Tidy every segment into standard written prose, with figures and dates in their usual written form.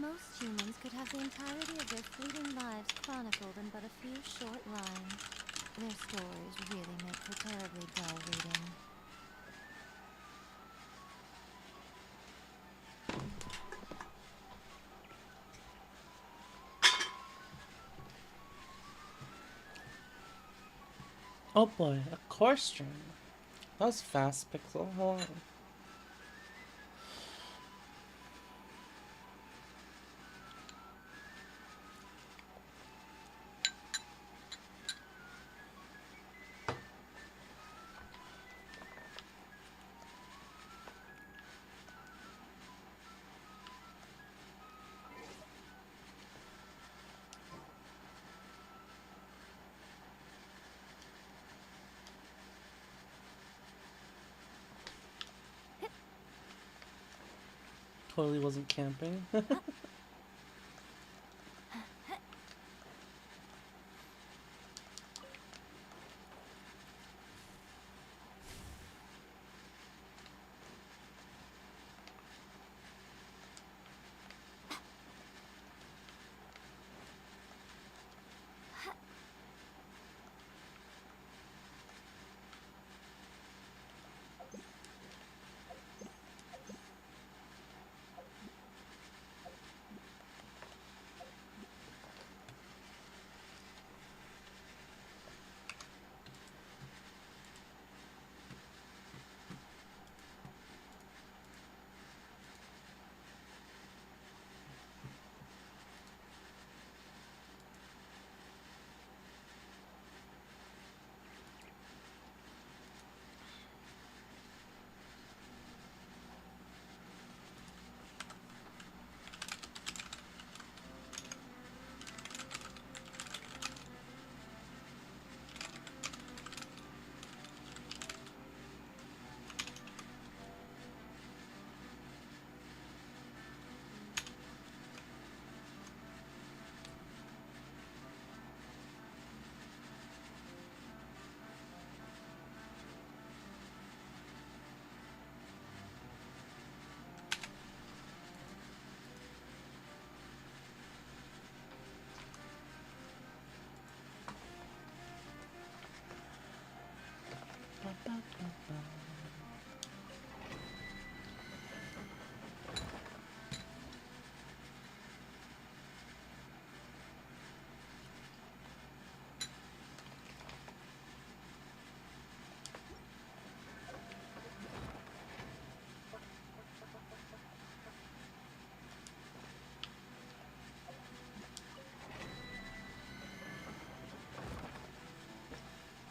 Most humans could have the entirety of their fleeting lives chronicled in but a few short lines. Their stories really make for terribly dull reading. Oh boy, a course string. That was fast, Pixel. Hold on. Totally wasn't camping.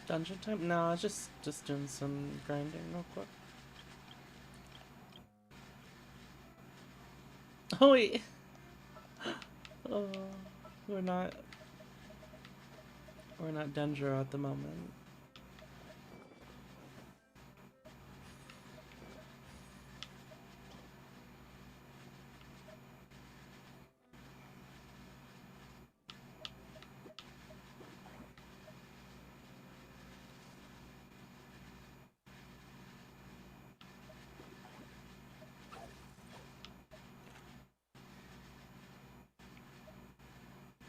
Dungeon time? No, just doing some grinding real quick. Oh wait. Oh, we're not Dendro at the moment.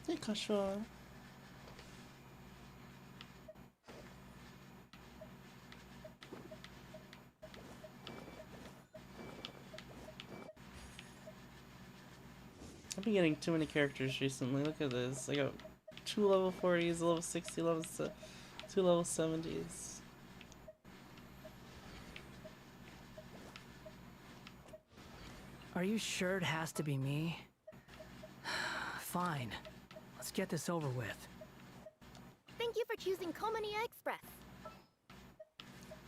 Hey, Kashua. I've been getting too many characters recently. Look at this. I got 2 level 40s, a level 60, levels, 2 level 70s. Are you sure it has to be me? Fine. Let's get this over with. Thank you for choosing Komania Express.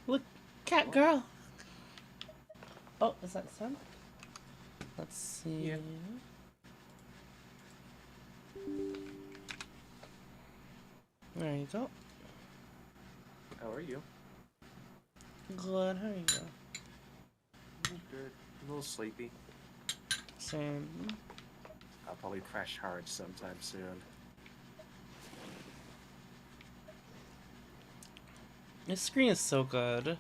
Look, cat girl. Oh, is that Sun? Let's see. Yeah. There you go. How are you? Good, how are you? Good. A little sleepy. Same. I'll probably crash hard sometime soon. This screen is so good.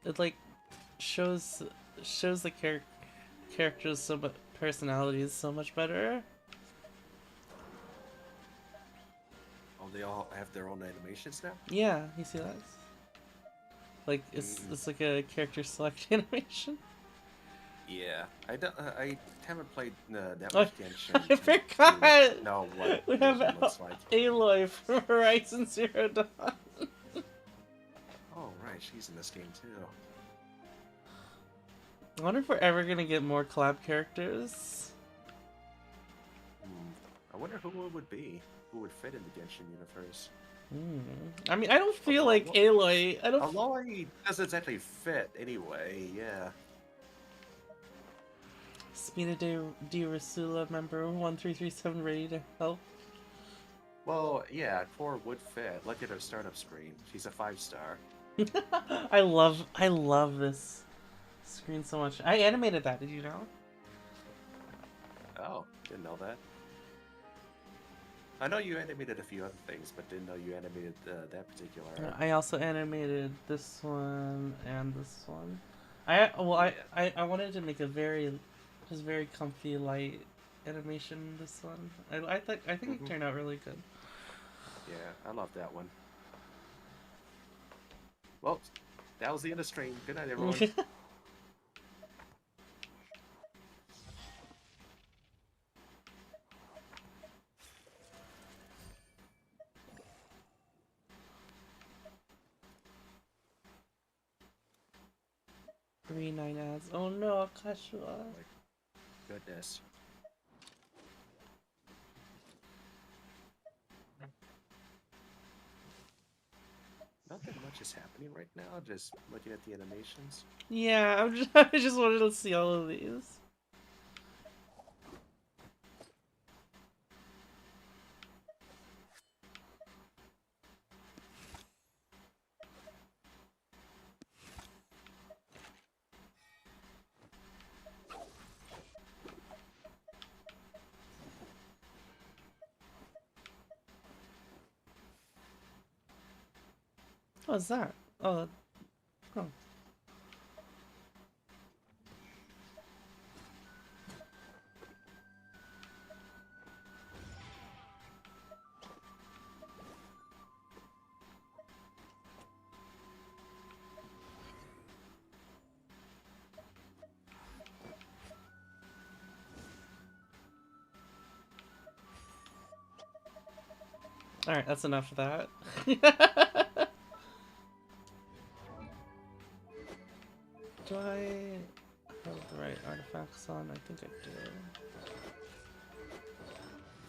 It like shows shows the characters so much personalities so much better. Oh, they all have their own animations now? Yeah, you see that? Like it's like a character select animation. Yeah, I haven't played that Oh, much Genshin. I forgot! know what We have Genshin looks like. Aloy from Horizon Zero Dawn. Oh right, she's in this game too. I wonder if we're ever gonna get more collab characters. I wonder who it would be. Who would fit in the Genshin universe? I mean, I don't feel like Aloy. I don't. Aloy doesn't exactly fit anyway. Yeah. Spina de Rasula member 1337 ready to help. Well, yeah, Core would fit. Look at her startup screen. She's a 5-star. I love this screen so much. I animated that. Did you know? Oh, didn't know that. I know you animated a few other things, but didn't know you animated that particular art. I also animated this one and this one. I wanted to make a very comfy light animation. This one. I think it turned out really good. Yeah, I love that one. Well, that was the end of stream. Good night, everyone. 3-9 ads. Oh no, Akashua. Goodness. Nothing much is happening right now. Just looking at the animations. Yeah, I just wanted to see all of these. What's that? Oh. Alright, that's enough of that. Do I have the right artifacts on? I think I do.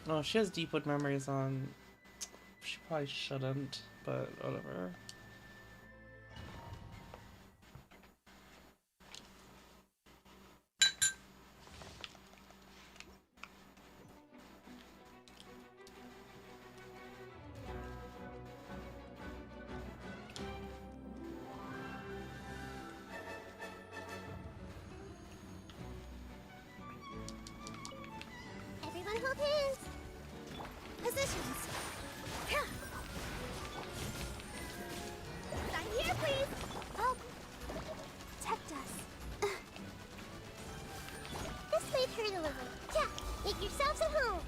Oh, she has Deepwood Memories on. She probably shouldn't, but whatever. Everyone hold hands. Positions. Sign here, please. Oh, protect us. This might hurt a little. Yeah, make yourselves at home.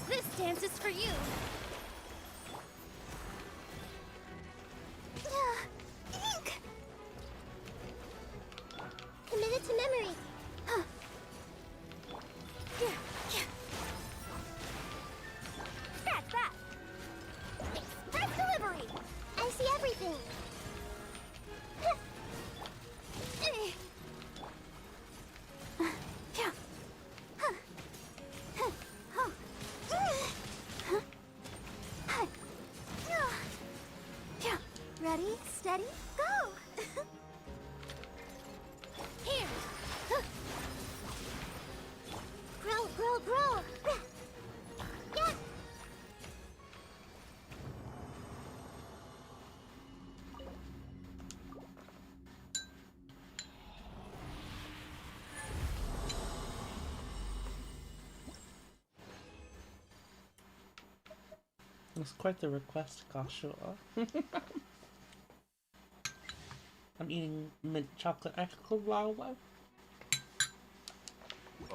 This dance is for you. Ink. Committed to memory. Huh. Scratch that. Express delivery. I see everything. Ready, steady, go. Here. Grow. Yeah. It's quite the request, Joshua. I'm eating mint chocolate ice cream. What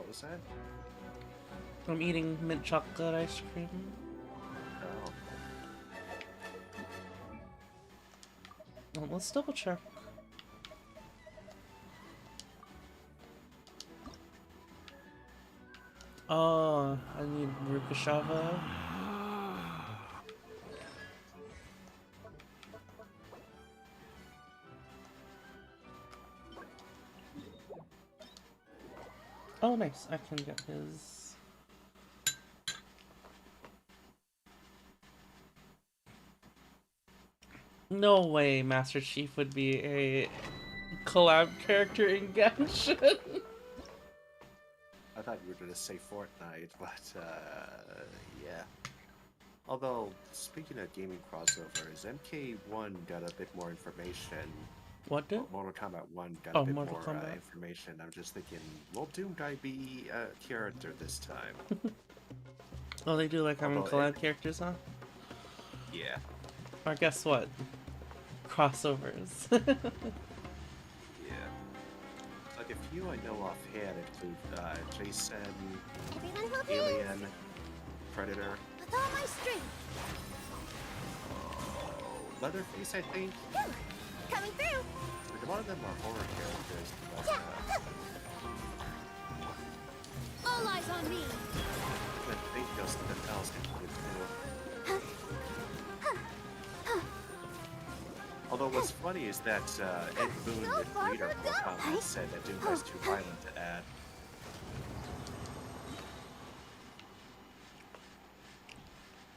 was that? I'm eating mint chocolate ice cream. Oh. Let's double check. Oh, I need Rukashava. Oh, nice. I can get his. No way Master Chief would be a collab character in Genshin. I thought you were going to say Fortnite, but yeah. Although, speaking of gaming crossovers, MK1 got a bit more information. What did? Mortal Kombat 1 got Oh, a bit Mortal more Kombat. information. I'm just thinking, will Doom Guy be a character this time? Oh, they do like having Although collab characters, huh? Yeah. Or guess what? Crossovers. Yeah. Like a few I know offhand include Jason, Everyone will be Alien, Predator, with all my strength. Leatherface, I think. Phew. Coming through. Like, a lot of them are horror characters, but All eyes on me. I think there's something else included too. Although what's funny is that Ed Boon, So the far creator of for Mortal good. Kombat, said that Doom Guy's too violent to add.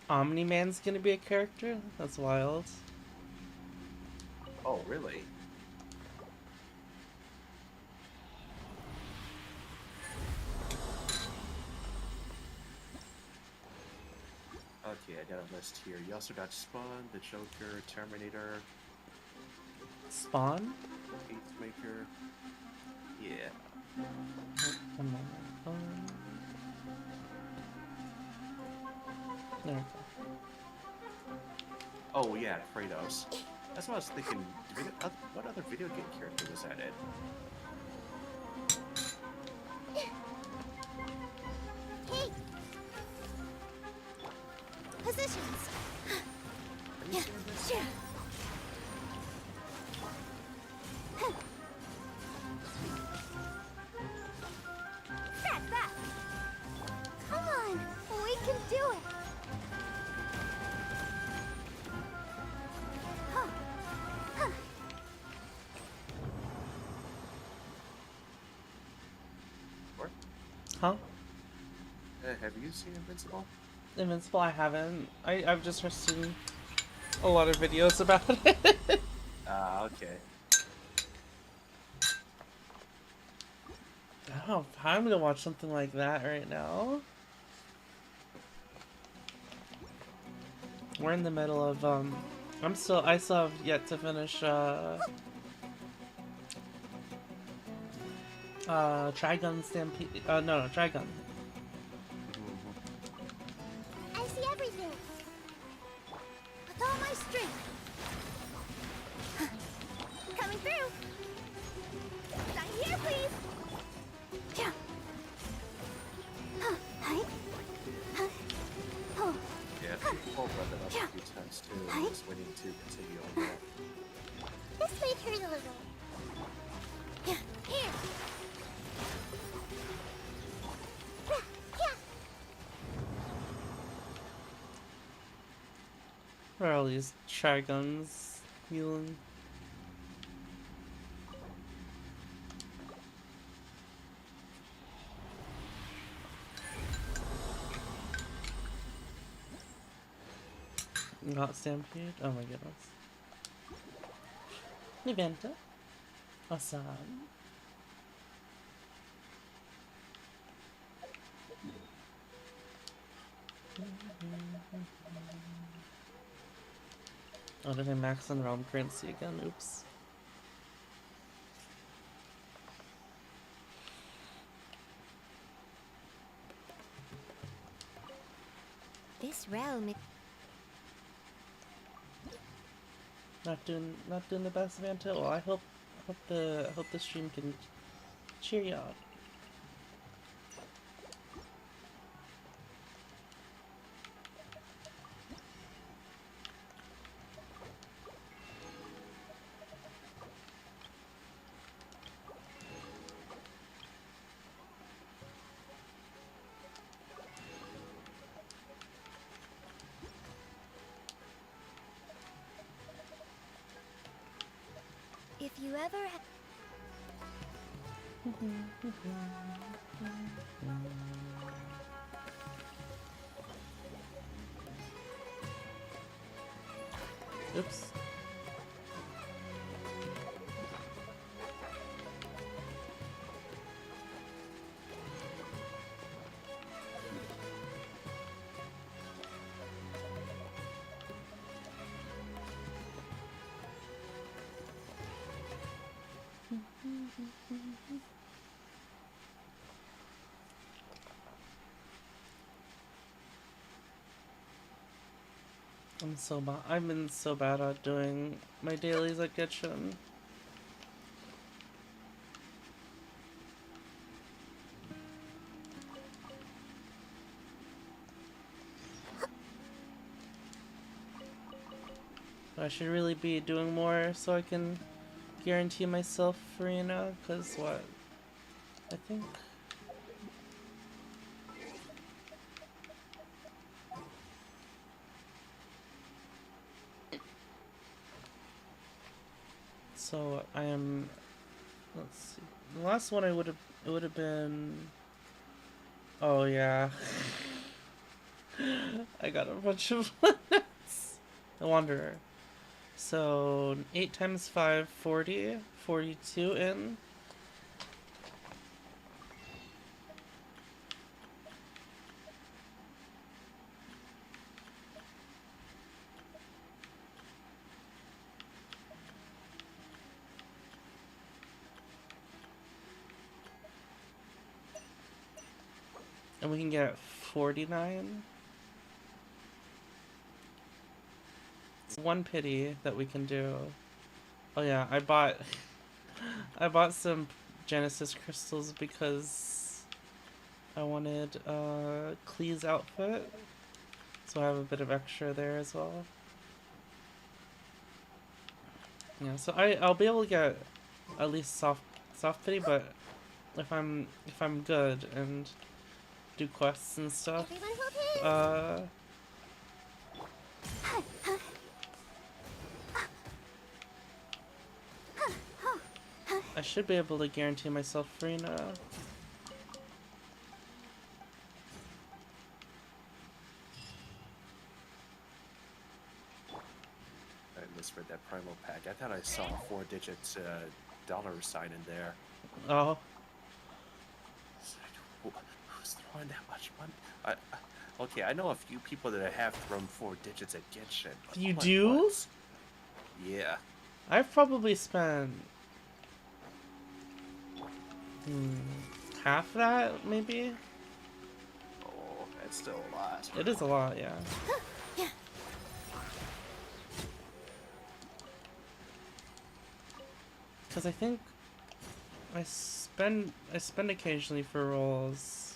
Omni-Man's gonna be a character? That's wild. Oh, really? Okay, I got a list here. You also got Spawn, the Joker, Terminator, Spawn? Peacemaker. Yeah. One moment. There we go. Oh yeah, Kratos. That's what I was thinking. What other video game character was that in? Hey. Positions. Are you Yeah. seeing this? Sure. Back, back. Come on, we can do it. Huh. Huh. Or, Huh? have you seen Invincible? Invincible, I haven't. I've just seen a lot of videos about it. Ah, okay. I don't have time to watch something like that right now. We're in the middle of, I still have yet to finish, Trigun Stampede, no, Trigun. I see everything. With all my strength. Coming through. Sign here, please. Yeah. Hi. Oh. Yeah, I think Paul brought that up a few times too. I'm just waiting to continue on that. This may hurt a little. Yeah. Here. Yeah. Yeah. Where are all these Triguns healing? Not Stampede? Oh my goodness. Niventa. Awesome. Oh, did I max on realm currency again? Oops. This realm is Not doing the best, Vanta. Well, I hope hope the stream can cheer you up. If you ever Oops. I've been so bad at doing my dailies at Genshin. I should really be doing more so I can guarantee myself arena, cause what? I think so I am, let's see. The last one it would have been, oh yeah. I got a bunch of limits. The Wanderer. So 8 times 5, 40, 42 in. And we can get 49. It's one pity that we can do. Oh yeah, I bought I bought some Genesis crystals because I wanted Klee's outfit. So I have a bit of extra there as well. Yeah, so I'll be able to get at least soft pity, but if I'm good and do quests and stuff, I should be able to guarantee myself arena. I misread that Primal pack. I thought I saw a 4-digit dollar sign in there. Oh, It's like, who's throwing that much money? Okay, I know a few people that have thrown 4 digits at Genshin. But you all at do? once. Yeah. I've probably spent half that, maybe? Oh, that's still a lot. It is a lot, yeah. Because I think I spend occasionally for rolls,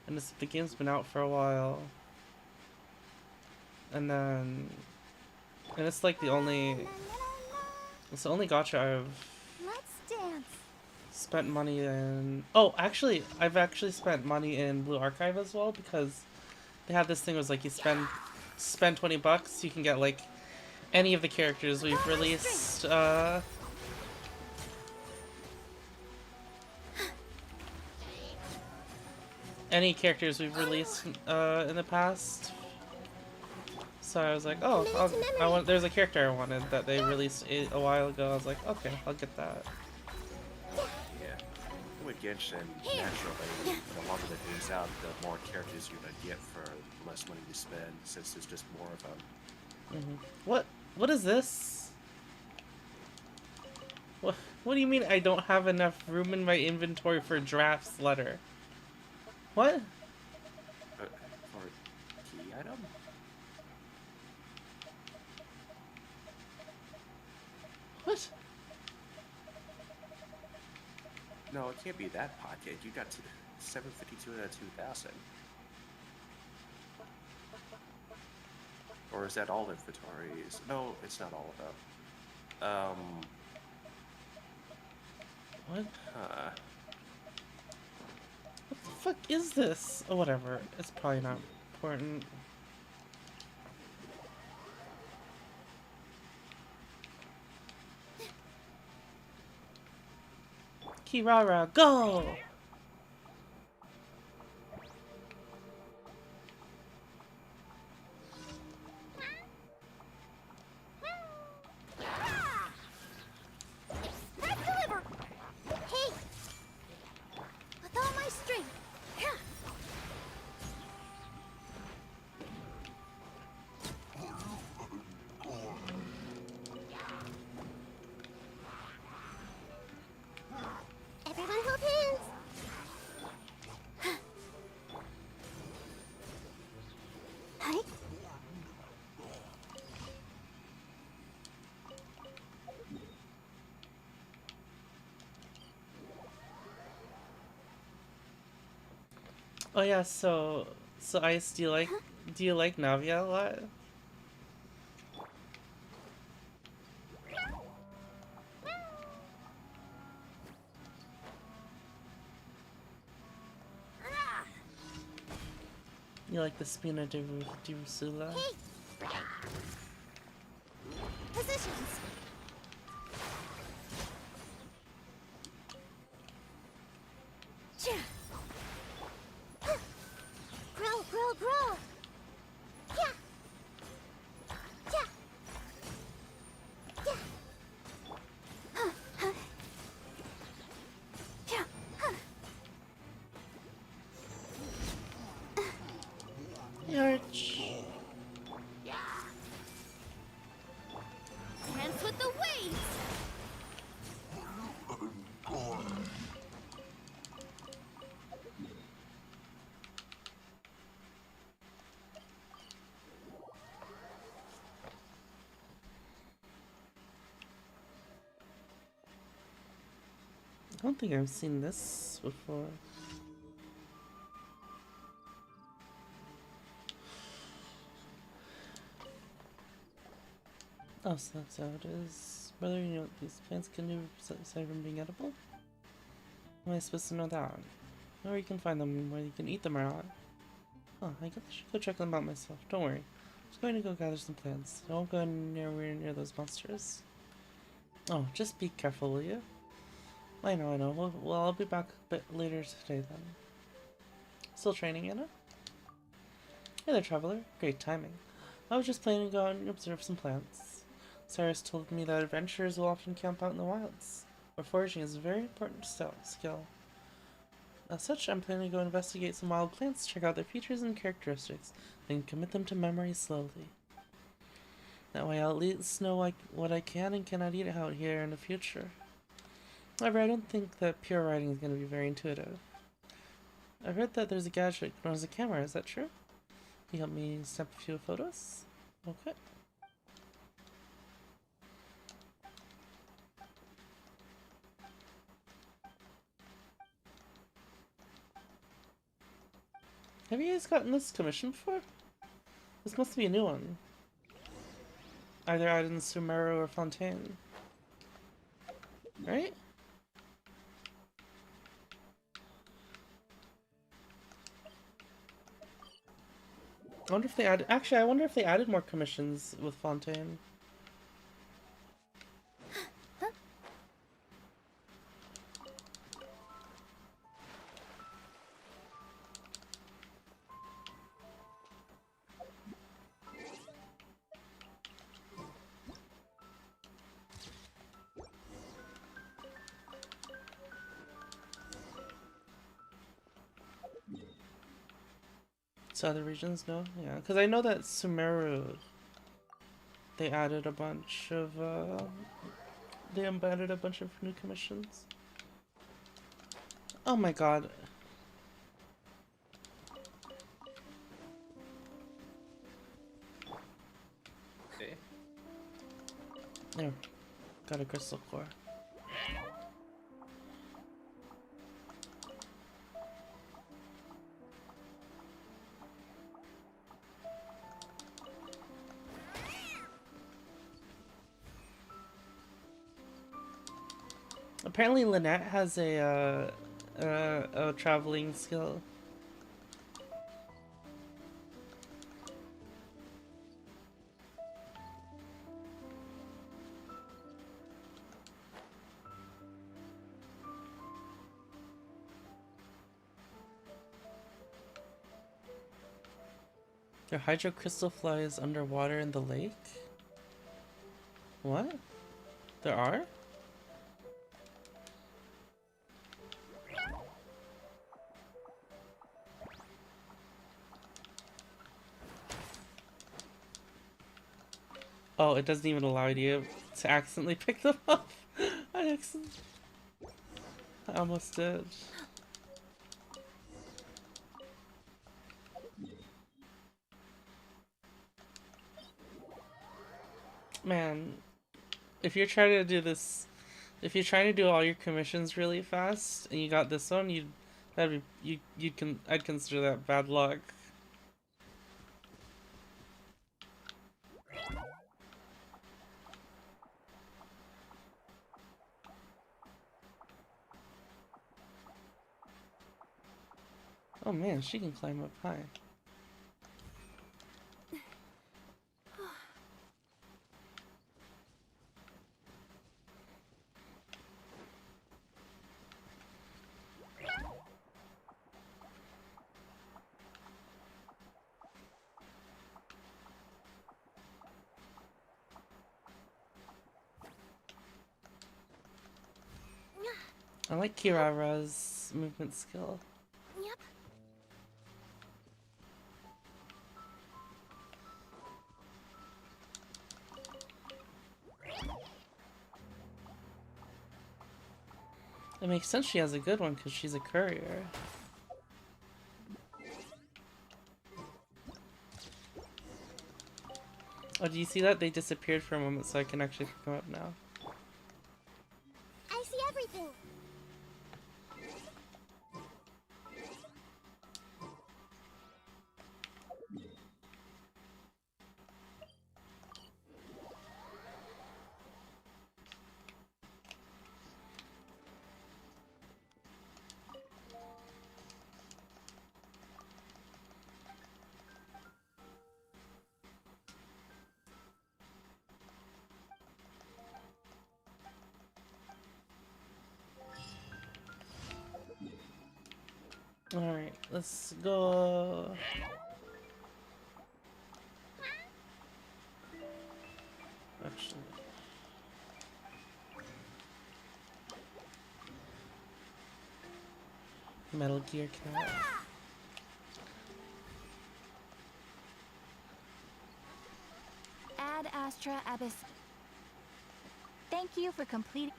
and the game's been out for a while, and it's like the only gacha I've let's dance. spent money in. Oh, actually, I've actually spent money in Blue Archive as well, because they have this thing where it's like you spend $20, you can get like any of the characters we've released. Any characters we've released in the past. So I was like, oh, there's a character I wanted that they released a while ago. I was like, okay, I'll get that. Yeah. With Genshin, naturally, the longer the game's out, the more characters you're gonna get for less money you spend, since there's just more of them. What is this? What do you mean I don't have enough room in my inventory for a draft's letter? What? For key item? What? No, it can't be that pocket. You got 752 out of 2,000. Or is that all inventories? No, it's not all of them. What? Huh. What the fuck is this? Oh, whatever. It's probably not important. Kirara, go! Back deliver! Hey! With all my strength! Everyone hold hands! Hi. Oh yeah, so Ice, do you like Navia a lot? You like the Spina de Rusula? Hey! Positions! Grow, grow, grow! Yeah! Yeah! Yeah! Yeah! Yarch. Dance with the waves! I don't think I've seen this before. Oh, so that's how it is. Brother, you know what these plants can do aside from being edible? How am I supposed to know that? Or you can find them where you can eat them or not. Oh, I guess I should go check them out myself. Don't worry. I'm just going to go gather some plants. I won't go near those monsters. Oh, just be careful, will you? I know, I know. Well, I'll be back a bit later today then. Still training, Anna? Hey there, traveler. Great timing. I was just planning to go out and observe some plants. Cyrus told me that adventurers will often camp out in the wilds, where foraging is a very important skill. As such, I'm planning to go investigate some wild plants, check out their features and characteristics, then commit them to memory slowly. That way I'll at least know what I can and cannot eat out here in the future. However, I don't think that pure writing is going to be very intuitive. I've heard that there's a gadget known as a camera, is that true? Can you help me snap a few photos? Okay. Have you guys gotten this commission before? This must be a new one. Either out in Sumeru or Fontaine. Right? I wonder if they added. Actually, I wonder if they added more commissions with Fontaine. So other regions, no? Yeah, because I know that Sumeru, they added a bunch of, they embedded a bunch of new commissions. Oh my god. Okay. There. Got a crystal core. Apparently, Lynette has a traveling skill. There are hydro crystal flies underwater in the lake? What? There are? Oh, it doesn't even allow you to accidentally pick them up. I almost did. Man, if you're trying to do this, if you're trying to do all your commissions really fast and you got this one, I'd consider that bad luck. Oh man, she can climb up high. I like Kirara's movement skill. Yep. It makes sense she has a good one because she's a courier. Oh, do you see that? They disappeared for a moment so I can actually pick them up now. I see everything. Alright, let's go. Actually. Metal Gear Cat. Ad Astra Abyss. Thank you for completing.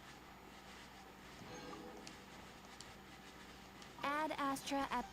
Ad Astra Ab.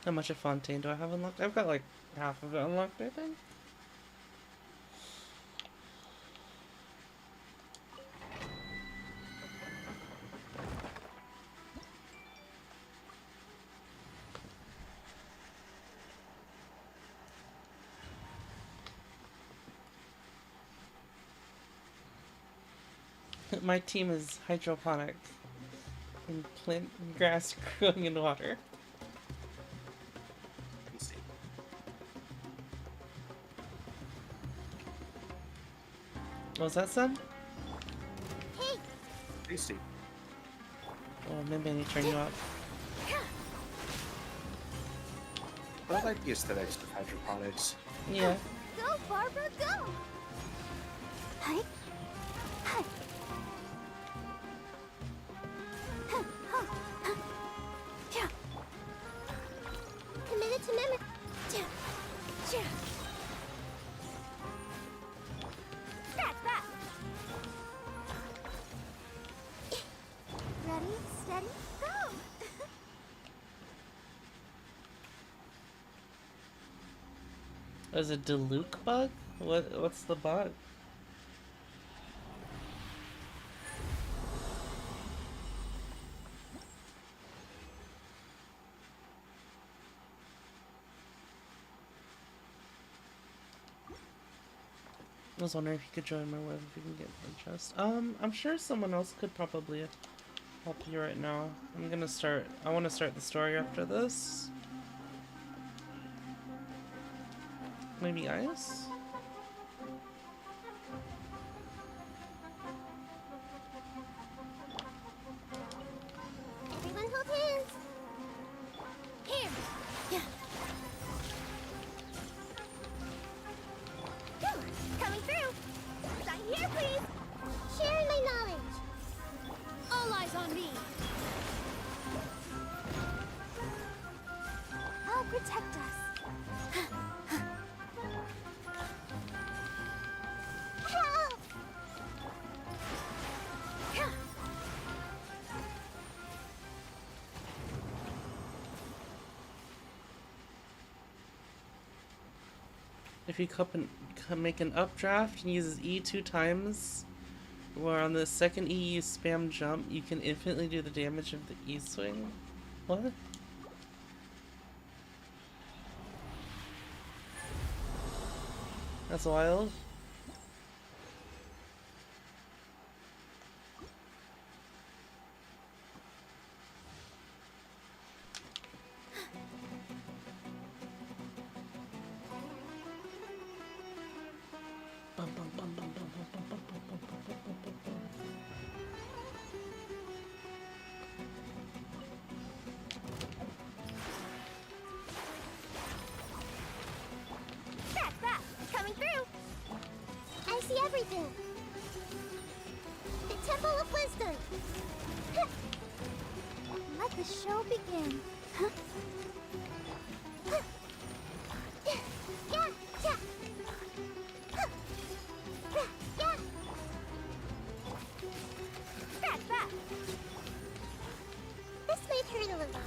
How much of Fontaine do I have unlocked? I've got like half of it unlocked, I think. My team is hydroponic. In plant grass growing in water. Tasty. What was that, son? Tasty. Oh, maybe I need to turn you up. But I like the aesthetics of hydroponics. Yeah. Go, Barbara, go! Hi. Hi. Committed to memory. Is it Diluc bug? What's the bug? I was wondering if you could join my web if you can get the chest. I'm sure someone else could probably help you right now. I want to start the story after this. Maybe Ice? Everyone hold hands. Here. Yeah. Phew, coming through. Sign here, please. Sharing my knowledge. All eyes on me. I'll protect us. Help! If you make an updraft and uses E 2 times, or on the second E you spam jump, you can infinitely do the damage of the E swing. What? That's wild. That's that. Coming through. I see everything. The Temple of Wisdom. Let the show begin. Yeah, yeah. Yeah. That's that. This might hurt a little.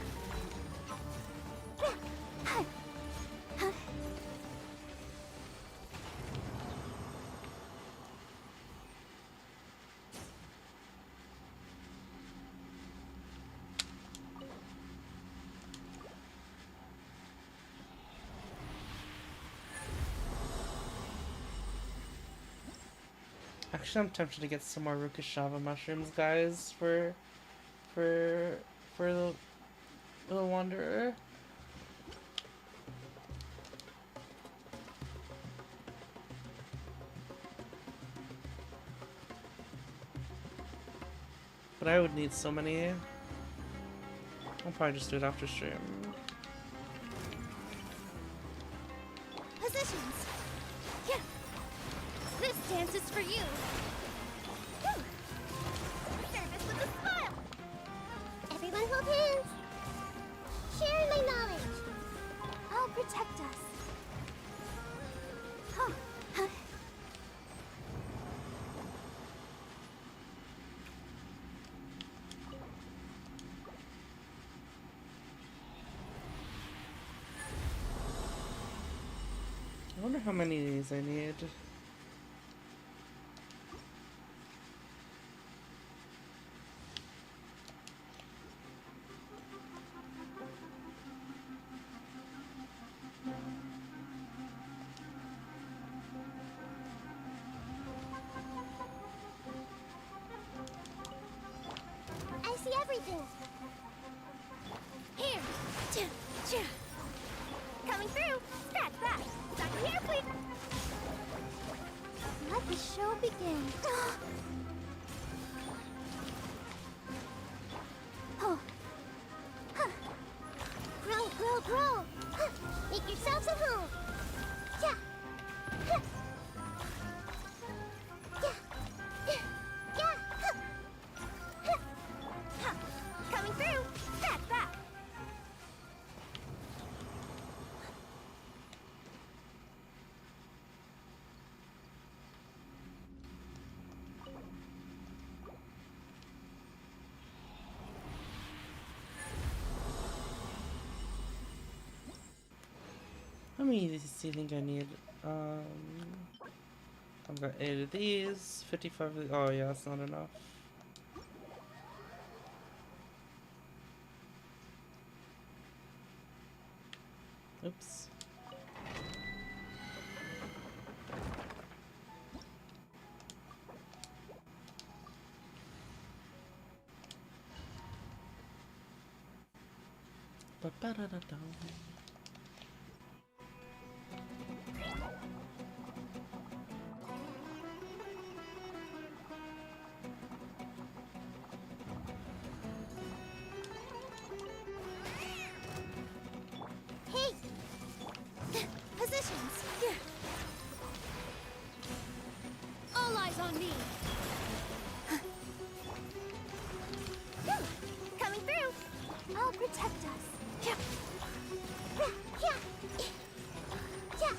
Actually, I'm tempted to get some more Rukashava mushrooms, guys, for the Wanderer. But I would need so many. I'll probably just do it after stream. Positions. Yeah. This dance is for you. Whew. Service with a smile. Everyone hold hands. Sharing my knowledge. I'll protect us. Huh. Huh. I wonder how many of these I need. I see everything. Here. Coming through. That's that. Sign here, please. Let the show begin. Oh. Huh. Grow. Huh. Make yourselves at home. Yeah. Huh. Yeah. Yeah. Huh. Huh. Coming through. That's that. many of these do you think I need? I've got 8 of these, 55 of these. Oh yeah, that's not enough. Oops. Ba-ba-da-da-dum. Hey! Positions! All eyes on me! Coming through! I'll protect us. Yeah. Yeah. Yeah. Yeah. Yeah.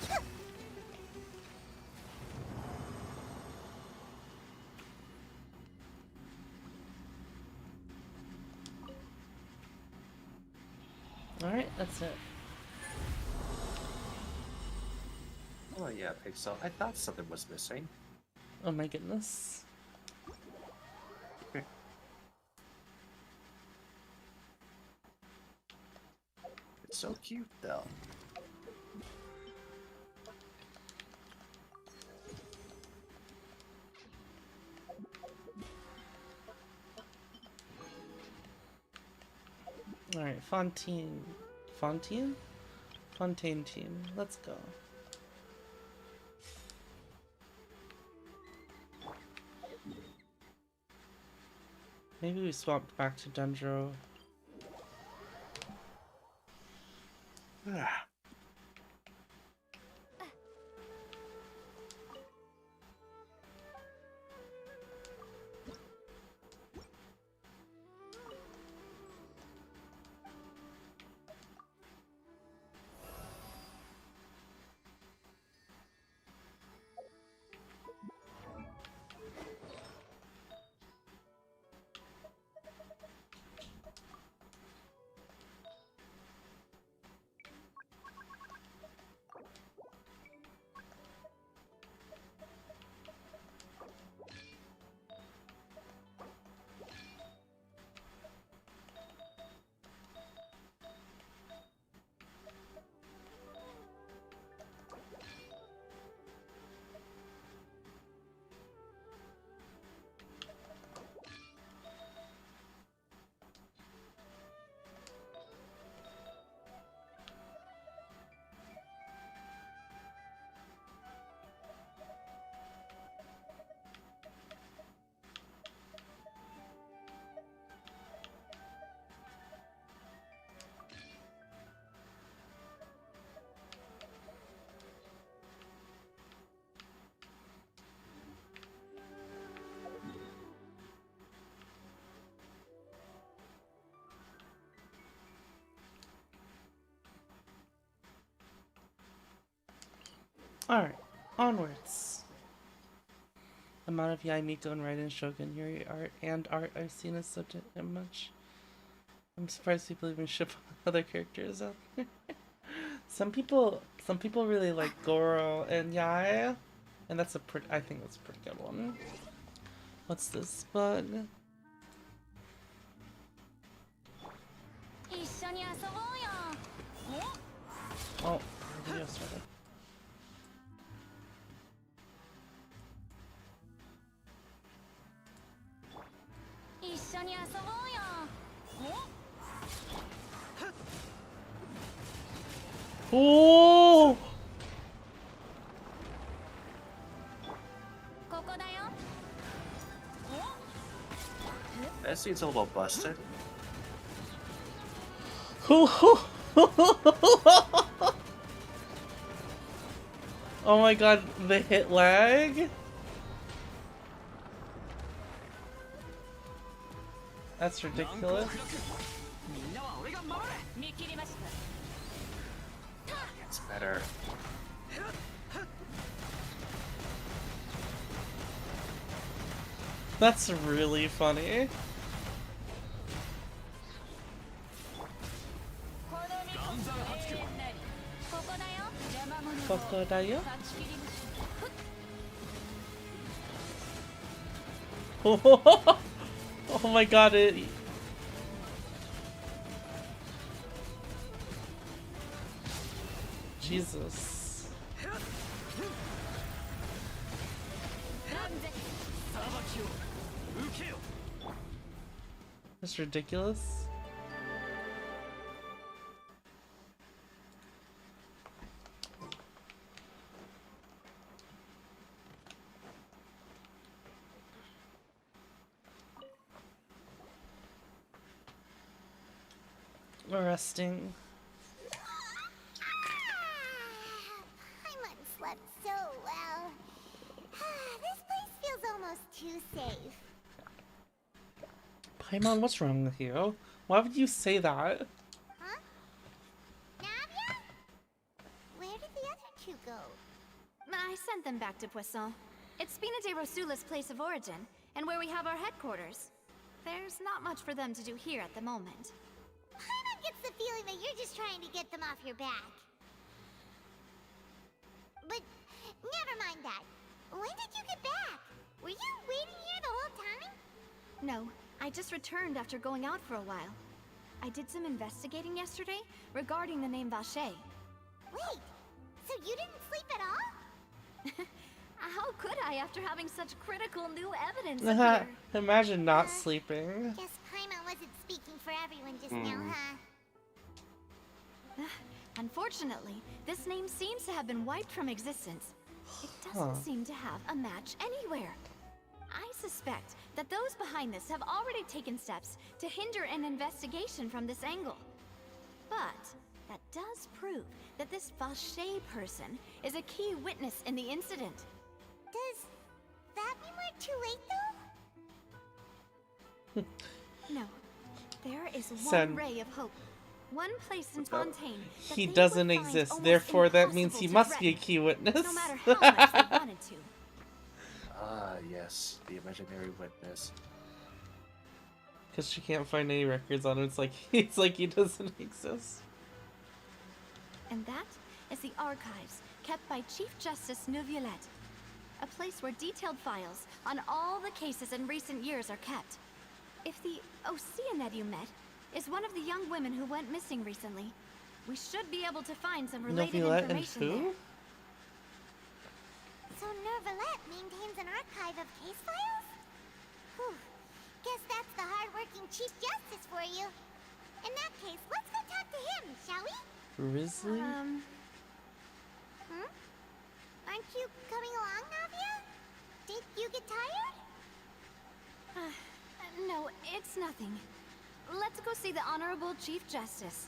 Yeah. Alright, that's it. Oh yeah, Pixel. I thought something was missing. Oh my goodness. It's so cute, though. Alright, Fontaine. Fontaine? Fontaine team. Let's go. Maybe we swapped back to Dendro. Alright, onwards. The amount of Yaimiko and Raiden Shogun Yuri art I've seen is so much. I'm surprised people even ship other characters out there. Some people really like Goro and Yai, and that's I think that's a pretty good one. What's this bug? 一緒に遊ぼうよ。 Oh, our video started. Oh! That seems a little busted. Oh my god, the hit lag? That's ridiculous. It's better. That's really funny. Crocodile? Touch feeding. Oh my god, it... Jesus. That's ridiculous. Resting. Paimon slept so well. This place feels almost too safe. Paimon, what's wrong with you? Why would you say that? Huh? Navia? Where did the other two go? I sent them back to Poisson. It's Spina de Rosula's place of origin, and where we have our headquarters. There's not much for them to do here at the moment. Paimon gets the feeling that you're just trying to get them off your back. But never mind that. When did you get back? Were you waiting here the whole time? No, I just returned after going out for a while. I did some investigating yesterday regarding the name Vache. Wait, so you didn't sleep at all? How could I after having such critical new evidence appear? Imagine not sleeping. Guess Paimon wasn't speaking for everyone just now, huh? Unfortunately, this name seems to have been wiped from existence. It doesn't seem to have a match anywhere. I suspect that those behind this have already taken steps to hinder an investigation from this angle. But that does prove that this Vache person is a key witness in the incident. Does that mean we're too late, though? No. There is one Sen. ray of hope. One place in What's up? Fontaine that He they doesn't would find exist, almost therefore that means he impossible to must be a threaten, key witness. no matter how much they wanted to. Ah, yes, the imaginary witness. Because she can't find any records on him. It's like he doesn't exist. And that is the archives kept by Chief Justice Neuvillette. A place where detailed files on all the cases in recent years are kept. If the Oceanid you met is one of the young women who went missing recently, we should be able to find some related Neuvillette and information who? there. So Neuvillette maintains an archive of case files? Whew. Guess that's the hard-working Chief Justice for you. In that case, let's go talk to him, shall we? Grizzly? Aren't you coming along, Navia? Did you get tired? No, it's nothing. Let's go see the Honorable Chief Justice.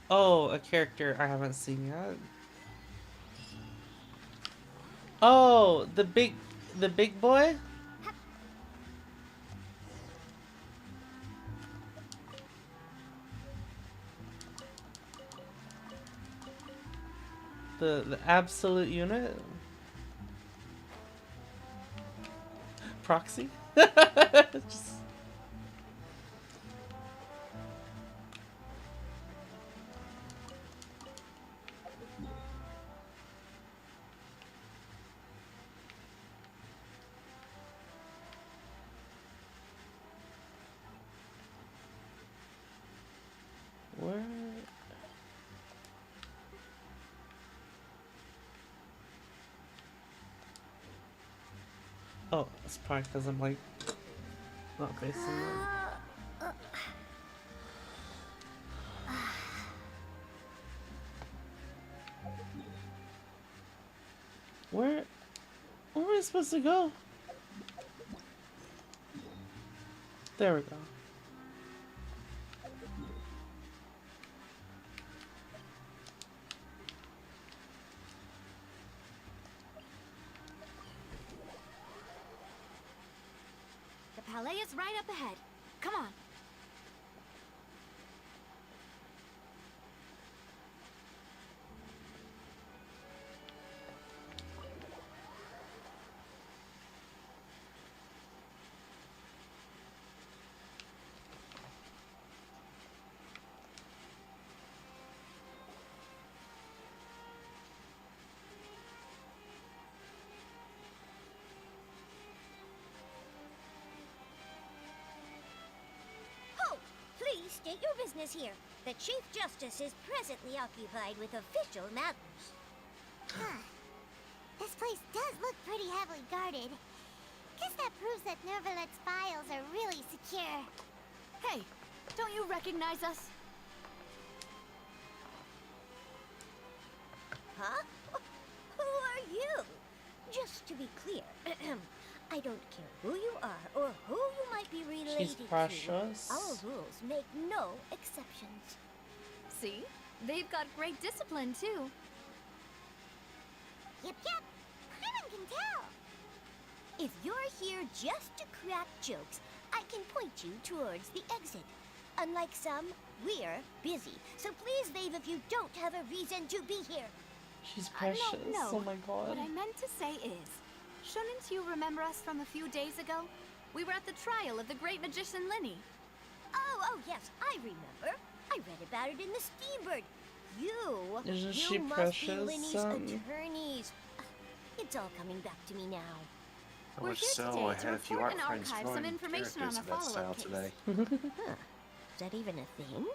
Oh, a character I haven't seen yet. Oh, the big boy? The absolute unit? Proxy? Just... Where? Oh, it's probably because I'm like not facing it. Where am I supposed to go? There we go. The palais is right up ahead. Come on. state your business here. The Chief Justice is presently occupied with official matters. This place does look pretty heavily guarded. Guess that proves that Nervalet's files are really secure. Hey, don't you recognize us? Huh? Who are you? Just to be clear, I don't care who you are or who you might be related She's precious. to. Our rules make no exceptions. See? They've got great discipline, too. Yep, Paimon can tell. If you're here just to crack jokes, I can point you towards the exit. Unlike some, we're busy, so please leave if you don't have a reason to be here. She's precious. No. Oh my god. What I meant to say is, shouldn't you remember us from a few days ago? We were at the trial of the great magician Linny. Oh, yes, I remember. I read about it in the Steambird. Isn't You she must precious, be Linny's son? attorneys. It's all coming back to me now. I We're was here so today to ahead if you report aren't and friends archive some drawing information on characters a of that style follow-up case. today. Is that even a thing?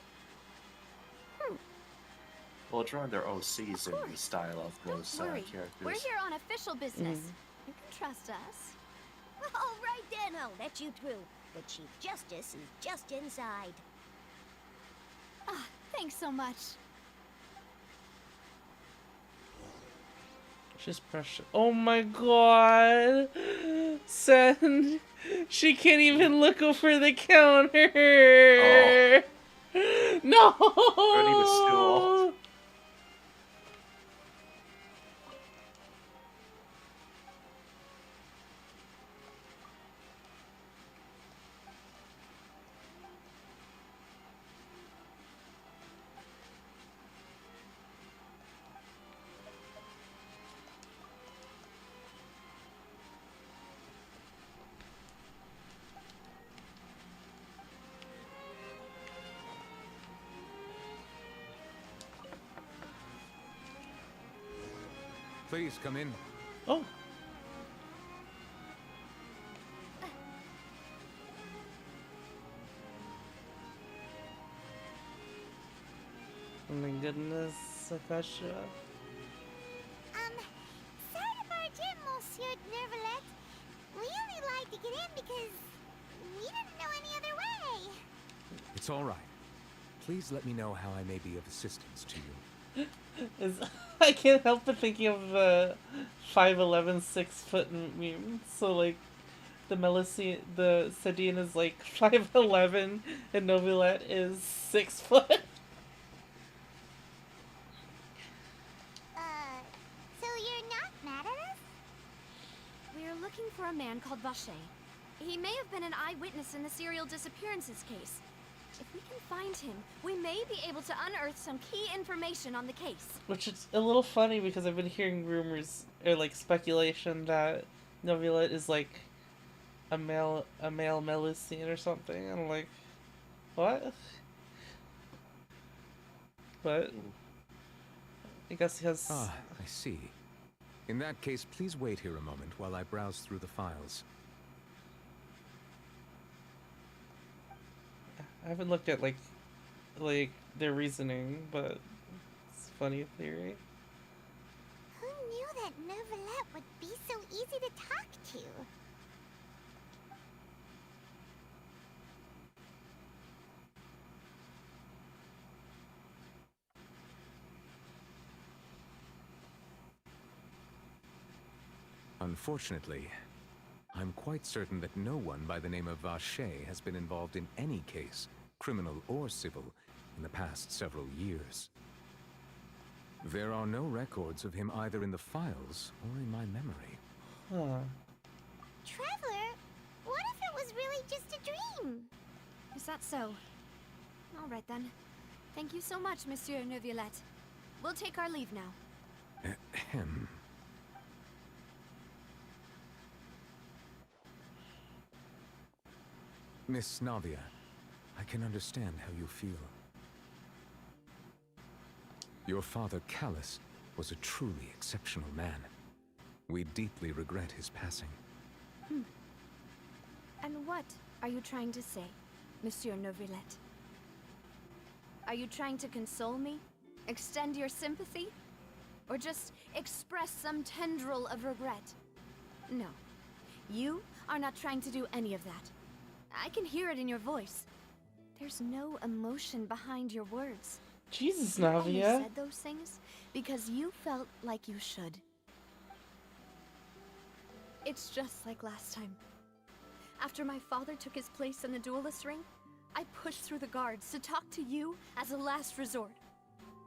Well, drawing their OCs in the style of those Don't worry. characters. We're here on official business. You can trust us. All right then, I'll let you through. The Chief Justice is just inside. Ah, thanks so much. She's precious. Oh my god. Sen. She can't even look over the counter. No. Don't even stool. Please come in. Oh. Oh my goodness, Akasha. Sorry to barge in, Monsieur Nervalet. We only lied to get in because we didn't know any other way. It's all right. Please let me know how I may be of assistance to you. I can't help but thinking of the 5'11", 6-foot meme. So like, the Sedine is like 5'11", and Novelet is 6 foot. So you're not mad at us? We're looking for a man called Vache. He may have been an eyewitness in the serial disappearances case. If we can find him, we may be able to unearth some key information on the case. Which is a little funny because I've been hearing rumors or like speculation that Novelet is like a male Melusine or something. I'm like, what? But I guess he has. Ah, I see. In that case, please wait here a moment while I browse through the files. I haven't looked at like their reasoning, but it's a funny theory. Who knew that Nervalet would be so easy to talk to? Unfortunately, I'm quite certain that no one by the name of Vache has been involved in any case, criminal or civil, in the past several years. There are no records of him either in the files or in my memory. Huh. Traveler, what if it was really just a dream? Is that so? All right then. Thank you so much, Monsieur Neuvillette. We'll take our leave now. Ahem. Miss Navia, I can understand how you feel. Your father, Callus, was a truly exceptional man. We deeply regret his passing. And what are you trying to say, Monsieur Neuvillette? Are you trying to console me? Extend your sympathy? Or just express some tendril of regret? No. You are not trying to do any of that. I can hear it in your voice. There's no emotion behind your words. Jesus, You only Navia. said those things because you felt like you should. It's just like last time. After my father took his place in the duelist ring, I pushed through the guards to talk to you as a last resort.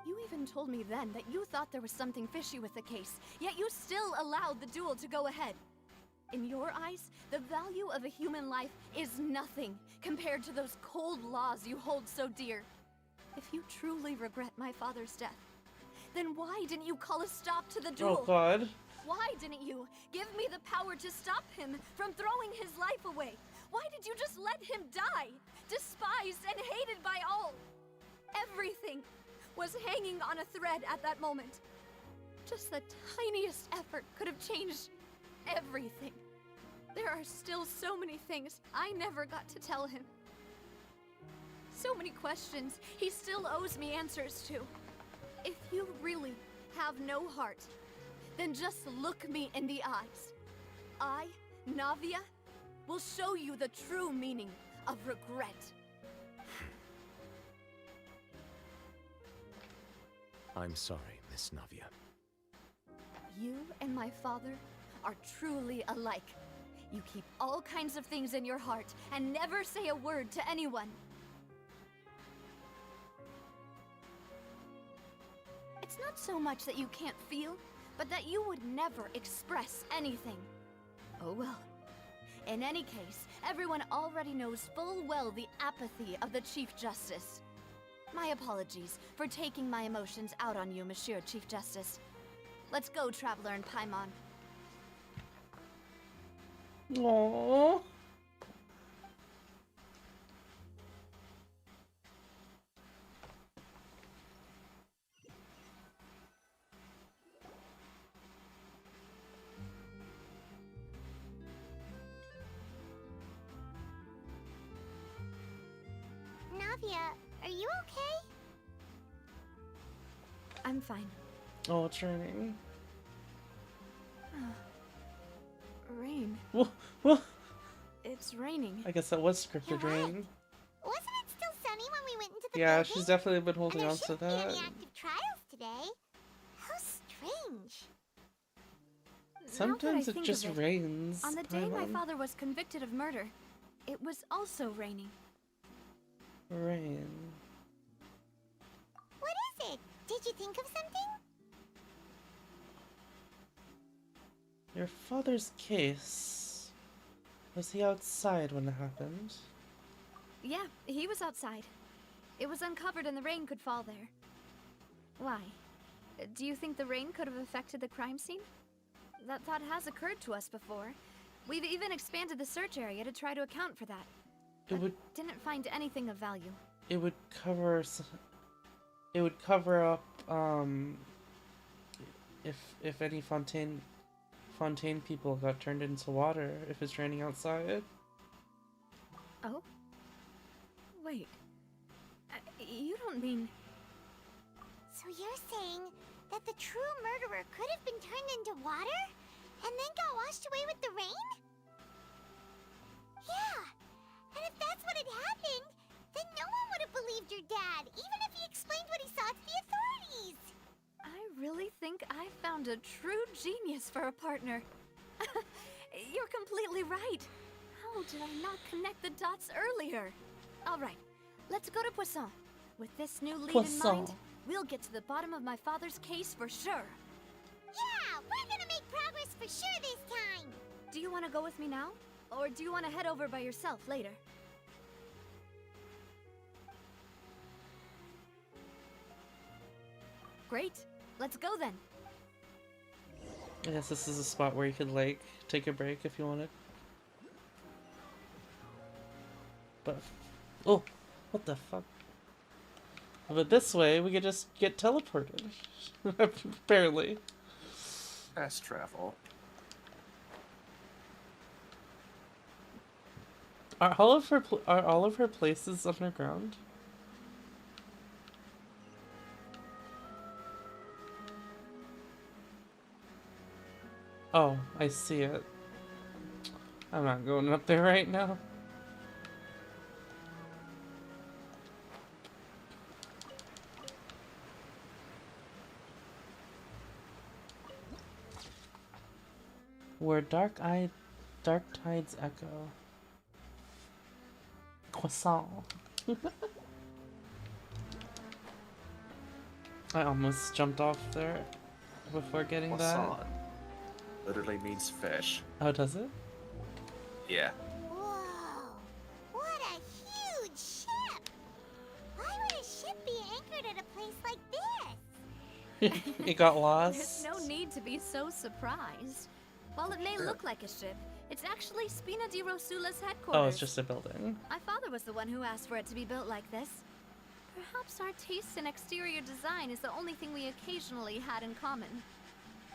You even told me then that you thought there was something fishy with the case, yet you still allowed the duel to go ahead. In your eyes, the value of a human life is nothing compared to those cold laws you hold so dear. If you truly regret my father's death, then why didn't you call a stop to the duel? Oh God. Why didn't you give me the power to stop him from throwing his life away? Why did you just let him die, despised and hated by all? Everything was hanging on a thread at that moment. Just the tiniest effort could have changed everything. There are still so many things I never got to tell him. So many questions he still owes me answers to. If you really have no heart, then just look me in the eyes. I, Navia, will show you the true meaning of regret. I'm sorry, Miss Navia. You and my father are truly alike. You keep all kinds of things in your heart and never say a word to anyone. It's not so much that you can't feel, but that you would never express anything. Oh well. In any case, everyone already knows full well the apathy of the Chief Justice. My apologies for taking my emotions out on you, Monsieur Chief Justice. Let's go, Traveler and Paimon. Aww. Navia, are you okay? I'm fine. Oh, it's raining. Rain. Whoa, whoa. It's raining. I guess that was scripted You're right. rain. Wasn't it still sunny when we went into the Yeah, building? she's definitely been And holding there on to shouldn't be that. any active trials today. How strange. Sometimes Now it that I just think of it, rains. on the day my Paimon. father was convicted of murder, it was also raining. Rain. What is it? Did you think of something? Your father's case. Was he outside when it happened? Yeah, he was outside. It was uncovered and the rain could fall there. Why? Do you think the rain could have affected the crime scene? That thought has occurred to us before. We've even expanded the search area to try to account for that. It would. Didn't find anything of value. It would cover. It would cover up. If any Fontaine people got turned into water if it's raining outside. Oh? Wait. You don't mean... So you're saying that the true murderer could have been turned into water? And then got washed away with the rain? Yeah. And if that's what had happened, then no one would have believed your dad, even if he explained what he saw to the authorities. I really think I found a true genius for a partner. You're completely right. How did I not connect the dots earlier? All right, let's go to Poisson. With this new lead in Poisson. mind, we'll get to the bottom of my father's case for sure. Yeah, we're gonna make progress for sure this time. Do you want to go with me now? Or do you want to head over by yourself later? Great. Let's go then. I guess this is a spot where you could like take a break if you wanted. But oh, what the fuck? But this way we could just get teleported. Apparently. Fast travel. Are all of her places underground? Oh, I see it. I'm not going up there right now. Where dark tides echo. Croissant. I almost jumped off there before getting Croissant that. literally means fish. Oh, does it? Yeah. Whoa! What a huge ship! Why would a ship be anchored at a place like this? It got There's lost. no need to be so surprised. While it may look like a ship, it's actually Spina di Rosula's headquarters. Oh, it's just a building. My father was the one who asked for it to be built like this. Perhaps our taste in exterior design is the only thing we occasionally had in common.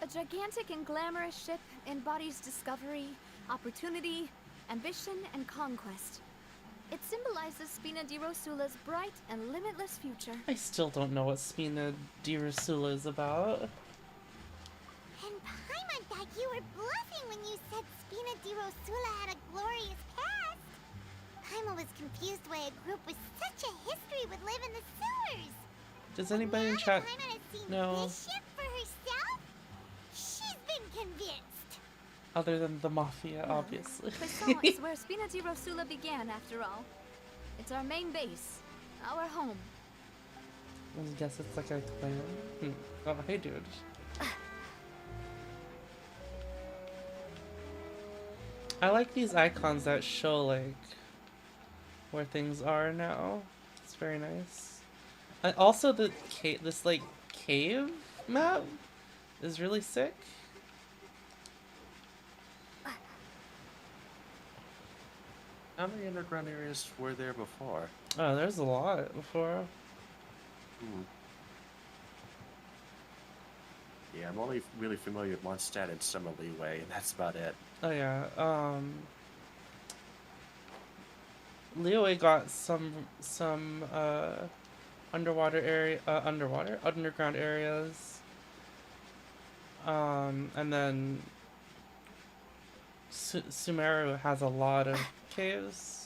A gigantic and glamorous ship embodies discovery, opportunity, ambition, and conquest. It symbolizes Spina di Rosula's bright and limitless future. I still don't know what Spina di Rosula is about. And Paimon thought you were bluffing when you said Spina di Rosula had a glorious past. Paimon was confused why a group with such a history would live in the sewers. Does anybody in Now chat that Paimon has seen know, this ship for herself, she's been convinced. other than the Mafia, obviously? Croissant is where Spina di Rosula began, after all. It's our main base, our home. I guess it's like a clan. Oh, hey, dude. I like these icons that show, like, where things are now. It's very nice. And also, the this, like, cave map is really sick. How many underground areas were there before? Oh, there's a lot before. Yeah, I'm only really familiar with Mondstadt and Summer Leeway, and that's about it. Oh yeah, Leeway got some underground areas. And then Sumeru has a lot of caves.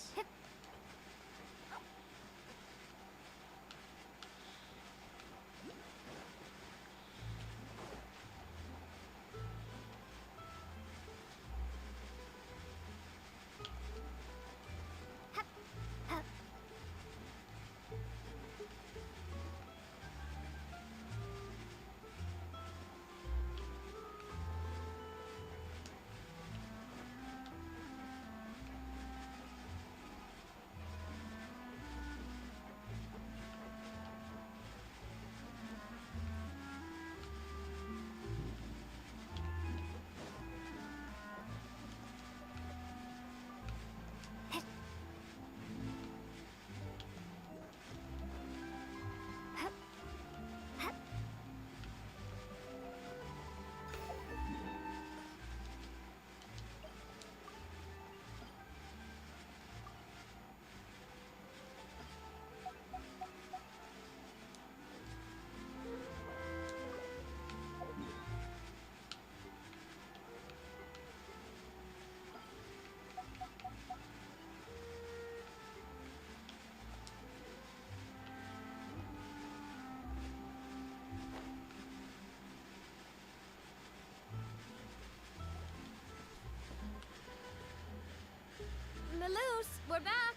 Maloose, we're back!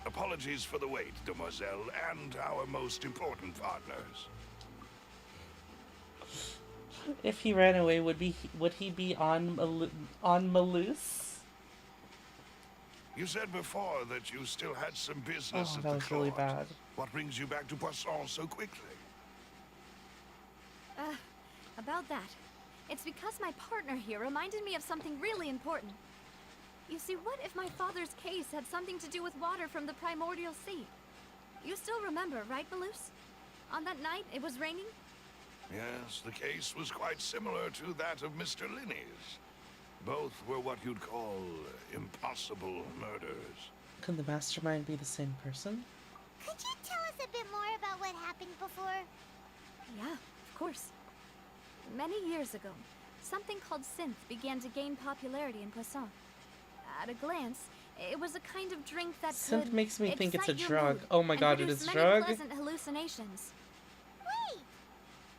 Apologies for the wait, demoiselle, and our most important partners. If he ran away, would he be on Maloose? You said before that you still had some business Oh, at that the was really court. bad. What brings you back to Poisson so quickly? About that. It's because my partner here reminded me of something really important. You see, what if my father's case had something to do with water from the primordial sea? You still remember, right, Maloose? On that night, it was raining? Yes, the case was quite similar to that of Mr. Linney's. Both were what you'd call impossible murders. Could the mastermind be the same person? Could you tell us a bit more about what happened before? Yeah. course. Many years ago, something called synth began to gain popularity in Poisson. At a glance, it was a kind of drink that Synth could makes me think it's a excite your drug. mood Oh my and god, it produce is many drug? pleasant hallucinations. Wait!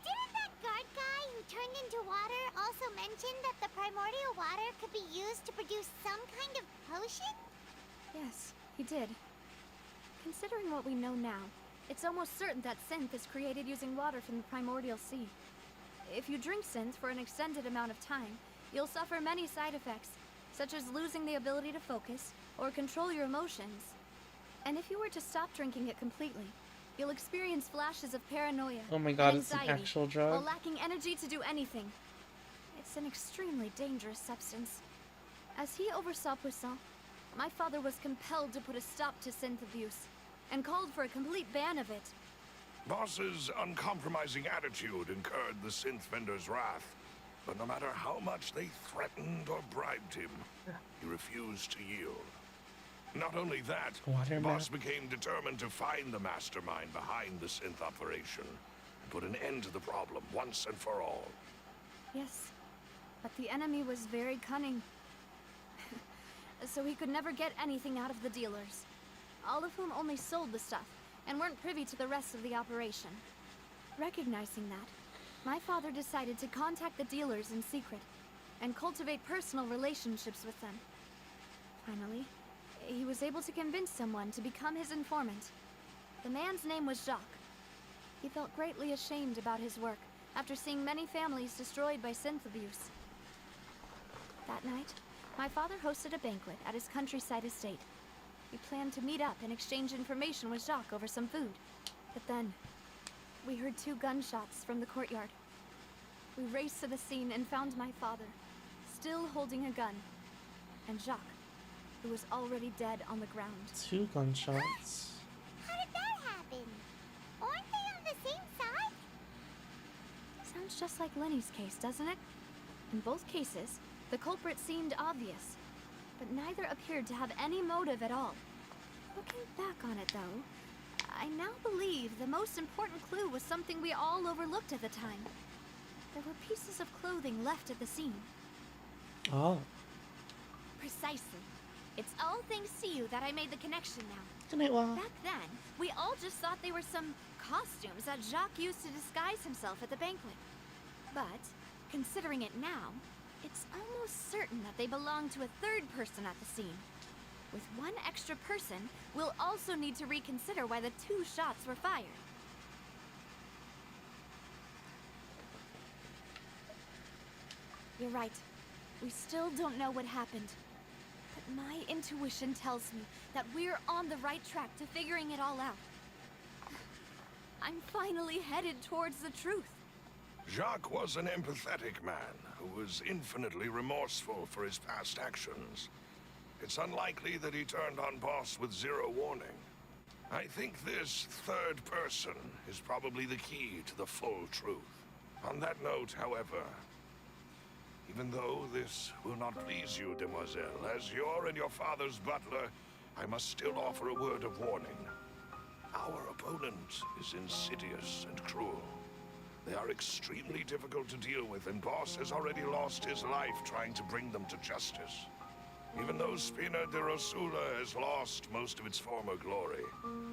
Didn't that guard guy who turned into water also mention that the primordial water could be used to produce some kind of potion? Yes, he did. Considering what we know now, it's almost certain that synth is created using water from the primordial sea. If you drink synth for an extended amount of time, you'll suffer many side effects, such as losing the ability to focus or control your emotions. And if you were to stop drinking it completely, you'll experience flashes of paranoia Oh my god, and it's an anxiety actual while drug? lacking energy to do anything. It's an extremely dangerous substance. As he oversaw Poisson, my father was compelled to put a stop to synth abuse and called for a complete ban of it. Boss's uncompromising attitude incurred the synth vendor's wrath, but no matter how much they threatened or bribed him, he refused to yield. Not only that, Watermelon. Boss became determined to find the mastermind behind the synth operation and put an end to the problem once and for all. Yes, but the enemy was very cunning. So he could never get anything out of the dealers, all of whom only sold the stuff and weren't privy to the rest of the operation. Recognizing that, my father decided to contact the dealers in secret and cultivate personal relationships with them. Finally, he was able to convince someone to become his informant. The man's name was Jacques. He felt greatly ashamed about his work after seeing many families destroyed by synth abuse. That night, my father hosted a banquet at his countryside estate. We planned to meet up and exchange information with Jacques over some food. But then, we heard 2 gunshots from the courtyard. We raced to the scene and found my father, still holding a gun, and Jacques, who was already dead on the ground. 2 gunshots. How did that happen? Aren't they on the same side? Sounds just like Lenny's case, doesn't it? In both cases, the culprit seemed obvious, but neither appeared to have any motive at all. Looking back on it, though, I now believe the most important clue was something we all overlooked at the time. There were pieces of clothing left at the scene. Oh. Precisely. It's all thanks to you that I made the connection now. Good night, Wah. Back then, we all just thought they were some costumes that Jacques used to disguise himself at the banquet. But, considering it now, it's almost certain that they belong to a third person at the scene. With one extra person, we'll also need to reconsider why the 2 shots were fired. You're right. We still don't know what happened. But my intuition tells me that we're on the right track to figuring it all out. I'm finally headed towards the truth. Jacques was an empathetic man who was infinitely remorseful for his past actions. It's unlikely that he turned on Boss with 0 warning. I think this third person is probably the key to the full truth. On that note, however, even though this will not please you, demoiselle, as your and your father's butler, I must still offer a word of warning. Our opponent is insidious and cruel. They are extremely difficult to deal with, and Boss has already lost his life trying to bring them to justice. Even though Spina de Rosula has lost most of its former glory,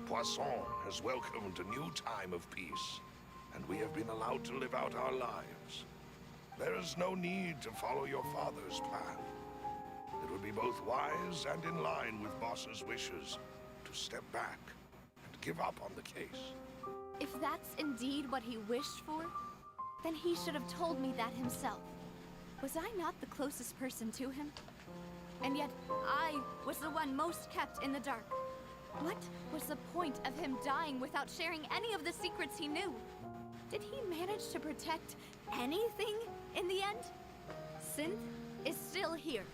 Poisson has welcomed a new time of peace, and we have been allowed to live out our lives. There is no need to follow your father's path. It would be both wise and in line with Boss's wishes to step back and give up on the case. If that's indeed what he wished for, then he should have told me that himself. Was I not the closest person to him? And yet, I was the one most kept in the dark. What was the point of him dying without sharing any of the secrets he knew? Did he manage to protect anything in the end? Synth is still here.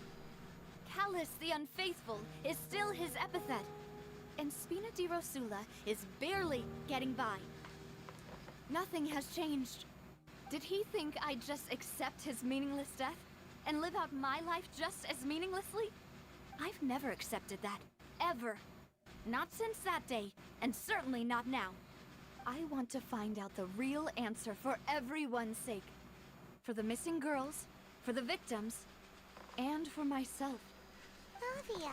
Callus the Unfaithful is still his epithet. And Spina di Rosula is barely getting by. Nothing has changed. Did he think I'd just accept his meaningless death and live out my life just as meaninglessly? I've never accepted that. Ever. Not since that day, and certainly not now. I want to find out the real answer for everyone's sake. For the missing girls, for the victims, and for myself. Flavia.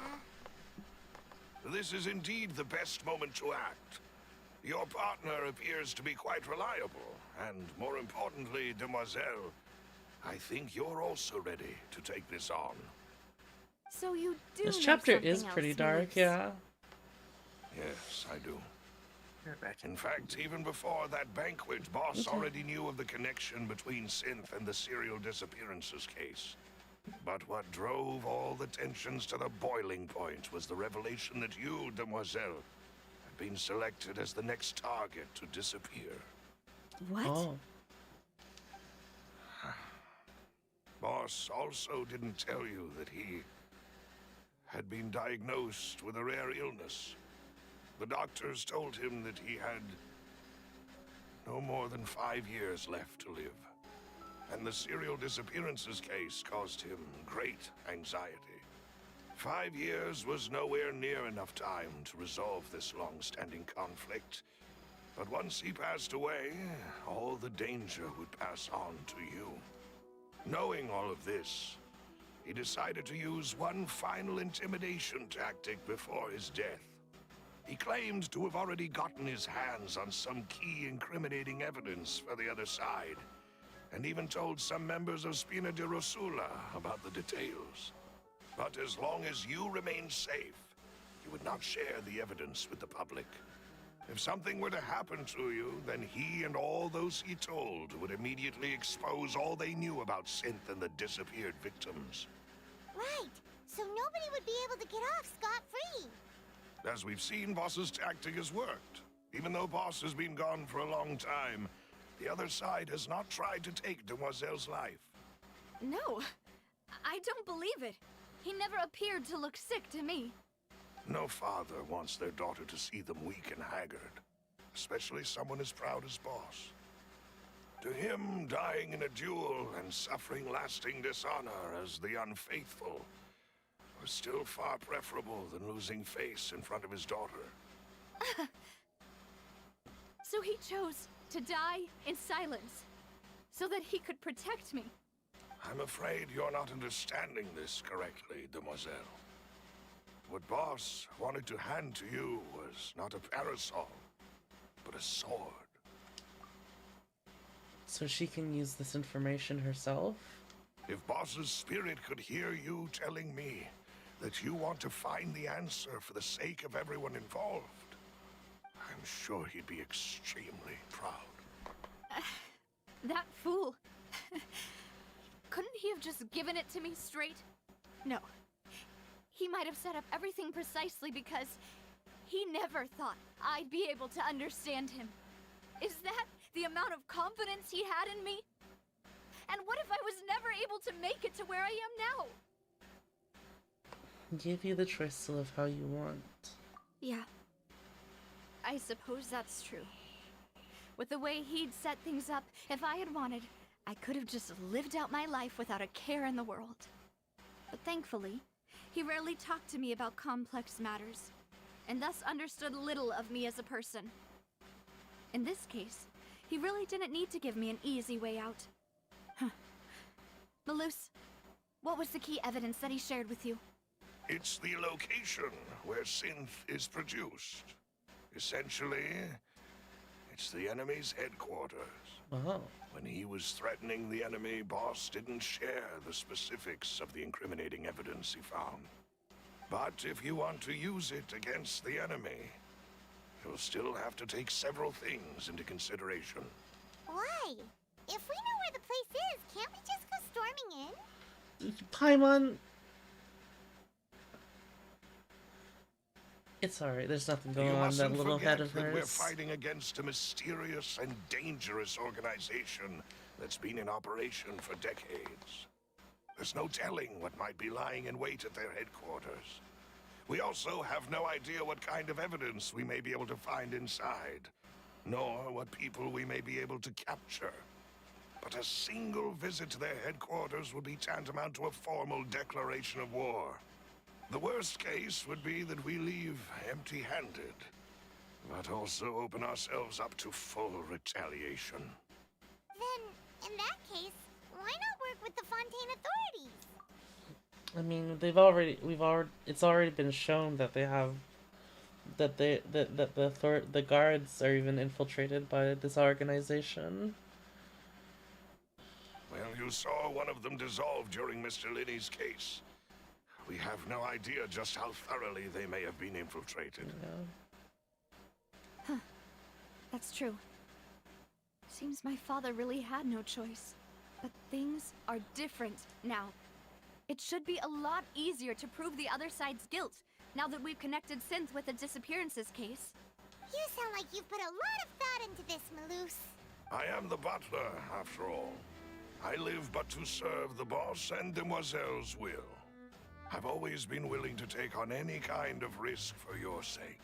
This is indeed the best moment to act. Your partner appears to be quite reliable, and more importantly, Demoiselle, I think you're also ready to take this on. So you do This know chapter is something pretty else, dark, Moose. yeah. Yes, I do. You're back in. In fact, even before that banquet, Boss already knew of the connection between Synth and the serial disappearances case. But what drove all the tensions to the boiling point was the revelation that you, Demoiselle, had been selected as the next target to disappear. What? Oh. Boss also didn't tell you that he had been diagnosed with a rare illness. The doctors told him that he had no more than 5 years left to live. And the serial disappearances case caused him great anxiety. 5 years was nowhere near enough time to resolve this long-standing conflict. But once he passed away, all the danger would pass on to you. Knowing all of this, he decided to use one final intimidation tactic before his death. He claimed to have already gotten his hands on some key incriminating evidence for the other side, and even told some members of Spina di Rosula about the details. But as long as you remained safe, he would not share the evidence with the public. If something were to happen to you, then he and all those he told would immediately expose all they knew about Synth and the disappeared victims. Right. So nobody would be able to get off scot-free. As we've seen, Boss's tactic has worked. Even though Boss has been gone for a long time, the other side has not tried to take Demoiselle's life. No, I don't believe it. He never appeared to look sick to me. No father wants their daughter to see them weak and haggard, especially someone as proud as Boss. To him, dying in a duel and suffering lasting dishonor as the unfaithful was still far preferable than losing face in front of his daughter. So he chose to die in silence, so that he could protect me. I'm afraid you're not understanding this correctly, Demoiselle. What Boss wanted to hand to you was not a parasol, but a sword. So she can use this information herself? If Boss's spirit could hear you telling me that you want to find the answer for the sake of everyone involved, I'm sure he'd be extremely proud. That fool. Couldn't he have just given it to me straight? No. He might have set up everything precisely because he never thought I'd be able to understand him. Is that the amount of confidence he had in me? And what if I was never able to make it to where I am now? Give you the choice to live how you want. Yeah. I suppose that's true. With the way he'd set things up, if I had wanted, I could have just lived out my life without a care in the world. But thankfully, he rarely talked to me about complex matters, and thus understood little of me as a person. In this case, he really didn't need to give me an easy way out. Huh. Malus, what was the key evidence that he shared with you? It's the location where Synth is produced. Essentially, it's the enemy's headquarters. Oh. When he was threatening the enemy, Boss didn't share the specifics of the incriminating evidence he found. But if you want to use it against the enemy, you'll still have to take several things into consideration. Why? If we know where the place is, can't we just go storming in? Paimon! It's alright, there's nothing going You on in that mustn't little forget head of that we're hers. fighting against a mysterious and dangerous organization that's been in operation for decades. There's no telling what might be lying in wait at their headquarters. We also have no idea what kind of evidence we may be able to find inside, nor what people we may be able to capture. But a single visit to their headquarters would be tantamount to a formal declaration of war. The worst case would be that we leave empty-handed. but also open ourselves up to full retaliation. Then, in that case, why not work with the Fontaine authorities? I mean, it's already been shown that they have, that the guards are even infiltrated by this organization. Well, you saw one of them dissolve during Mr. Linney's case. We have no idea just how thoroughly they may have been infiltrated. Yeah. That's true. Seems my father really had no choice. But things are different now. It should be a lot easier to prove the other side's guilt, now that we've connected Synth with the Disappearances case. You sound like you've put a lot of thought into this, Maloose. I am the butler, after all. I live but to serve the boss and Demoiselle's will. I've always been willing to take on any kind of risk for your sake.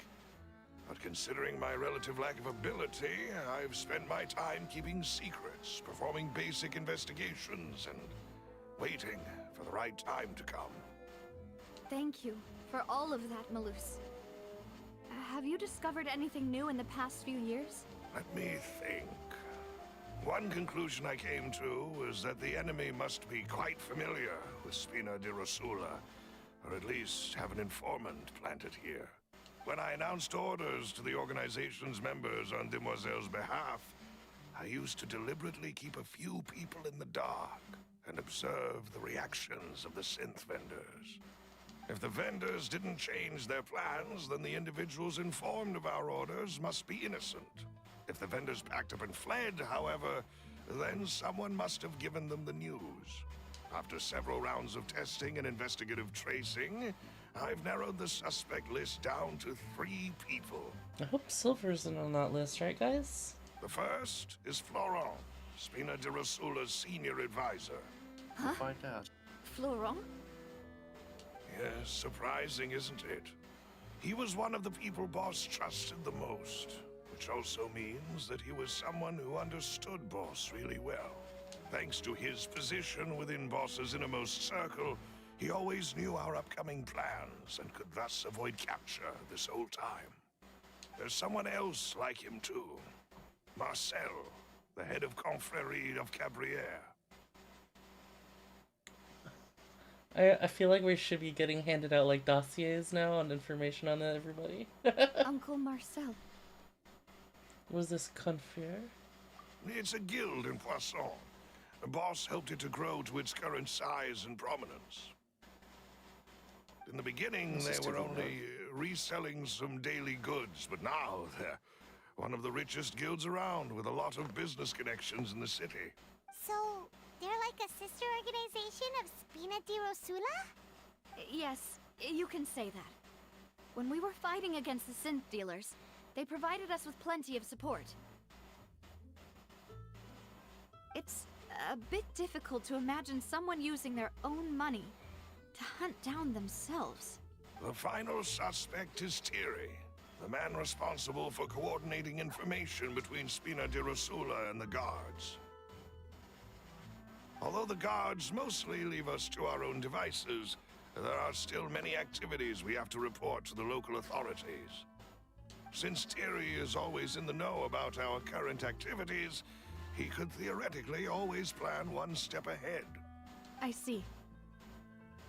But considering my relative lack of ability, I've spent my time keeping secrets, performing basic investigations, and waiting for the right time to come. Thank you for all of that, Maloose. Have you discovered anything new in the past few years? Let me think. One conclusion I came to was that the enemy must be quite familiar with Spina di Rosula, or at least have an informant planted here. When I announced orders to the organization's members on Demoiselle's behalf, I used to deliberately keep a few people in the dark and observe the reactions of the synth vendors. If the vendors didn't change their plans, then the individuals informed of our orders must be innocent. If the vendors packed up and fled, however, then someone must have given them the news. After several rounds of testing and investigative tracing, I've narrowed the suspect list down to 3 people. I hope Silver's in on that list, right, guys? The first is Florent, Spina di Rosula's senior advisor. We'll find out. Florent? Yes, surprising, isn't it? He was one of the people Boss trusted the most, which also means that he was someone who understood Boss really well. Thanks to his position within Boss's innermost circle, he always knew our upcoming plans and could thus avoid capture this whole time. There's someone else like him too. Marcel, the head of Confrérie of Cabrières. I feel like we should be getting handed out like dossiers now on information on everybody. Uncle Marcel. Was this Confrérie? It's a guild in Poisson. The boss helped it to grow to its current size and prominence. In the beginning, they were only reselling some daily goods, but now they're one of the richest guilds around with a lot of business connections in the city. So, they're like a sister organization of Spina di Rosula? Yes, you can say that. When we were fighting against the synth dealers, they provided us with plenty of support. It's a bit difficult to imagine someone using their own money to hunt down themselves. The final suspect is Thierry, the man responsible for coordinating information between Spina di Rosula and the guards. Although the guards mostly leave us to our own devices, there are still many activities we have to report to the local authorities. Since Thierry is always in the know about our current activities, he could theoretically always plan one step ahead. I see.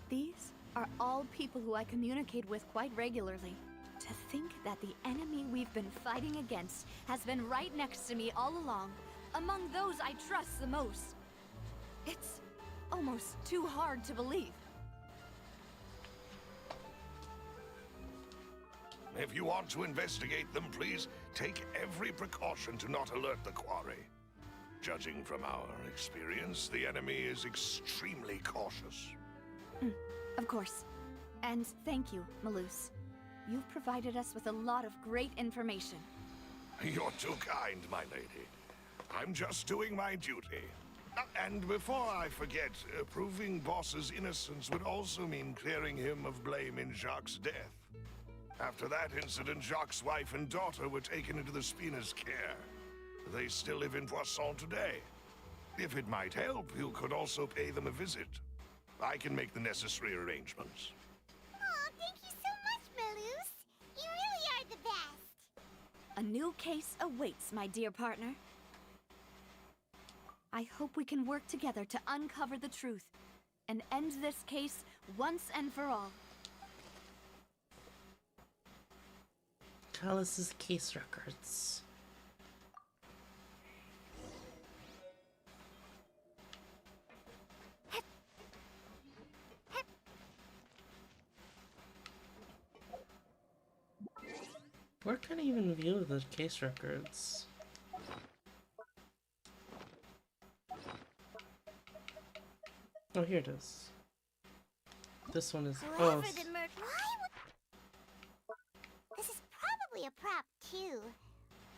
These are all people who I communicate with quite regularly. To think that the enemy we've been fighting against has been right next to me all along, among those I trust the most. It's almost too hard to believe. If you want to investigate them, please take every precaution to not alert the quarry. Judging from our experience, the enemy is extremely cautious. Of course. And thank you, Maloose. You've provided us with a lot of great information. You're too kind, my lady. I'm just doing my duty. And before I forget, proving Boss's innocence would also mean clearing him of blame in Jacques' death. After that incident, Jacques' wife and daughter were taken into the Spina's care. They still live in Poisson today. If it might help, you could also pay them a visit. I can make the necessary arrangements. Aw, thank you so much, Maloose. You really are the best. new case awaits, my dear partner. I hope we can work together to uncover the truth and end this case once and for all. Callus's case records. Where can I even view the case records? Oh, here it is. This one is. Oh, Whoever the murder. Why would... This is probably a prop too.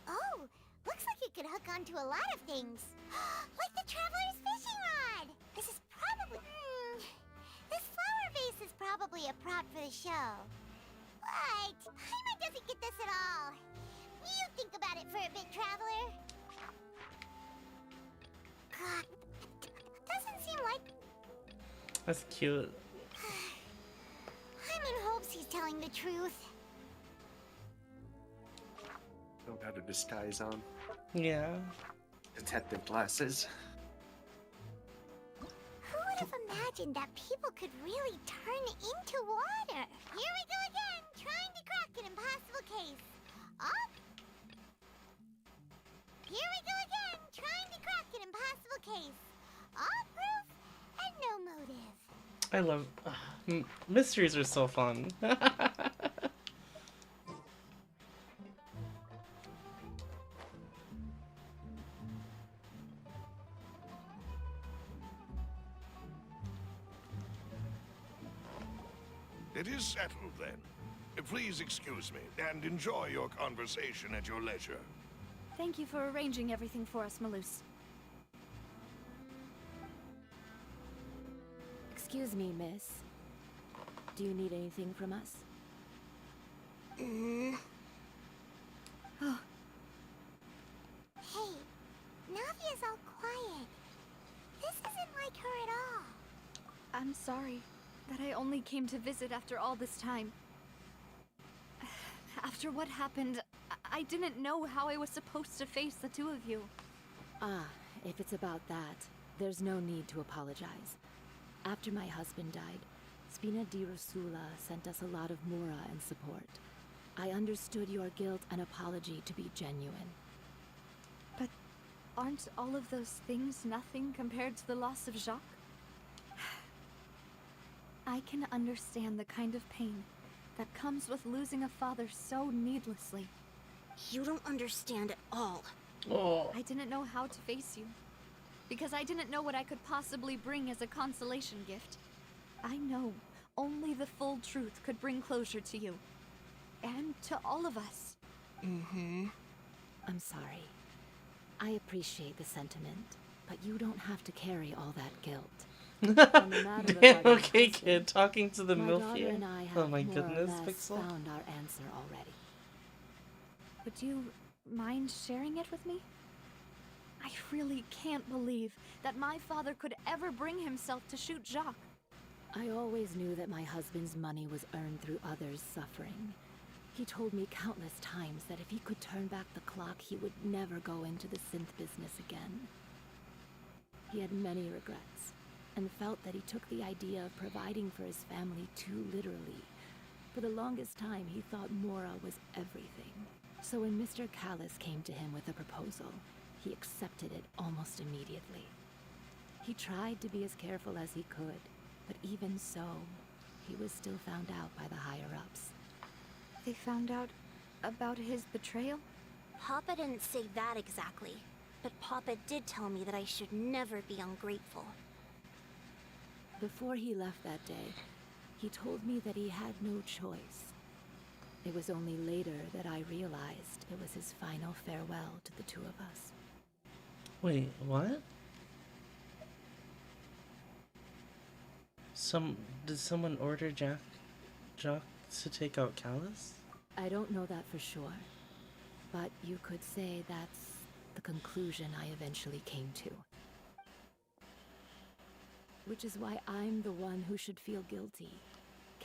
Oh, looks like it could hook onto a lot of things, like the traveler's fishing rod. This is probably. This flower vase is probably a prop for the show. What? Paimon doesn't get this at all. You think about it for a bit, traveler. God, doesn't seem like. that's cute. I'm in hopes he's telling the truth. Don't have a disguise on. Yeah. Detective glasses. Who would have imagined that people could really turn into water? Here we go again, trying to crack an impossible case. Up. Here we go again, trying to crack an impossible case. All proof and no motive. I love. Mysteries are so fun. It is settled then. Please excuse me and enjoy your conversation at your leisure. Thank you for arranging everything for us, Malus. Excuse me, miss. Do you need anything from us? Oh, Hey, Navia's all quiet. This isn't like her at all. I'm sorry that I only came to visit after all this time. After what happened, I didn't know how I was supposed to face the two of you. Ah, if it's about that, there's no need to apologize. After my husband died, Spina di Rosula sent us a lot of mura and support. I understood your guilt and apology to be genuine. But aren't all of those things nothing compared to the loss of Jacques? I can understand the kind of pain that comes with losing a father so needlessly. You don't understand at all. Oh. I didn't know how to face you, because I didn't know what I could possibly bring as a consolation gift. I know only the full truth could bring closure to you, and to all of us. I'm sorry. I appreciate the sentiment, but you don't have to carry all that guilt. On the matter of Damn, our okay, husband, kid, talking to the my MILF daughter here. and I have Oh my more or goodness, less Pixel. found our answer already. Would you mind sharing it with me? I really can't believe that my father could ever bring himself to shoot Jacques. I always knew that my husband's money was earned through others' suffering. He told me countless times that if he could turn back the clock, he would never go into the synth business again. He had many regrets, and felt that he took the idea of providing for his family too literally. For the longest time, he thought Mora was everything. So when Mr. Callus came to him with a proposal, he accepted it almost immediately. He tried to be as careful as he could, but even so, he was still found out by the higher-ups. They found out about his betrayal? Papa didn't say that exactly, but Papa did tell me that I should never be ungrateful. Before he left that day, he told me that he had no choice. It was only later that I realized it was his final farewell to the two of us. Wait, what? Did someone order Jacques to take out Callus? I don't know that for sure, but you could say that's the conclusion I eventually came to. Which is why I'm the one who should feel guilty.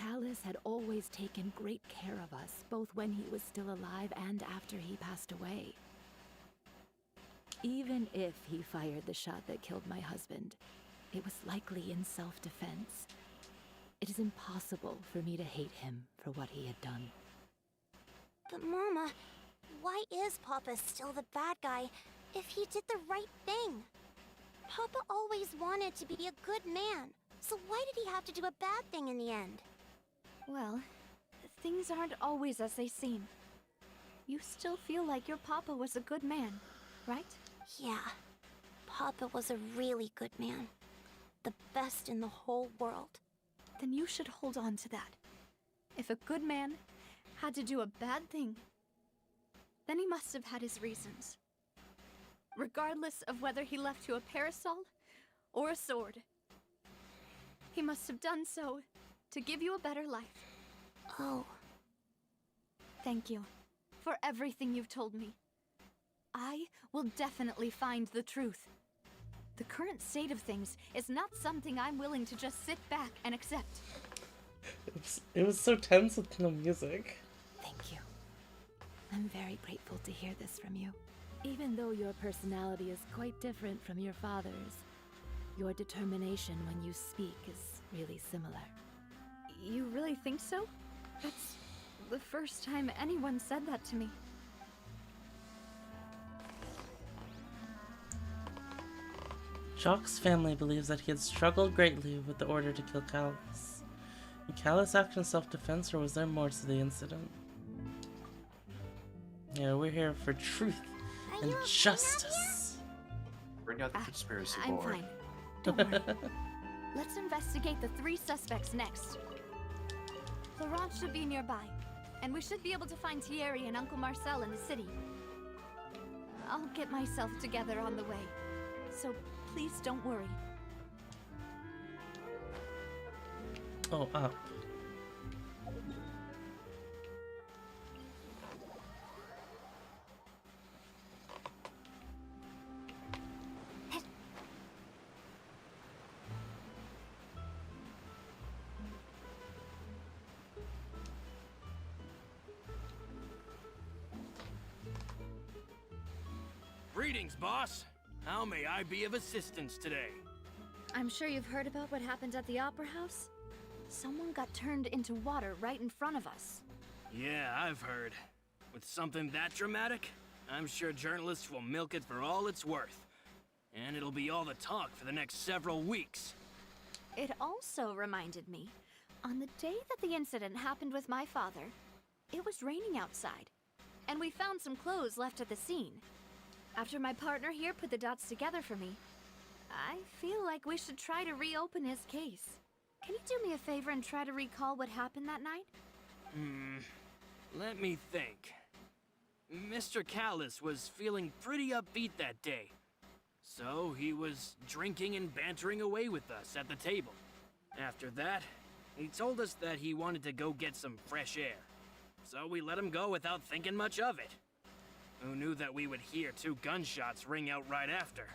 Callus had always taken great care of us, both when he was still alive and after he passed away. Even if he fired the shot that killed my husband, it was likely in self-defense. It is impossible for me to hate him for what he had done. But Mama, why is Papa still the bad guy if he did the right thing? Papa always wanted to be a good man, so why did he have to do a bad thing in the end? Well, things aren't always as they seem. You still feel like your papa was a good man, right? Yeah, Papa was a really good man. The best in the whole world. Then you should hold on to that. If a good man had to do a bad thing, then he must have had his reasons. Regardless of whether he left you a parasol or a sword. He must have done so to give you a better life. Oh. Thank you for everything you've told me. I will definitely find the truth. The current state of things is not something I'm willing to just sit back and accept. It was so tense with no music. Thank you. I'm very grateful to hear this from you. Even though your personality is quite different from your father's, your determination when you speak is really similar. You really think so? That's the first time anyone said that to me. Jacques' family believes that he had struggled greatly with the order to kill Callus. Did Callus act in self-defense, or was there more to the incident? Yeah, we're here for truth and justice. Bring out the conspiracy I'm board. fine. Don't worry. Let's investigate the 3 suspects next. Laurent should be nearby, and we should be able to find Thierry and Uncle Marcel in the city. I'll get myself together on the way, so please don't worry. Oh, up. Greetings, boss. How may I be of assistance today? I'm sure you've heard about what happened at the Opera House. Someone got turned into water right in front of us. Yeah, I've heard. With something that dramatic, I'm sure journalists will milk it for all it's worth. And it'll be all the talk for the next several weeks. It also reminded me, on the day that the incident happened with my father, it was raining outside, and we found some clothes left at the scene. After my partner here put the dots together for me, I feel like we should try to reopen his case. Can you do me a favor and try to recall what happened that night? Let me think. Mr. Callus was feeling pretty upbeat that day. So he was drinking and bantering away with us at the table. After that, he told us that he wanted to go get some fresh air. So we let him go without thinking much of it. Who knew that we would hear 2 gunshots ring out right after?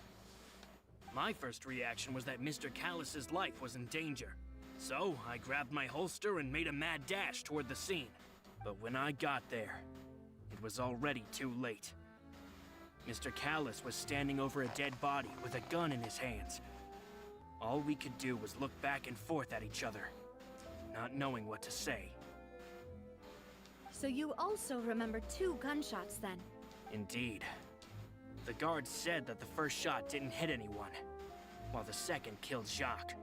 My first reaction was that Mr. Callus's life was in danger. So I grabbed my holster and made a mad dash toward the scene. But when I got there, it was already too late. Mr. Callus was standing over a dead body with a gun in his hands. All we could do was look back and forth at each other, not knowing what to say. So you also remember 2 gunshots then? Indeed. The guard said that the first shot didn't hit anyone, while the second killed Jacques.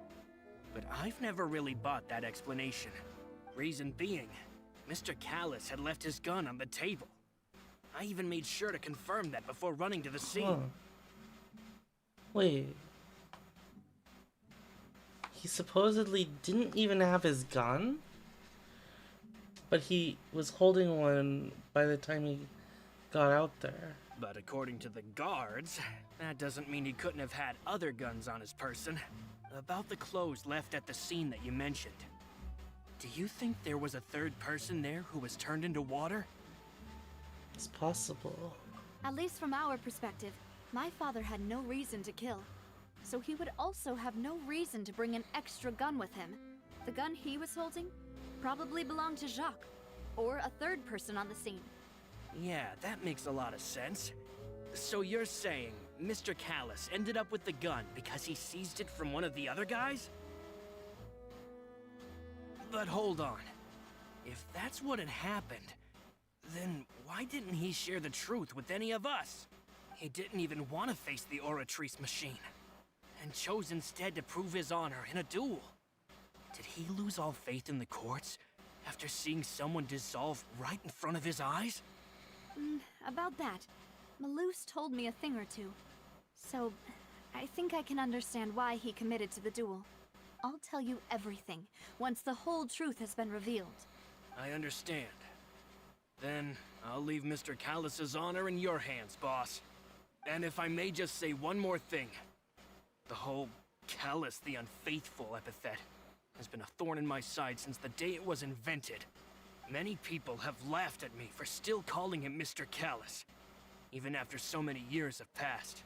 But I've never really bought that explanation. Reason being, Mr. Callus had left his gun on the table. I even made sure to confirm that before running to the scene. Huh. Wait. He supposedly didn't even have his gun? But he was holding one by the time he got out there. But according to the guards, that doesn't mean he couldn't have had other guns on his person. About the clothes left at the scene that you mentioned. Do you think there was a third person there who was turned into water? It's possible. At least from our perspective, my father had no reason to kill. So he would also have no reason to bring an extra gun with him. The gun he was holding probably belonged to Jacques, or a third person on the scene. Yeah, that makes a lot of sense. So you're saying Mr. Callus ended up with the gun because he seized it from one of the other guys? But hold on. If that's what had happened, then why didn't he share the truth with any of us? He didn't even want to face the Oratrice machine, and chose instead to prove his honor in a duel. Did he lose all faith in the courts after seeing someone dissolve right in front of his eyes? About that, Malouse told me a thing or two. So, I think I can understand why he committed to the duel. I'll tell you everything once the whole truth has been revealed. I understand. Then, I'll leave Mr. Callus's honor in your hands, boss. And if I may just say one more thing. The whole Callus the Unfaithful epithet has been a thorn in my side since the day it was invented. Many people have laughed at me for still calling him Mr. Callus, even after so many years have passed.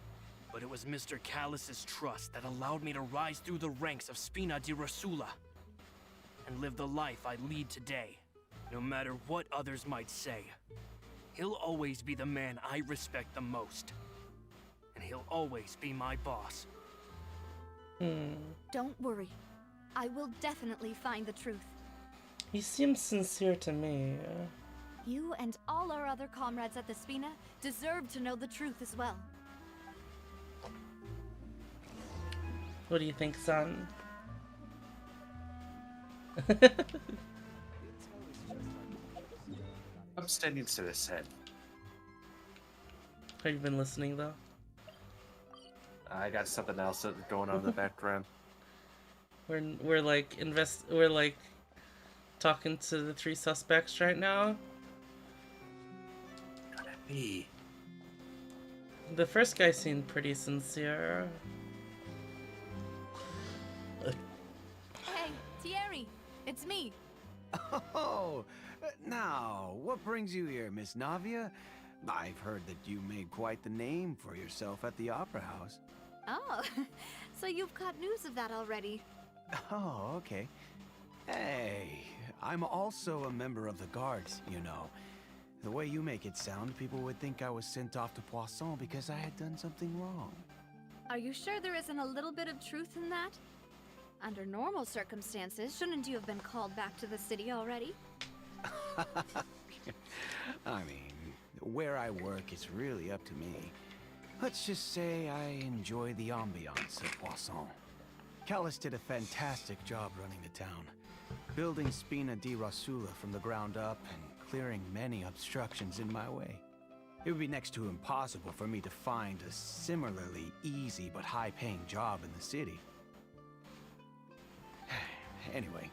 But it was Mr. Callus's trust that allowed me to rise through the ranks of Spina di Rosula and live the life I lead today, no matter what others might say. He'll always be the man I respect the most, and he'll always be my boss. Don't worry. I will definitely find the truth. He seems sincere to me. You and all our other comrades at the Spina deserve to know the truth as well. What do you think, son? I'm standing to this head. Have you been listening though? I got something else going on in the background. We're like talking to the three suspects right now. Gotta be. The first guy seemed pretty sincere. Hey, Thierry, it's me. Oh, now, what brings you here, Miss Navia? I've heard that you made quite the name for yourself at the Opera House. Oh, so you've caught news of that already. Oh, okay. Hey, I'm also a member of the Guards, you know. The way you make it sound, people would think I was sent off to Poisson because I had done something wrong. Are you sure there isn't a little bit of truth in that? Under normal circumstances, shouldn't you have been called back to the city already? I mean, where I work is really up to me. Let's just say I enjoy the ambiance of Poisson. Callus did a fantastic job running the town, building Spina di Rosula from the ground up and clearing many obstructions in my way. It would be next to impossible for me to find a similarly easy but high-paying job in the city. Anyway,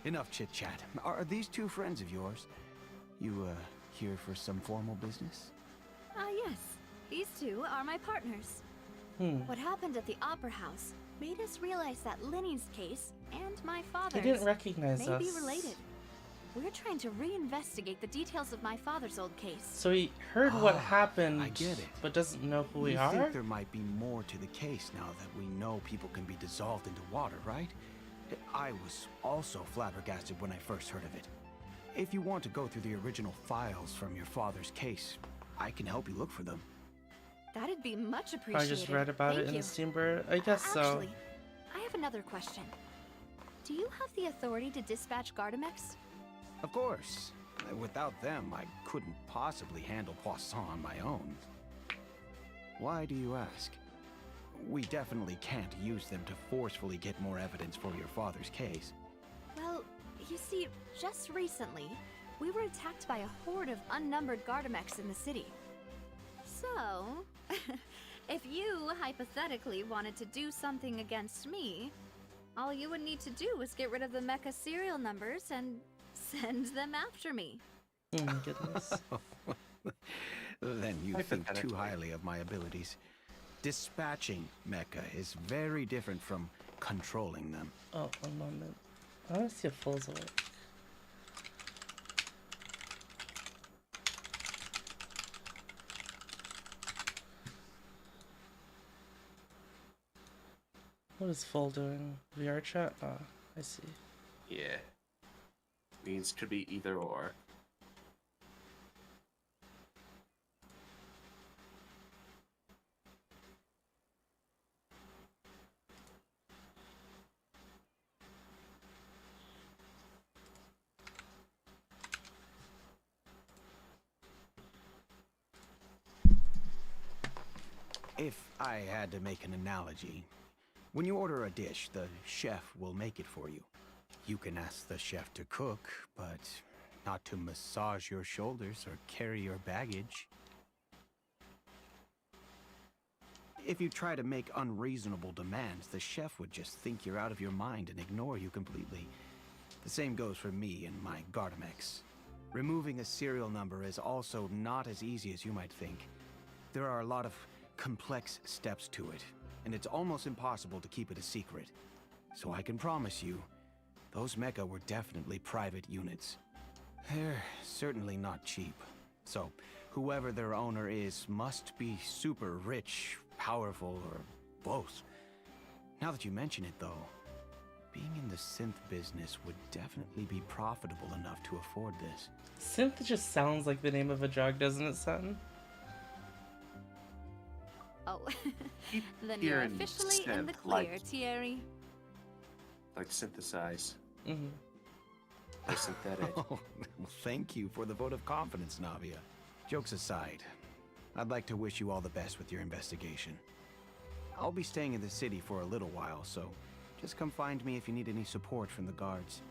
enough chit-chat. Are these two friends of yours? You, here for some formal business? Ah, yes. These two are my partners. What happened at the Opera House made us realize that Lenny's case and my father's They didn't recognize may us. be related. We're trying to reinvestigate the details of my father's old case. So he heard what happened, I get it. but doesn't know who we You are? think there might be more to the case now that we know people can be dissolved into water, right? I was also flabbergasted when I first heard of it. If you want to go through the original files from your father's case, I can help you look for them. That'd be much appreciated. I just read about it in the Steambird. I guess so. Actually, I have another question. Do you have the authority to dispatch Gardamex? Of course. Without them, I couldn't possibly handle Poisson on my own. Why do you ask? We definitely can't use them to forcefully get more evidence for your father's case. Well, you see, just recently, we were attacked by a horde of unnumbered Gardamex in the city. So, if you hypothetically wanted to do something against me, all you would need to do was get rid of the mecha serial numbers and send them after me. Oh my goodness. Then you think too highly of my abilities. Dispatching mecha is very different from controlling them. Oh, one moment. I want to see if Full's awake. What is Full doing? VR chat? Ah, I see. Yeah. means could be either or. If I had to make an analogy, when you order a dish, the chef will make it for you. You can ask the chef to cook, but not to massage your shoulders or carry your baggage. If you try to make unreasonable demands, the chef would just think you're out of your mind and ignore you completely. The same goes for me and my Gardamex. Removing a serial number is also not as easy as you might think. There are a lot of complex steps to it, and it's almost impossible to keep it a secret. So I can promise you, those mecha were definitely private units. They're certainly not cheap. So, whoever their owner is must be super rich, powerful, or both. Now that you mention it though, being in the synth business would definitely be profitable enough to afford this. Synth just sounds like the name of a drug, doesn't it, son? Oh, then Here you're in officially in the synth, clear, like- Thierry. Like synthesize. Mm-hmm. Or synthetic. Oh, well, thank you for the vote of confidence, Navia. Jokes aside, I'd like to wish you all the best with your investigation. I'll be staying in the city for a little while, so just come find me if you need any support from the guards.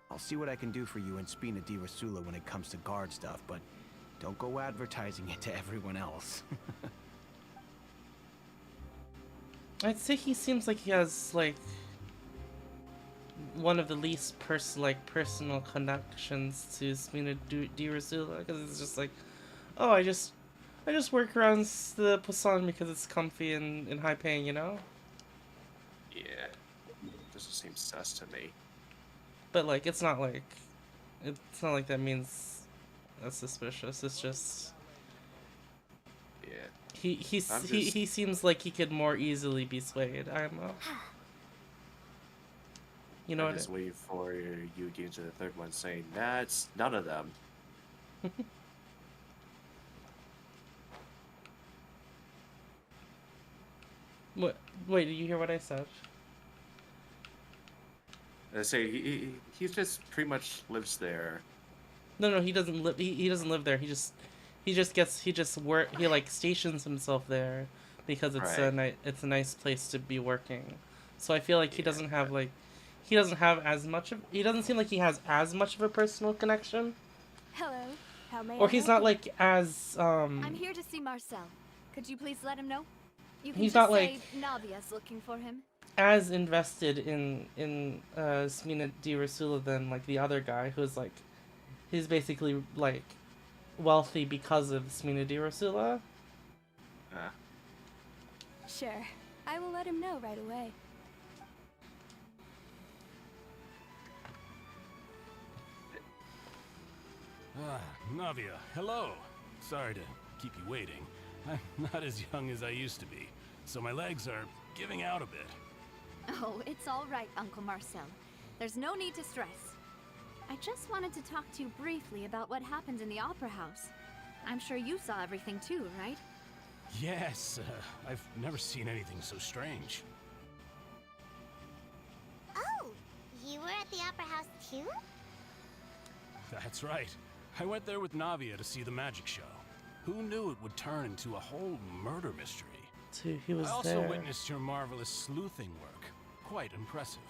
I'll see what I can do for you in Spina di Rasula when it comes to guard stuff, but don't go advertising it to everyone else. I'd say he seems like he has like one of the least personal connections to Spina di Rasula, because it's just like, oh, I just work around the Poisson because it's comfy and high paying, you know? Yeah. Doesn't seem sus to me. But like, it's not like that means that's suspicious. It's just yeah. he seems like he could more easily be swayed. I don't know. You know I'm what? just waiting for you to get into the third one saying that's none of them. What? Wait, did you hear what I said? I say he just pretty much lives there. No, he doesn't live. He doesn't live there. He like stations himself there because it's Right. it's a nice place to be working. So I feel like he doesn't have he doesn't seem like he has as much of a personal connection. Hello, how may I Or he's help not you? like as I'm here to see Marcel. Could you please let him know? You can He's just not, say like- Navia's looking for him. as invested in Smina di Rasula than like the other guy who's like he's basically like wealthy because of Smina di Rasula. Sure, I will let him know right away. Navia, hello. Sorry to keep you waiting. I'm not as young as I used to be, so my legs are giving out a bit. Oh, it's all right, Uncle Marcel. There's no need to stress. I just wanted to talk to you briefly about what happened in the Opera House. I'm sure you saw everything too, right? Yes, I've never seen anything so strange. Oh, you were at the Opera House too? That's right. I went there with Navia to see the magic show. Who knew it would turn into a whole murder mystery? So he was I also there. witnessed your marvelous sleuthing work. Quite impressive.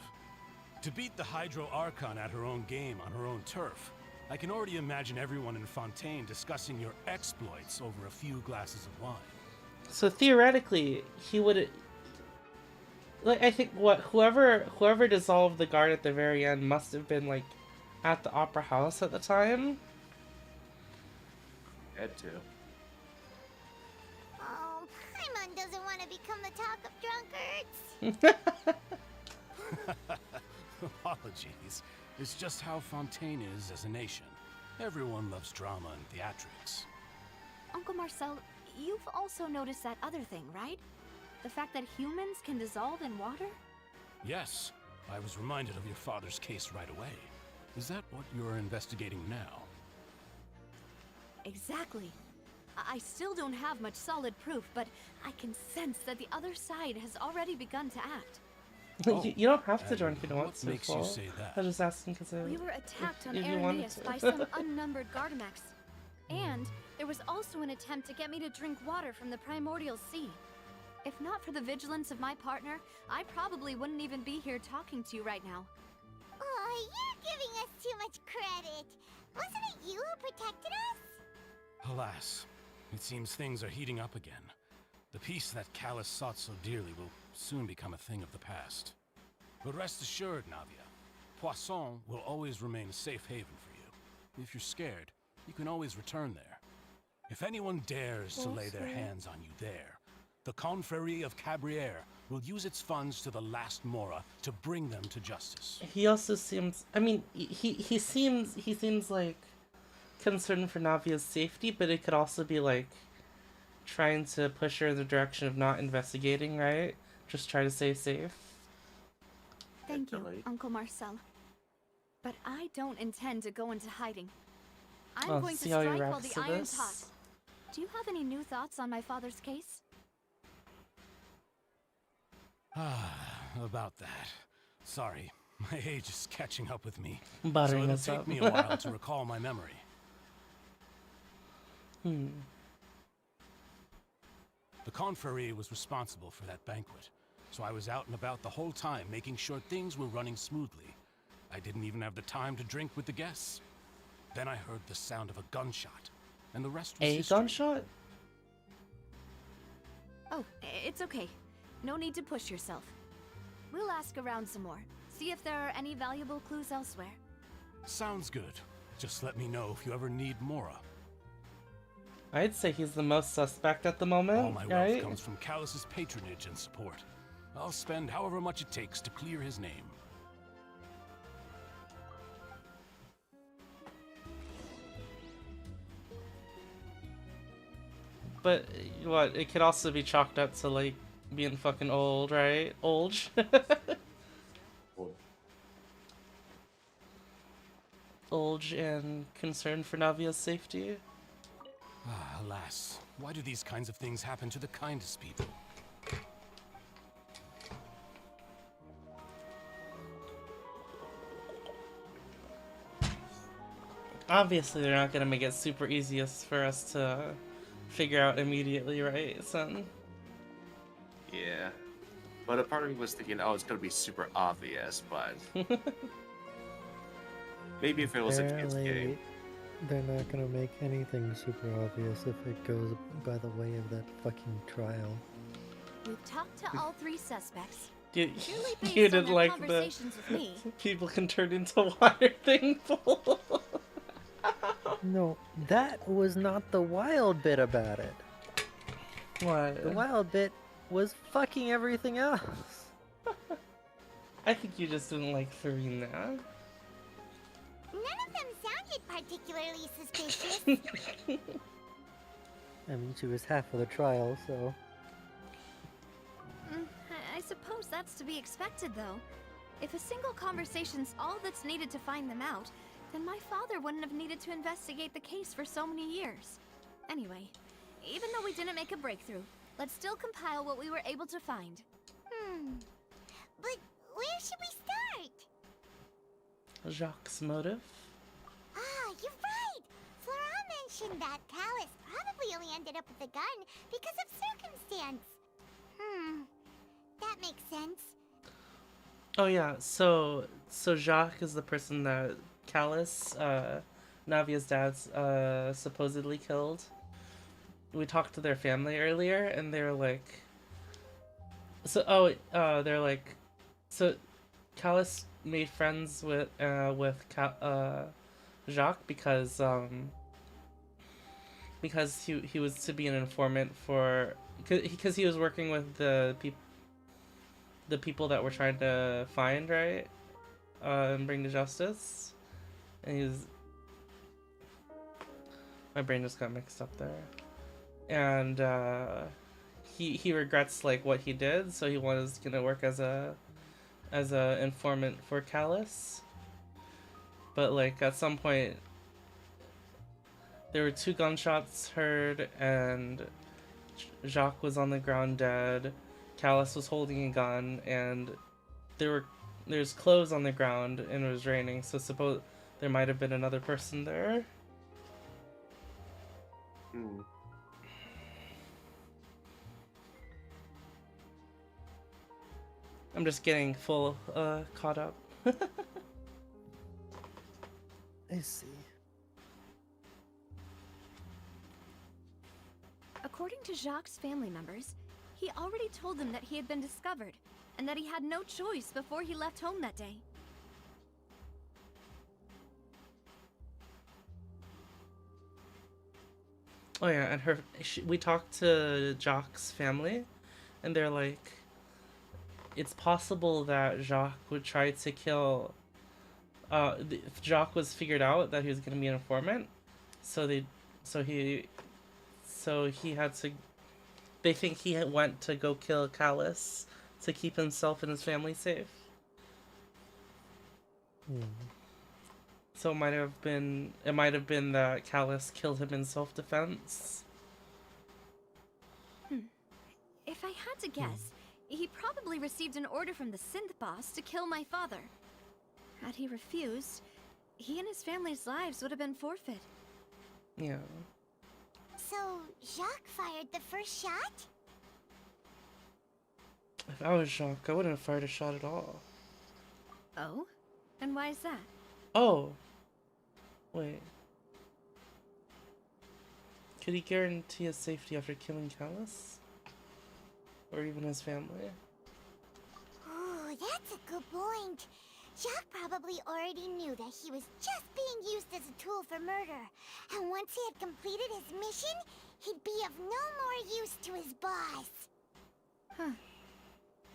To beat the Hydro Archon at her own game on her own turf, I can already imagine everyone in Fontaine discussing your exploits over a few glasses of wine. So theoretically, he would like I think whoever dissolved the guard at the very end must have been like at the Opera House at the time. Had to. Oh, Paimon doesn't want to become the talk of drunkards. Apologies. It's just how Fontaine is as a nation. Everyone loves drama and theatrics. Uncle Marcel, you've also noticed that other thing, right? The fact that humans can dissolve in water? Yes, I was reminded of your father's case right away. Is that what you're investigating now? Exactly. I still don't have much solid proof, but I can sense that the other side has already begun to act. You don't have to and join if you don't want what to. makes you Paul. say that? I was just asking because We were attacked on if you wanted Arrhenius to. by some unnumbered Gardamex. And there was also an attempt to get me to drink water from the primordial sea. If not for the vigilance of my partner, I probably wouldn't even be here talking to you right now. Oh, you're giving us too much credit. Wasn't it you who protected us? Alas, it seems things are heating up again. The peace that Callus sought so dearly will soon become a thing of the past. But rest assured, Navia, Poisson will always remain a safe haven for you. If you're scared, you can always return there. If anyone dares to lay their hands on you there, the Confrérie of Cabrières will use its funds to the last Mora to bring them to justice. He also seems. I mean, he seems like concerned for Navia's safety, but it could also be like trying to push her in the direction of not investigating, right? Just try to stay safe. Thank you, Uncle Marcel. But I don't intend to go into hiding. I'm going to see how he strike while reacts the to iron's this? hot. Do you have any new thoughts on my father's case? About that. Sorry, my age is catching up with me. Buttering so us it'll up. take me a while to recall my memory. The Confrérie was responsible for that banquet, so I was out and about the whole time making sure things were running smoothly. I didn't even have the time to drink with the guests. Then I heard the sound of a gunshot, and the rest was history. Gunshot? Oh, it's okay. No need to push yourself. We'll ask around some more. See if there are any valuable clues elsewhere. Sounds good. Just let me know if you ever need Mora. I'd say he's the most suspect at the moment, All my wealth right? comes from Callus's patronage and support. I'll spend however much it takes to clear his name. But what? It could also be chalked up to like being fucking old, right? Old. Old and concerned for Navia's safety. Alas, why do these kinds of things happen to the kindest people? Obviously, they're not gonna make it super easiest for us to figure out immediately, right, son? Yeah. But a part of me was thinking, oh, it's gonna be super obvious, but maybe if it was a kid's game. They're not gonna make anything super obvious if it goes by the way of that fucking trial. We've talked to all three suspects. You based did on their like the conversations with me. people can turn into water thing. No, that was not the wild bit about it. What? The wild bit was fucking everything else. I think you just didn't like Farina. None of them sounded particularly suspicious. I mean, she was half of the trial, so... I suppose that's to be expected, though. If a single conversation's all that's needed to find them out, then my father wouldn't have needed to investigate the case for so many years. Anyway, even though we didn't make a breakthrough, let's still compile what we were able to find. But where should we start? Jacques' motive? Ah, you're right! Flora mentioned that Callus probably only ended up with the gun because of circumstance. That makes sense. Oh yeah, so Jacques is the person that Callus, Navia's dad, supposedly killed. We talked to their family earlier, and they were like, they're like, so Callus made friends with Jacques because he was to be an informant for, because he was working with the people that we're trying to find, right, and bring to justice, and My brain just got mixed up there. And he regrets like what he did, so he was gonna work as a informant for Callus. But like at some point there were 2 gunshots heard and Jacques was on the ground dead. Callus was holding a gun and there's clothes on the ground and it was raining, so suppose there might have been another person there. Hmm. I'm just getting full caught up. I see. According to Jacques' family members, he already told them that he had been discovered, and that he had no choice before he left home that day. Oh yeah, and we talked to Jacques' family, and they're like, it's possible that Jacques would try to kill. If Jacques was figured out that he was going to be an informant, so he had to. They think he went to go kill Callus to keep himself and his family safe. So it might have been that Callus killed him in self-defense. If I had to guess, he probably received an order from the synth boss to kill my father. Had he refused, he and his family's lives would have been forfeit. Yeah. So, Jacques fired the first shot? If I was Jacques, I wouldn't have fired a shot at all. Oh? And why is that? Oh. Wait. Could he guarantee his safety after killing Callus? Or even his family? Ooh, that's a good point. Jacques probably already knew that he was just being used as a tool for murder. And once he had completed his mission, he'd be of no more use to his boss. Huh.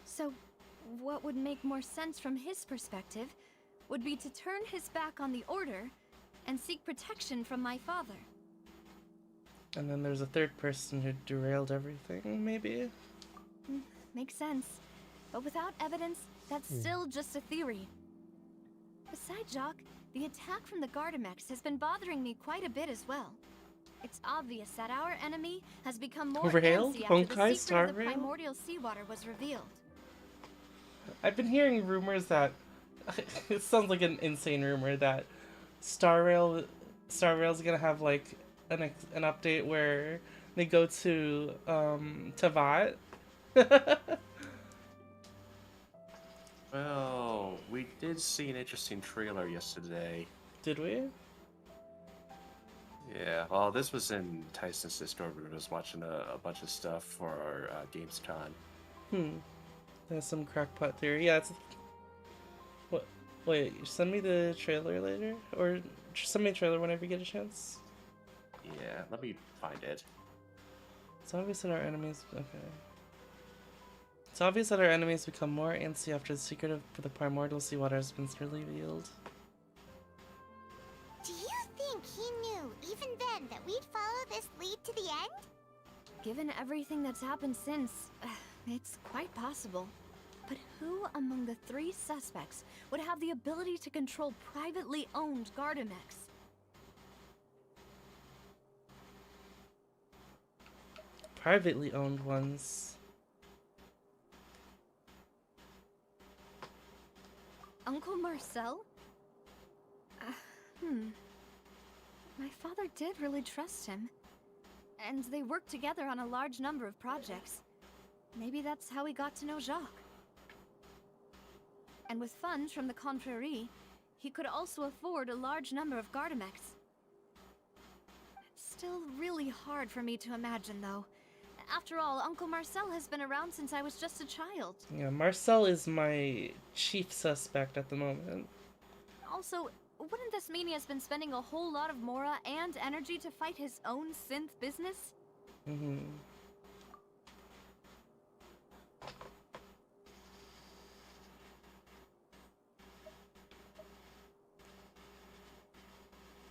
So, what would make more sense from his perspective would be to turn his back on the order and seek protection from my father. And then there's a third person who derailed everything, maybe? Makes sense. But without evidence, that's still just a theory. Besides Jacques, the attack from the Gardamex has been bothering me quite a bit as well. It's obvious that our enemy has become more Overhaul? antsy after Honkai? the secret of the Starrail? primordial seawater was revealed. I've been hearing rumors that it sounds like an insane rumor that Starrail's gonna have like an update where they go to Tavat. Well, we did see an interesting trailer yesterday. Did we? Yeah, well, this was in Tyson's Discord. We were just watching a bunch of stuff for our GamesCon. That's some crackpot theory. Yeah, it's... What? Wait, send me the trailer later? Or just send me a trailer whenever you get a chance? Yeah, let me find it. It's obvious that our enemies... Okay. It's obvious that our enemies become more antsy after the secret of the primordial seawater has been revealed. Do you think he knew, even then, that we'd follow this lead to the end? Given everything that's happened since, it's quite possible. But who among the 3 suspects would have the ability to control privately owned Gardamex? Privately owned ones. Uncle Marcel? My father did really trust him. And they worked together on a large number of projects. Maybe that's how he got to know Jacques. And with funds from the Confrérie, he could also afford a large number of Gardamex. It's still really hard for me to imagine, though. After all, Uncle Marcel has been around since I was just a child. Yeah, Marcel is my chief suspect at the moment. Also, wouldn't this mean he has been spending a whole lot of Mora and energy to fight his own synth business?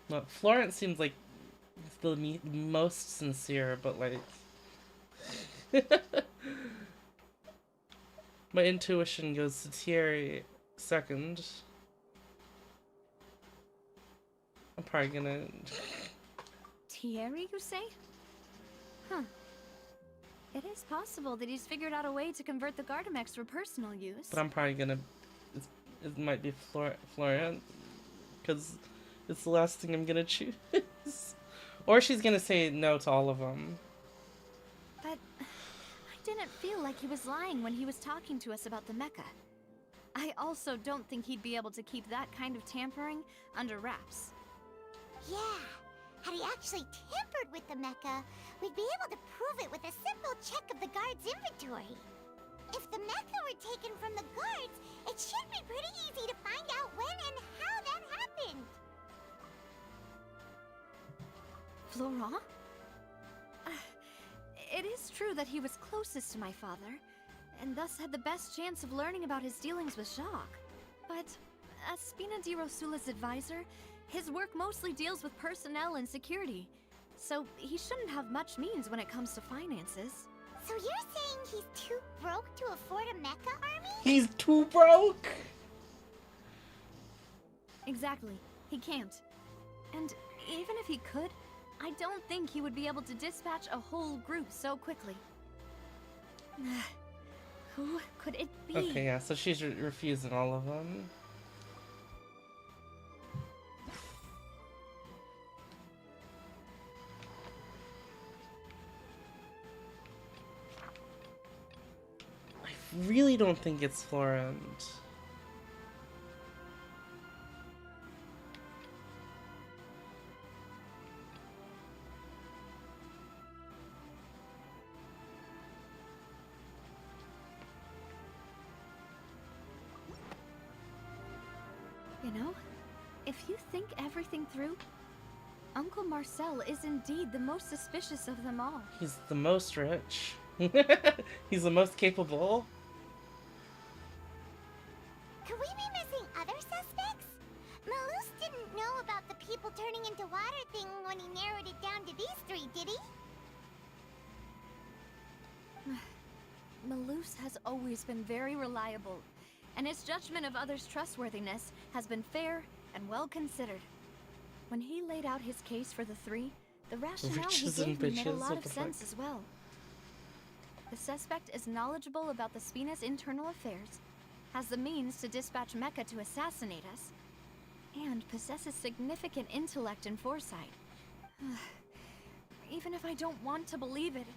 Well, Florence seems like the most sincere, but like my intuition goes to Thierry second. I'm probably gonna. Thierry, you say? Huh. It is possible that he's figured out a way to convert the Gardamex for personal use. But I'm probably gonna. It might be Florian, because it's the last thing I'm gonna choose. Or she's gonna say no to all of them. But I didn't feel like he was lying when he was talking to us about the mecha. I also don't think he'd be able to keep that kind of tampering under wraps. Yeah, had he actually tampered with the mecha, we'd be able to prove it with a simple check of the guard's inventory. If the mecha were taken from the guards, it should be pretty easy to find out when and how that happened. Florent? It is true that he was closest to my father, and thus had the best chance of learning about his dealings with Jacques. But as Spina di Rosula's advisor, his work mostly deals with personnel and security, so he shouldn't have much means when it comes to finances. So you're saying he's too broke to afford a mecha army? He's too broke? Exactly. He can't. And even if he could, I don't think he would be able to dispatch a whole group so quickly. Who could it be? Okay, yeah, so she's refusing all of them. I really don't think it's Florent. You know, if you think everything through, Uncle Marcel is indeed the most suspicious of them all. He's the most rich. He's the most capable. Could we be missing other suspects? Malus didn't know about the people turning into water thing when he narrowed it down to these three, did he? Malus has always been very reliable, and his judgment of others' trustworthiness has been fair and well considered. When he laid out his case for the three, the rationale he Riches gave and me made a bitches, lot what of the sense fuck? as well. The suspect is knowledgeable about the Spina's internal affairs, has the means to dispatch Mecha to assassinate us, and possesses significant intellect and foresight. Even if I don't want to believe it,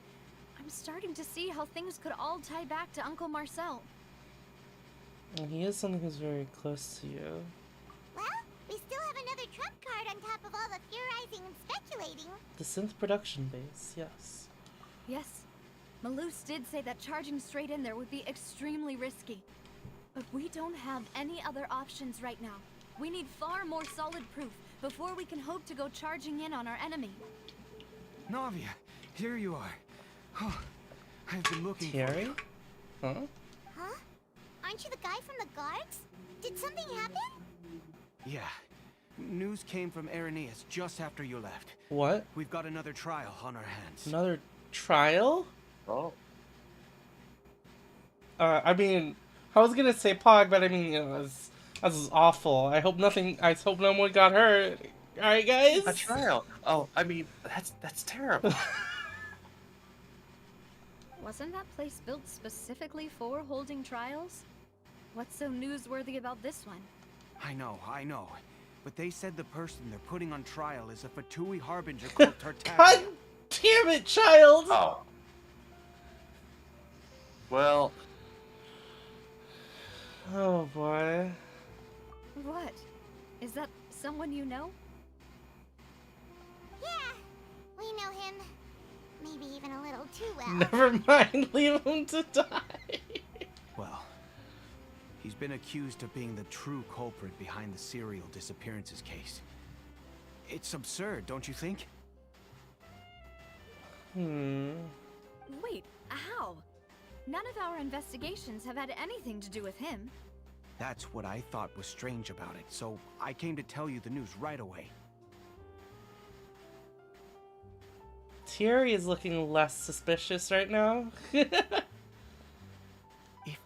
I'm starting to see how things could all tie back to Uncle Marcel. And he is someone who's very close to you. Well, we still have another trump card on top of all the theorizing and speculating. The synth production base, yes. Yes, Malus did say that charging straight in there would be extremely risky. But we don't have any other options right now. We need far more solid proof before we can hope to go charging in on our enemy. Navia, here you are. Oh, I've been looking Thierry? for you. Huh? Huh? Aren't you the guy from the guards? Did something happen? Yeah. News came from Irenaeus just after you left. What? We've got another trial on our hands. Another trial? Oh. I mean, I was gonna say Pog, but I mean, you know, this is awful. I hope no one got hurt. Alright, guys? A trial? Oh, I mean, that's terrible. Wasn't that place built specifically for holding trials? What's so newsworthy about this one? I know. But they said the person they're putting on trial is a Fatui Harbinger called Tartaglia. God damn it, child! Oh. Well. Oh boy. What? Is that someone you know? Yeah, we know him. Maybe even a little too well. Never mind, leave him to die. Well, he's been accused of being the true culprit behind the serial disappearances case. It's absurd, don't you think? Wait, how? None of our investigations have had anything to do with him. That's what I thought was strange about it, so I came to tell you the news right away. Thierry is looking less suspicious right now. If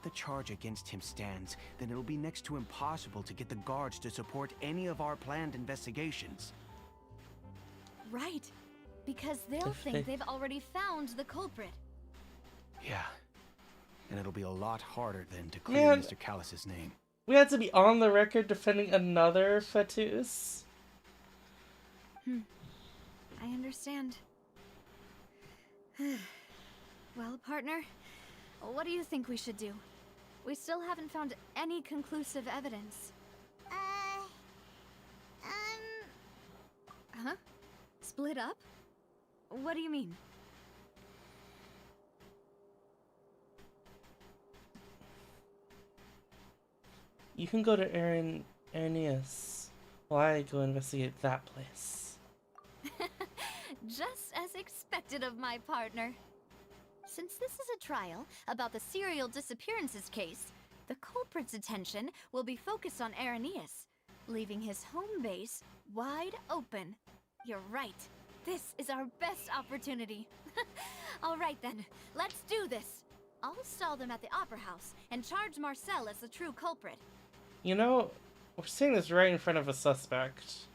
the charge against him stands, then it'll be next to impossible to get the guards to support any of our planned investigations. Right. Because they'll think they've already found the culprit. Yeah. And it'll be a lot harder then to clear Man. Mr. Callus's name. We had to be on the record defending another fetus. I understand. Well, partner, what do you think we should do? We still haven't found any conclusive evidence. Huh? Split up? What do you mean? You can go to Aeneas while I go investigate that place. Just as expected of my partner. Since this is a trial about the serial disappearances case, the culprit's attention will be focused on Aeneas, leaving his home base wide open. You're right. This is our best opportunity. All right then, let's do this. I'll stall them at the Opera House and charge Marcel as the true culprit. You know, we're seeing this right in front of a suspect.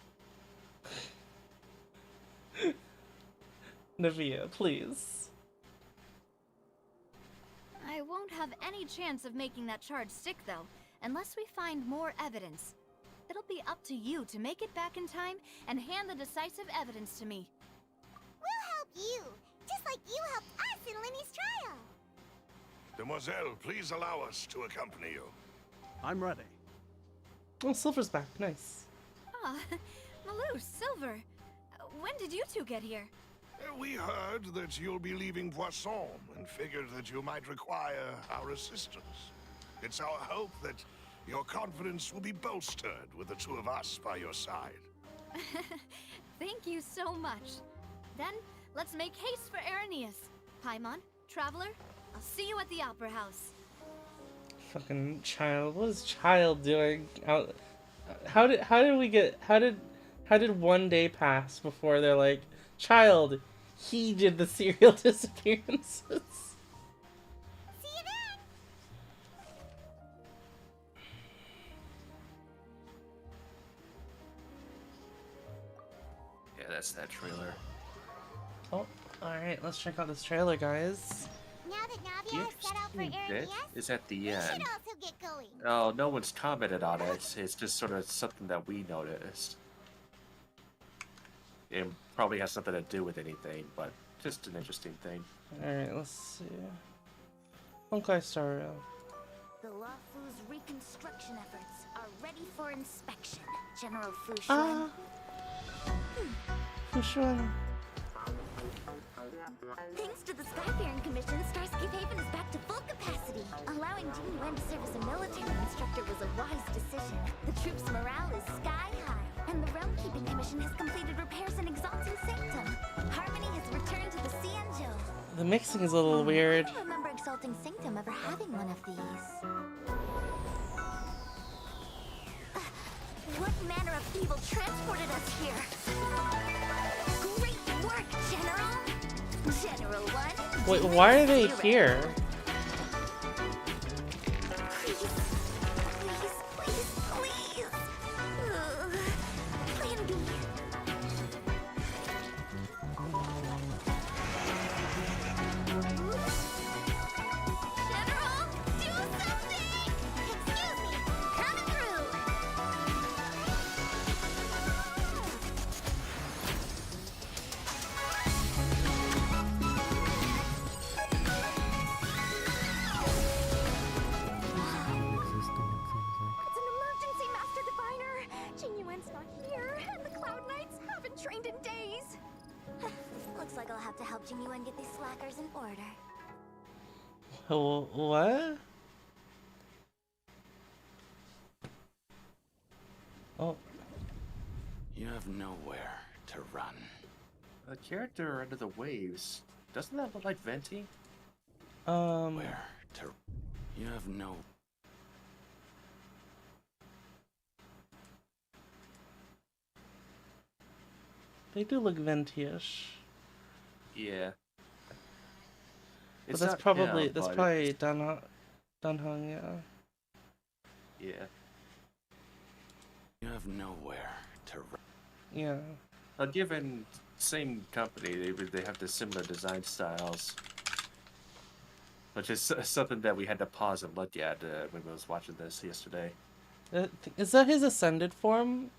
Navia, please. I won't have any chance of making that charge stick, though, unless we find more evidence. It'll be up to you to make it back in time and hand the decisive evidence to me. We'll help you, just like you helped us in Lenny's trial. Demoiselle, please allow us to accompany you. I'm ready. Oh, Silver's back. Nice. Ah, Malou, Silver. When did you two get here? We heard that you'll be leaving Poisson and figured that you might require our assistance. It's our hope that your confidence will be bolstered with the two of us by your side. Thank you so much. Then, let's make haste for Aeneas. Paimon, Traveler, I'll see you at the Opera House. Fucking child. What is child doing out? How did one day pass before they're like, child, he did the serial disappearances? See you then. Yeah, that's that trailer. Oh, alright, let's check out this trailer, guys. Now that The Navia has set out for interesting bit Aeneas, is at the we end. should also get going. Oh, no one's commented on it. It's just sort of something that we noticed. It probably has something to do with anything, but just an interesting thing. Alright, let's see. Honkai Star Rail. The Luofu's reconstruction efforts are ready for inspection, General Fu Xuan. Fushuan. Thanks to the Skyfaring Commission, Starscape Haven is back to full capacity. Allowing Jing Yuan to serve as a military instructor was a wise decision. The troops' morale is sky high, and the Realm Keeping Commission has completed repairs in Exalting Sanctum. Harmony has returned to the Xianzhou. The mixing is a little weird. I don't remember Exalting Sanctum ever having one of these. What manner of evil transported us here? Great work, General! General 1. Wait, why are they here? Please, please, please, please. Plan B. General, do something! Excuse me, coming through. Existing, it seems like. It's an emergency, Master Diviner! Jing Yuan's not here, and the Cloud Knights haven't trained in days. Looks like I'll have to help Jing Yuan get these slackers in order. What? Oh, You have nowhere to run. The character under the waves, doesn't that look like Venti? Where to... You have no... they do look venti-ish. Yeah. But It's that's not probably him, that's but probably Dunhung, yeah. yeah. You have nowhere to run. Yeah. Given same company, they have the similar design styles, which is something that we had to pause and look at when we was watching this yesterday. Is that his ascended form,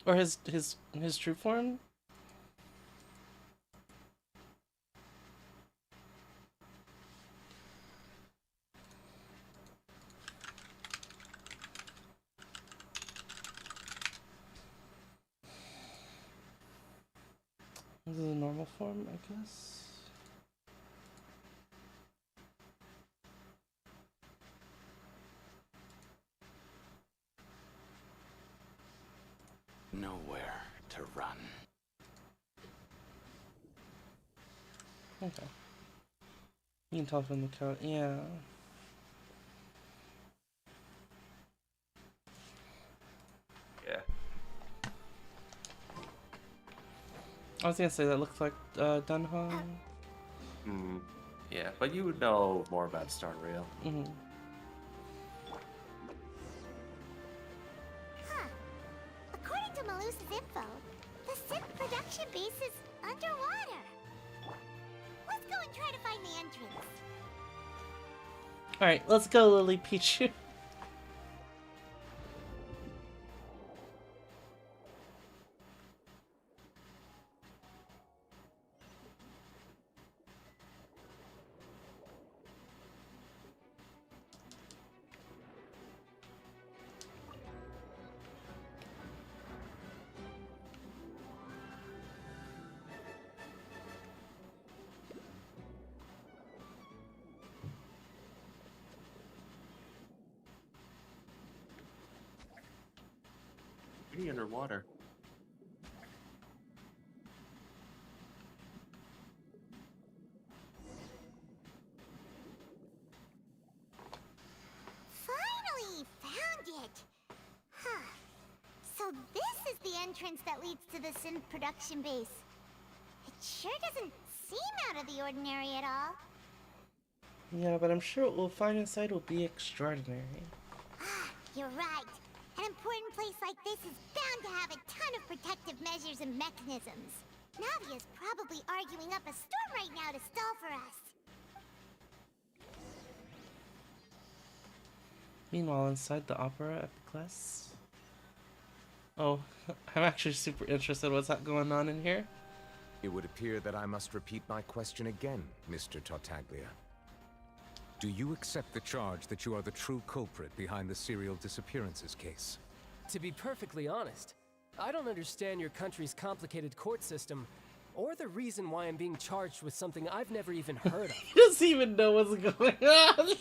or his true form? This is a normal form, I guess. Nowhere to run. Okay. You can tell from the code. Yeah. Yeah. I was gonna say that looks like Dunhung. Yeah, but you would know more about Star Rail. Huh. According to Malusa's info, the synth production base is underwater. Let's go and try to find the entrance. Alright, let's go, Lily Pichu. Pretty underwater. Finally found it. Huh. So this is the entrance that leads to the synth production base. It sure doesn't seem out of the ordinary at all. Yeah, but I'm sure what we'll find inside will be extraordinary. You're right. An important place like this is bound to have a ton of protective measures and mechanisms. Navia's probably arguing up a storm right now to stall for us. Meanwhile, inside the opera Epiclese. Oh, I'm actually super interested in what's going on in here. It would appear that I must repeat my question again, Mr. Tartaglia. Do you accept the charge that you are the true culprit behind the serial disappearances case? To be perfectly honest, I don't understand your country's complicated court system, or the reason why I'm being charged with something I've never even heard of. He doesn't even know what's going on.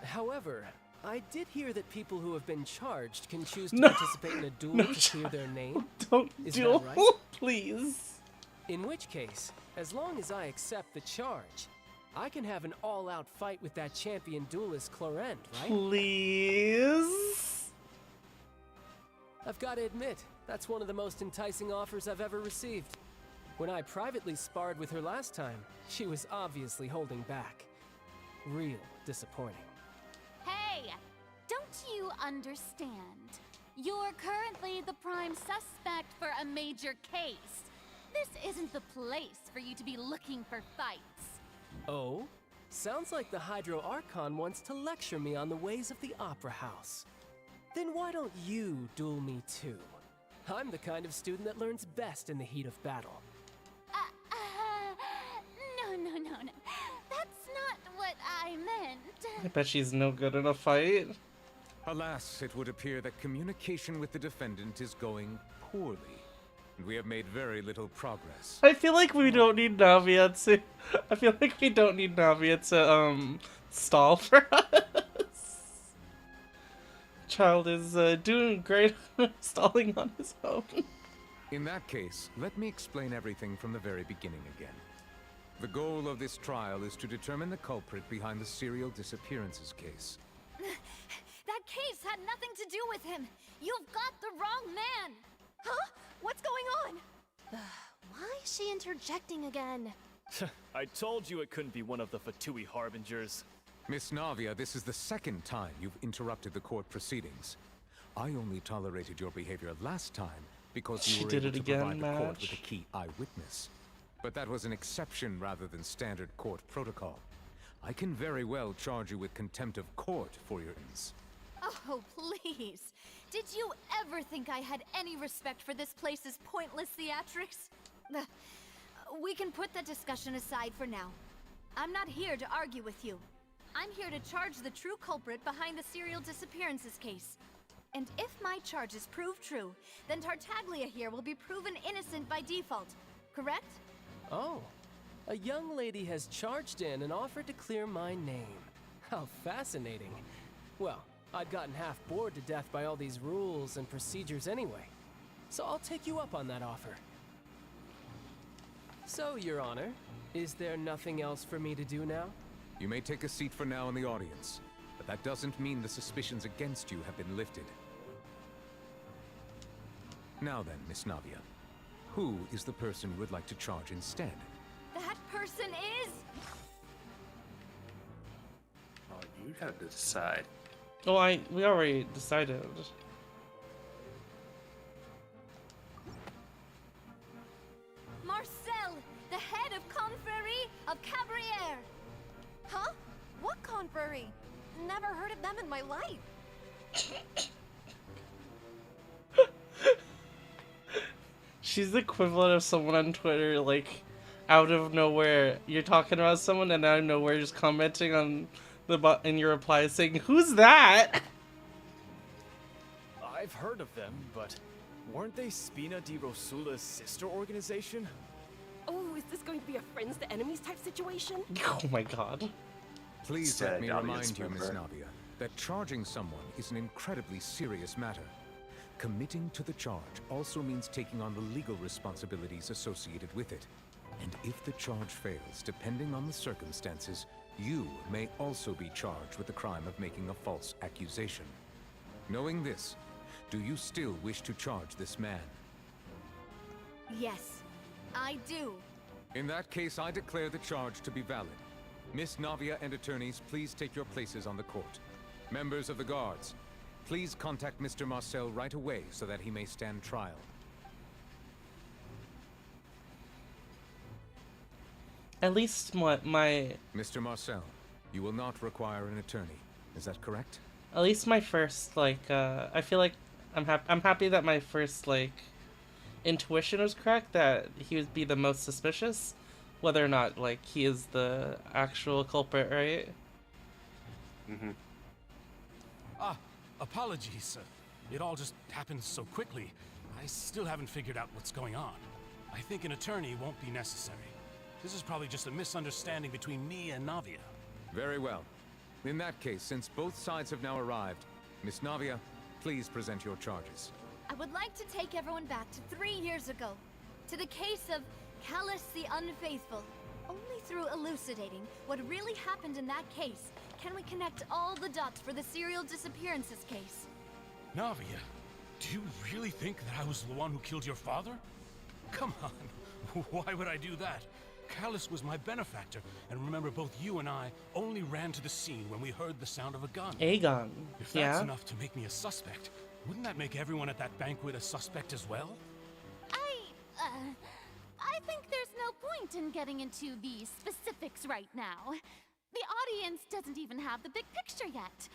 However, I did hear that people who have been charged can choose to No. participate in a duel to clear their name. Don't Is duel, that right? please. In which case, as long as I accept the charge, I can have an all-out fight with that champion duelist Clorend, right? Please. I've got to admit, that's one of the most enticing offers I've ever received. When I privately sparred with her last time, she was obviously holding back. Real disappointing. Hey, don't you understand? You're currently the prime suspect for a major case. This isn't the place for you to be looking for fights. Oh? Sounds like the Hydro Archon wants to lecture me on the ways of the Opera House. Then why don't you duel me too? I'm the kind of student that learns best in the heat of battle. No. That's not what I meant. I bet she's no good in a fight. Alas, it would appear that communication with the defendant is going poorly, and we have made very little progress. I feel like we don't need Navia to. I feel like we don't need Navia to stall for us. Child is doing great stalling on his own. In that case, let me explain everything from the very beginning again. The goal of this trial is to determine the culprit behind the serial disappearances case. That case had nothing to do with him. You've got the wrong man. Huh? What's going on? Why is she interjecting again? I told you it couldn't be one of the Fatui Harbingers. Miss Navia, this is the second time you've interrupted the court proceedings. I only tolerated your behavior last time because She you were did able it to again, provide the court with Madge. a key eyewitness. But that was an exception rather than standard court protocol. I can very well charge you with contempt of court for your sins. Oh, please. Did you ever think I had any respect for this place's pointless theatrics? Ugh. We can put that discussion aside for now. I'm not here to argue with you. I'm here to charge the true culprit behind the serial disappearances case. And if my charges prove true, then Tartaglia here will be proven innocent by default. Correct? Oh, a young lady has charged in and offered to clear my name. How fascinating. Well, I'd gotten half bored to death by all these rules and procedures anyway. So I'll take you up on that offer. So, Your Honor, is there nothing else for me to do now? You may take a seat for now in the audience, but that doesn't mean the suspicions against you have been lifted. Now then, Miss Navia, who is the person you would like to charge instead? That person is... Oh, you have to decide. Oh, we already decided. Marcel, the head of Confrérie of Cabrières. Huh? What confrérie? Never heard of them in my life. She's the equivalent of someone on Twitter, like, out of nowhere, you're talking about someone, and out of nowhere, just commenting on in your reply saying, "Who's that?" I've heard of them, but weren't they Spina di Rosula's sister organization? Oh, is this going to be a friends to enemies type situation? Oh my god. Please let me audience remind you, Miss member. Navia, that charging someone is an incredibly serious matter. Committing to the charge also means taking on the legal responsibilities associated with it. And if the charge fails, depending on the circumstances, you may also be charged with the crime of making a false accusation. Knowing this, do you still wish to charge this man? Yes, I do. In that case, I declare the charge to be valid. Miss Navia and attorneys, please take your places on the court. Members of the guards, please contact Mr. Marcel right away so that he may stand trial. At least my Mr. Marcel, you will not require an attorney. Is that correct? at least my first, like, I feel like I'm happy that my first, like, intuition was correct, that he would be the most suspicious, whether or not, like, he is the actual culprit, right? Mm-hmm. Apologies. It all just happened so quickly. I still haven't figured out what's going on. I think an attorney won't be necessary. This is probably just a misunderstanding between me and Navia. Very well. In that case, since both sides have now arrived, Miss Navia, please present your charges. I would like to take everyone back to 3 years ago, to the case of Callus the Unfaithful. Only through elucidating what really happened in that case can we connect all the dots for the serial disappearances case. Navia, do you really think that I was the one who killed your father? Come on, why would I do that? Callus was my benefactor, and remember both you and I only ran to the scene when we heard the sound of a gun. Aegon, If that's yeah? enough to make me a suspect, wouldn't that make everyone at that banquet a suspect as well? I think there's no point in getting into the specifics right now. The audience doesn't even have the big picture yet.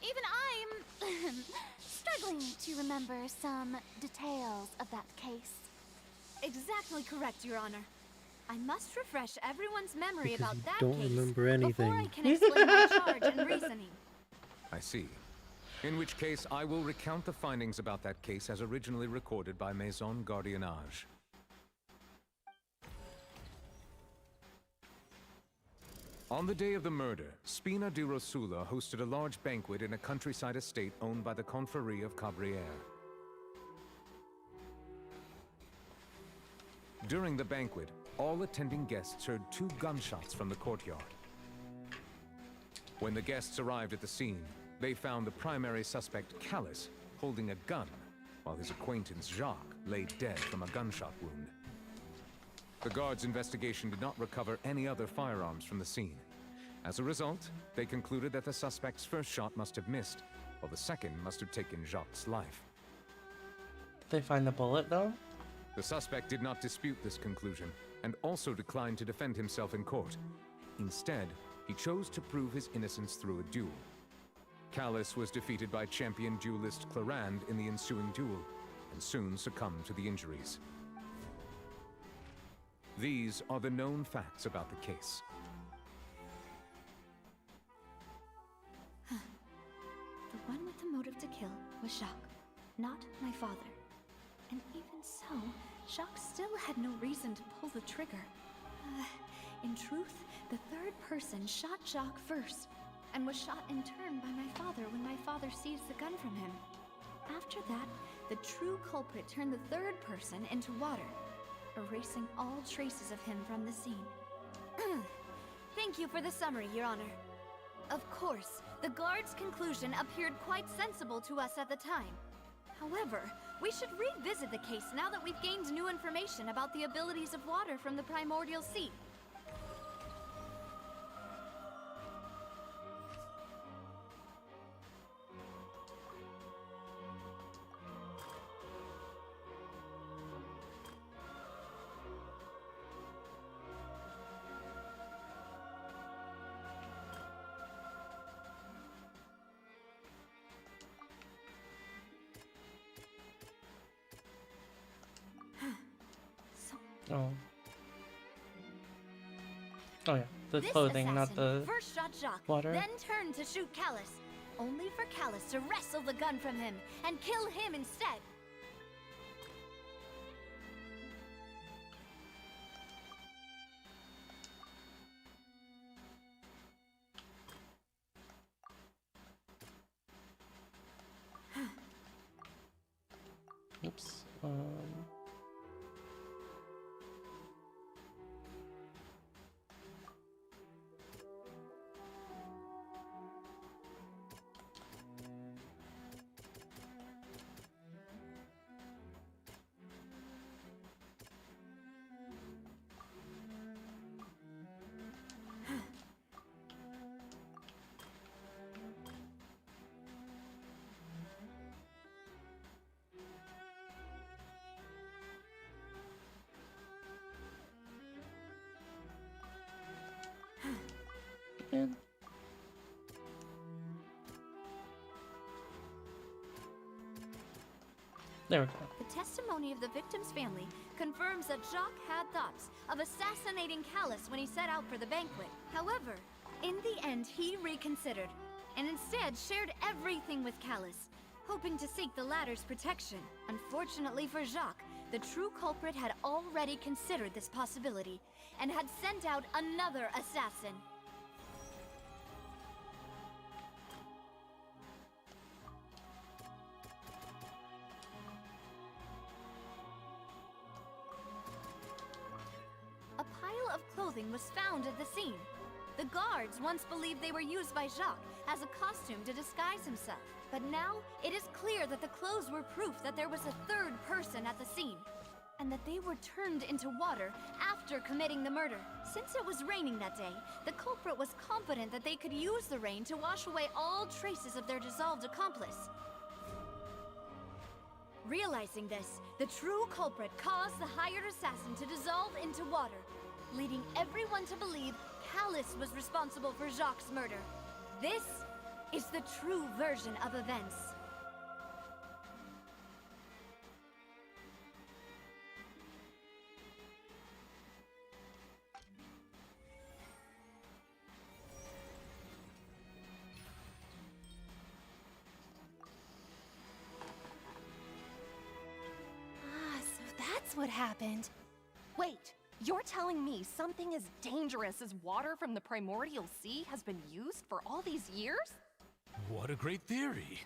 Even I'm struggling to remember some details of that case. Exactly correct, Your Honor. I must refresh everyone's memory Because about you that don't case remember anything. before I can explain my charge and reasoning. I see. In which case, I will recount the findings about that case as originally recorded by Maison Gardiennage. On the day of the murder, Spina di Rosula hosted a large banquet in a countryside estate owned by the Confrérie of Cabrières. During the banquet, all attending guests heard 2 gunshots from the courtyard. When the guests arrived at the scene, they found the primary suspect, Callus, holding a gun, while his acquaintance, Jacques, lay dead from a gunshot wound. The guards' investigation did not recover any other firearms from the scene. As a result, they concluded that the suspect's first shot must have missed, while the second must have taken Jacques' life. Did they find the bullet, though? The suspect did not dispute this conclusion, and also declined to defend himself in court. Instead, he chose to prove his innocence through a duel. Callus was defeated by champion duelist Clarand in the ensuing duel, and soon succumbed to the injuries. These are the known facts about the case. The one with the motive to kill was Jacques, not my father. And even so, Jacques still had no reason to pull the trigger. In truth, the third person shot Jacques first, and was shot in turn by my father when my father seized the gun from him. After that, the true culprit turned the third person into water, erasing all traces of him from the scene. Thank you for the summary, Your Honor. Of course, the guard's conclusion appeared quite sensible to us at the time. However, we should revisit the case now that we've gained new information about the abilities of water from the primordial sea. Oh. Oh yeah, the This clothing, not assassin the first shot Jacques, water. then turned to shoot Callus, only for Callus to wrestle the gun from him and kill him instead. Oops. And there we go. The testimony of the victim's family confirms that Jacques had thoughts of assassinating Callus when he set out for the banquet. However, in the end, he reconsidered, and instead shared everything with Callus, hoping to seek the latter's protection. Unfortunately for Jacques, the true culprit had already considered this possibility, and had sent out another assassin. A pile of clothing was found at the scene. The guards once believed they were used by Jacques as a costume to disguise himself. But now, it is clear that the clothes were proof that there was a third person at the scene, and that they were turned into water after committing the murder. Since it was raining that day, the culprit was confident that they could use the rain to wash away all traces of their dissolved accomplice. Realizing this, the true culprit caused the hired assassin to dissolve into water, leading everyone to believe Callus was responsible for Jacques' murder. This is the true version of events. That's what happened. Wait, you're telling me something as dangerous as water from the primordial sea has been used for all these years? What a great theory.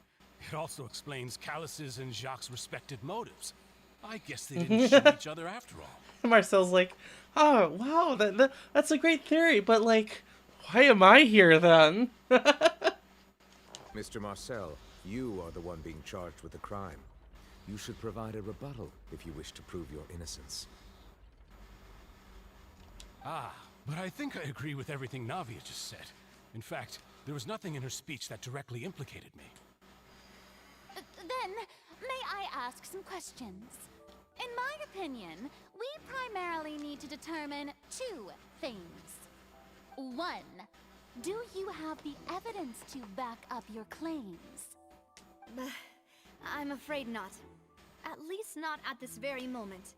It also explains Callus's and Jacques' respective motives. I guess they didn't shoot each other after all. Marcel's like, oh, wow, that's a great theory, but like, why am I here then? Mr. Marcel, you are the one being charged with the crime. You should provide a rebuttal if you wish to prove your innocence. Ah, but I think I agree with everything Navia just said. In fact, there was nothing in her speech that directly implicated me. Then, may I ask some questions? In my opinion, we primarily need to determine two things. One, do you have the evidence to back up your claims? I'm afraid not. At least not at this very moment.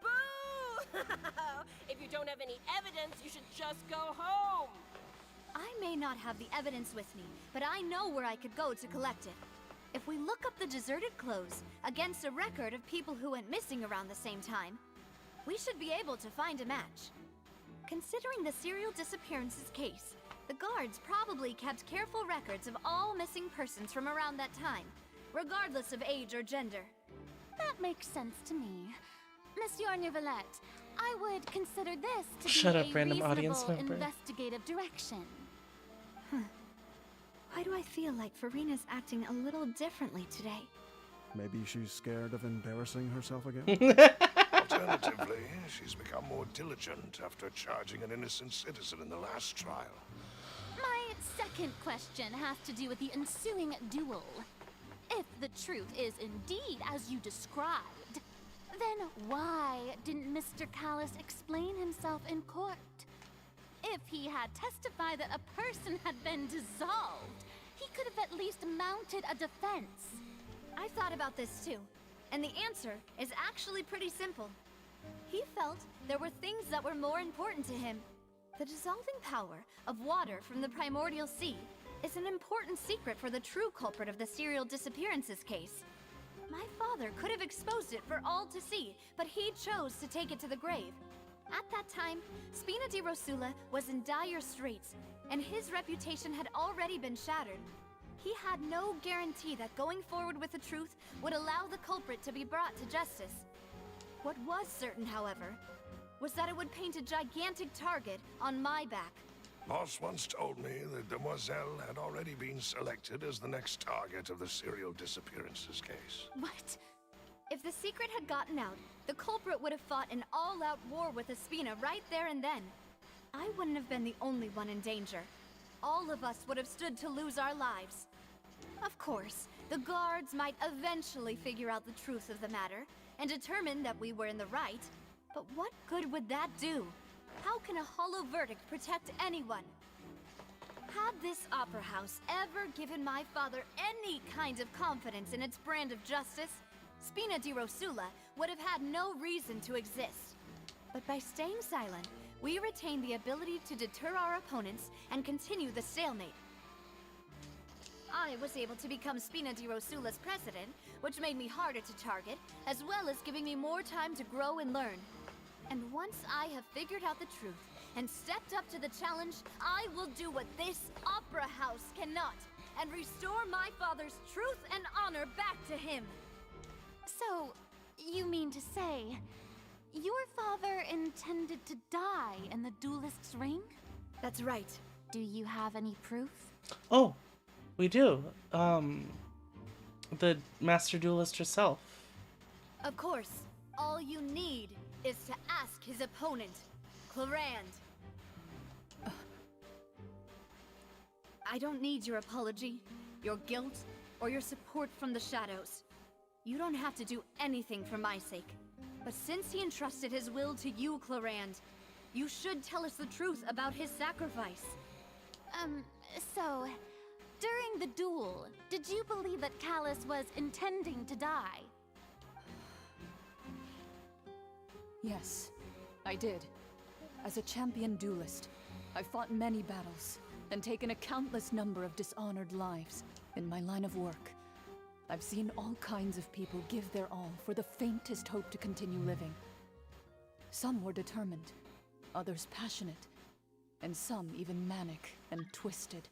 Boo! If you don't have any evidence, you should just go home. I may not have the evidence with me, but I know where I could go to collect it. If we look up the deserted clothes against a record of people who went missing around the same time, we should be able to find a match. Considering the serial disappearances case, the guards probably kept careful records of all missing persons from around that time, regardless of age or gender. That makes sense to me. Monsieur Neuvillette, I would consider this to Shut be up, a random audience reasonable member. investigative direction. Why do I feel like Farina's acting a little differently today? Maybe she's scared of embarrassing herself again? Alternatively, she's become more diligent after charging an innocent citizen in the last trial. My second question has to do with the ensuing duel. If the truth is indeed as you described, then why didn't Mr. Callis explain himself in court? If he had testified that a person had been dissolved, he could have at least mounted a defense. I thought about this too, and the answer is actually pretty simple. He felt there were things that were more important to him. The dissolving power of water from the primordial sea is an important secret for the true culprit of the serial disappearances case. My father could have exposed it for all to see, but he chose to take it to the grave. At that time, Spina di Rosula was in dire straits, and his reputation had already been shattered. He had no guarantee that going forward with the truth would allow the culprit to be brought to justice. What was certain, however, was that it would paint a gigantic target on my back. Boss once told me that Demoiselle had already been selected as the next target of the serial disappearances case. What? If the secret had gotten out, the culprit would have fought an all-out war with Espina right there and then. I wouldn't have been the only one in danger. All of us would have stood to lose our lives. Of course, the guards might eventually figure out the truth of the matter and determine that we were in the right, but what good would that do? How can a hollow verdict protect anyone? Had this opera house ever given my father any kind of confidence in its brand of justice, Spina di Rosula would have had no reason to exist. But by staying silent, we retain the ability to deter our opponents and continue the stalemate. I was able to become Spina di Rosula's president, which made me harder to target, as well as giving me more time to grow and learn. And once I have figured out the truth and stepped up to the challenge, I will do what this opera house cannot, and restore my father's truth and honor back to him. So, you mean to say, your father intended to die in the duelist's ring? That's right. Do you have any proof? Oh, we do. The Master Duelist herself. Of course, all you need is to ask his opponent, Clarand. I don't need your apology, your guilt, or your support from the shadows. You don't have to do anything for my sake. But since he entrusted his will to you, Clarand, you should tell us the truth about his sacrifice. So, during the duel, did you believe that Callis was intending to die? Yes, I did. As a champion duelist, I fought many battles and taken a countless number of dishonored lives in my line of work. I've seen all kinds of people give their all for the faintest hope to continue living. Some were determined, others passionate, and some even manic and twisted.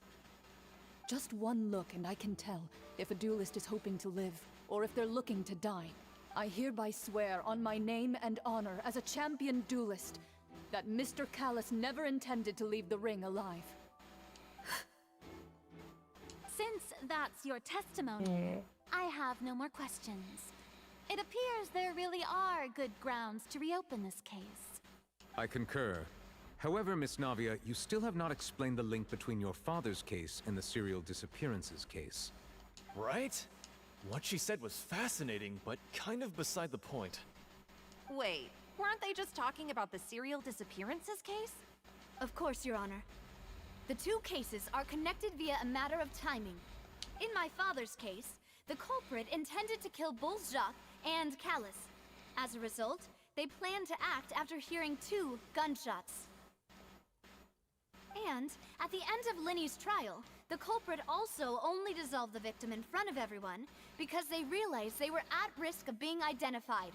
Just one look and I can tell if a duelist is hoping to live or if they're looking to die. I hereby swear on my name and honor as a champion duelist that Mr. Callis never intended to leave the ring alive. Since that's your testimony, I have no more questions. It appears there really are good grounds to reopen this case. I concur. However, Miss Navia, you still have not explained the link between your father's case and the serial disappearances case. Right? What she said was fascinating, but kind of beside the point. Wait, weren't they just talking about the serial disappearances case? Of course, Your Honor. The two cases are connected via a matter of timing. In my father's case, the culprit intended to kill Bolzjak and Callus. As a result, they planned to act after hearing 2 gunshots. And, at the end of Linny's trial, the culprit also only dissolved the victim in front of everyone because they realized they were at risk of being identified.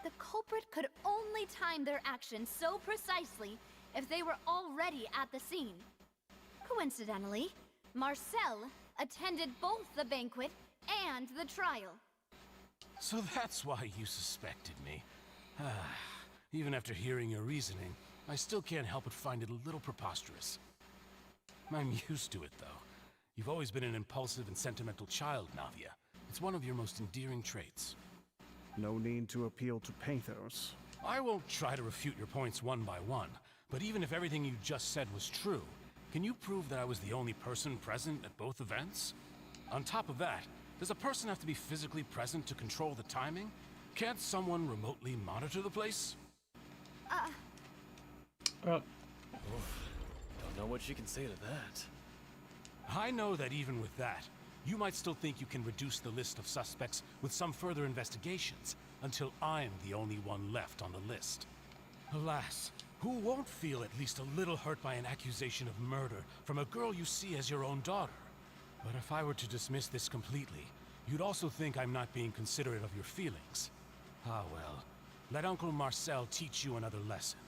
The culprit could only time their actions so precisely if they were already at the scene. Coincidentally, Marcel attended both the banquet and the trial. So that's why you suspected me. Even after hearing your reasoning, I still can't help but find it a little preposterous. I'm used to it, though. You've always been an impulsive and sentimental child, Navia. It's one of your most endearing traits. No need to appeal to pathos. I won't try to refute your points one by one, but even if everything you just said was true, can you prove that I was the only person present at both events? On top of that, does a person have to be physically present to control the timing? Can't someone remotely monitor the place? Don't know what she can say to that. I know that even with that, you might still think you can reduce the list of suspects with some further investigations, until I'm the only one left on the list. Alas, who won't feel at least a little hurt by an accusation of murder from a girl you see as your own daughter? But if I were to dismiss this completely, you'd also think I'm not being considerate of your feelings. Ah well, let Uncle Marcel teach you another lesson.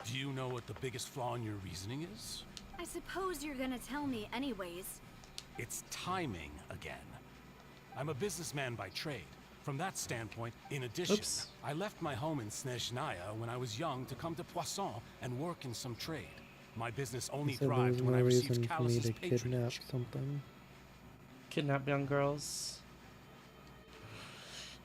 Do you know what the biggest flaw in your reasoning is? I suppose you're gonna tell me anyways. It's timing again. I'm a businessman by trade. From that standpoint, in addition, I left my home in Snezhnaya when I was young to come to Poisson and work in some trade. My business only So thrived there's when no I reason received for me Callus's to kidnap patronage. something. Kidnap young girls.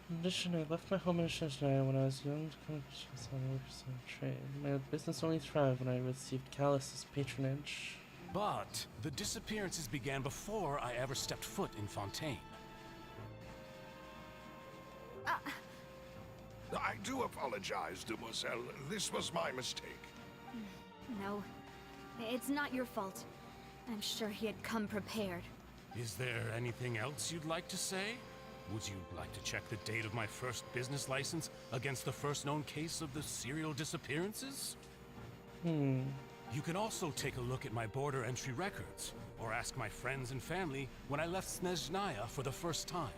In addition, I left my home in Snezhnaya when I was young to come to Poisson and work in some trade. My business only thrived when I received Callus's patronage. But the disappearances began before I ever stepped foot in Fontaine. I do apologize, demoiselle. This was my mistake. No, it's not your fault. I'm sure he had come prepared. Is there anything else you'd like to say? Would you like to check the date of my first business license against the first known case of the serial disappearances? You can also take a look at my border entry records, or ask my friends and family when I left Snezhnaya for the first time.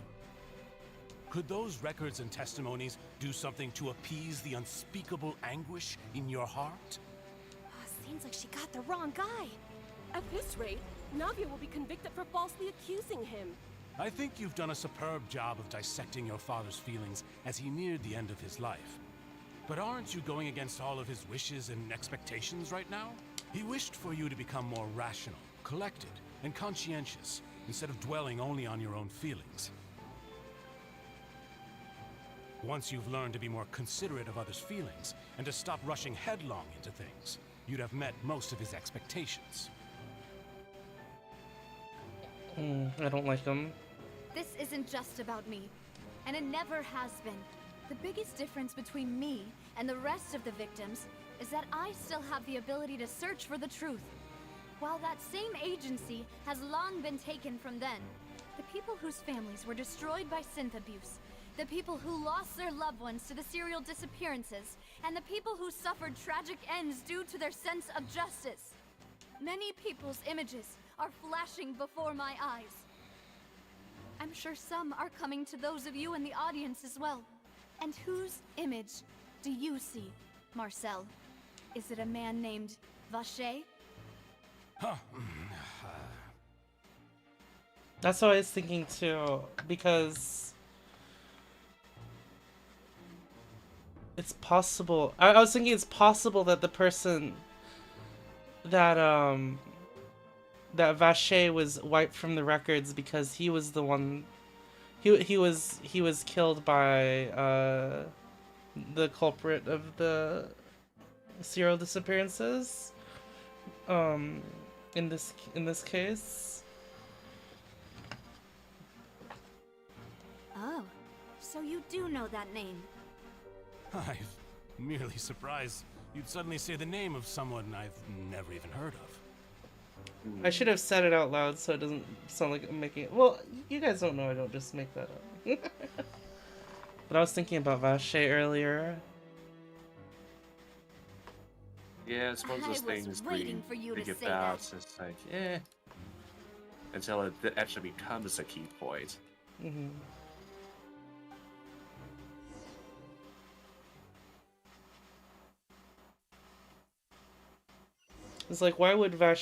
Could those records and testimonies do something to appease the unspeakable anguish in your heart? Seems like she got the wrong guy. At this rate, Navia will be convicted for falsely accusing him. I think you've done a superb job of dissecting your father's feelings as he neared the end of his life. But aren't you going against all of his wishes and expectations right now? He wished for you to become more rational, collected, and conscientious, instead of dwelling only on your own feelings. Once you've learned to be more considerate of others' feelings, and to stop rushing headlong into things, you'd have met most of his expectations. I don't like him. This isn't just about me, and it never has been. The biggest difference between me and the rest of the victims is that I still have the ability to search for the truth. While that same agency has long been taken from them, the people whose families were destroyed by synth abuse, the people who lost their loved ones to the serial disappearances, and the people who suffered tragic ends due to their sense of justice. Many people's images are flashing before my eyes. I'm sure some are coming to those of you in the audience as well. And whose image do you see, Marcel? Is it a man named Vacher? That's what I was thinking too, because it's possible. I was thinking it's possible that the person that Vache was wiped from the records because he was the one. He was killed by the culprit of the serial disappearances. In this case. Oh, so you do know that name. I'm merely surprised you'd suddenly say the name of someone I've never even heard of. I should have said it out loud so it doesn't sound like I'm making it. Well, you guys don't know I don't just make that up. But I was thinking about Vache earlier. Yeah, I suppose those things we think about, it's like, eh. Until it actually becomes a key point. Mm-hmm. It's like, why would they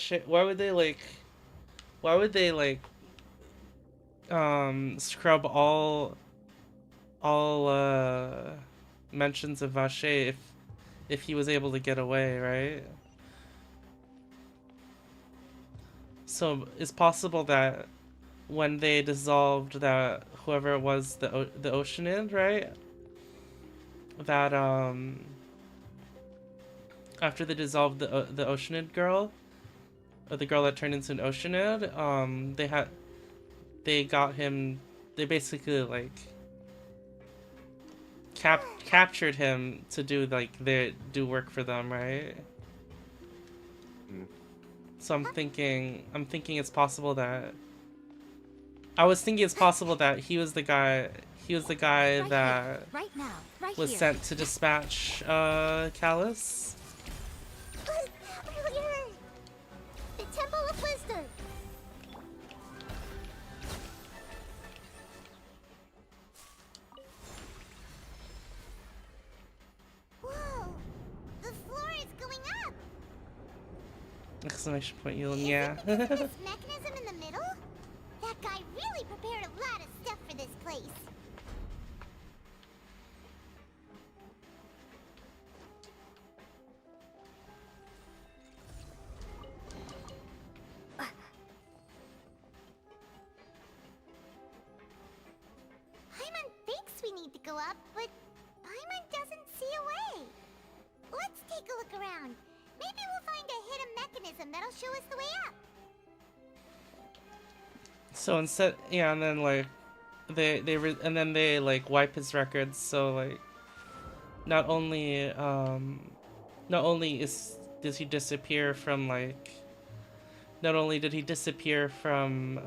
scrub all mentions of Vache if he was able to get away, right? So it's possible that when they dissolved that whoever it was, the Oceanid, right? That after they dissolved the Oceanid girl, or the girl that turned into an Oceanid, they basically like captured him to do work for them, right? So I'm thinking it's possible that he was the guy that was sent to dispatch Callus. The Temple of Wisdom. Whoa! The floor is going up. Exclamation point, yeah. This mechanism in the middle? That guy really prepared a lot of stuff for this place. Paimon thinks we need to go up, but Paimon doesn't see a way. Let's take a look around. Maybe we'll find a hidden mechanism that'll show us the way up. So instead, yeah, and then like they wipe his records. So like, not only does he disappear from like, not only did he disappear from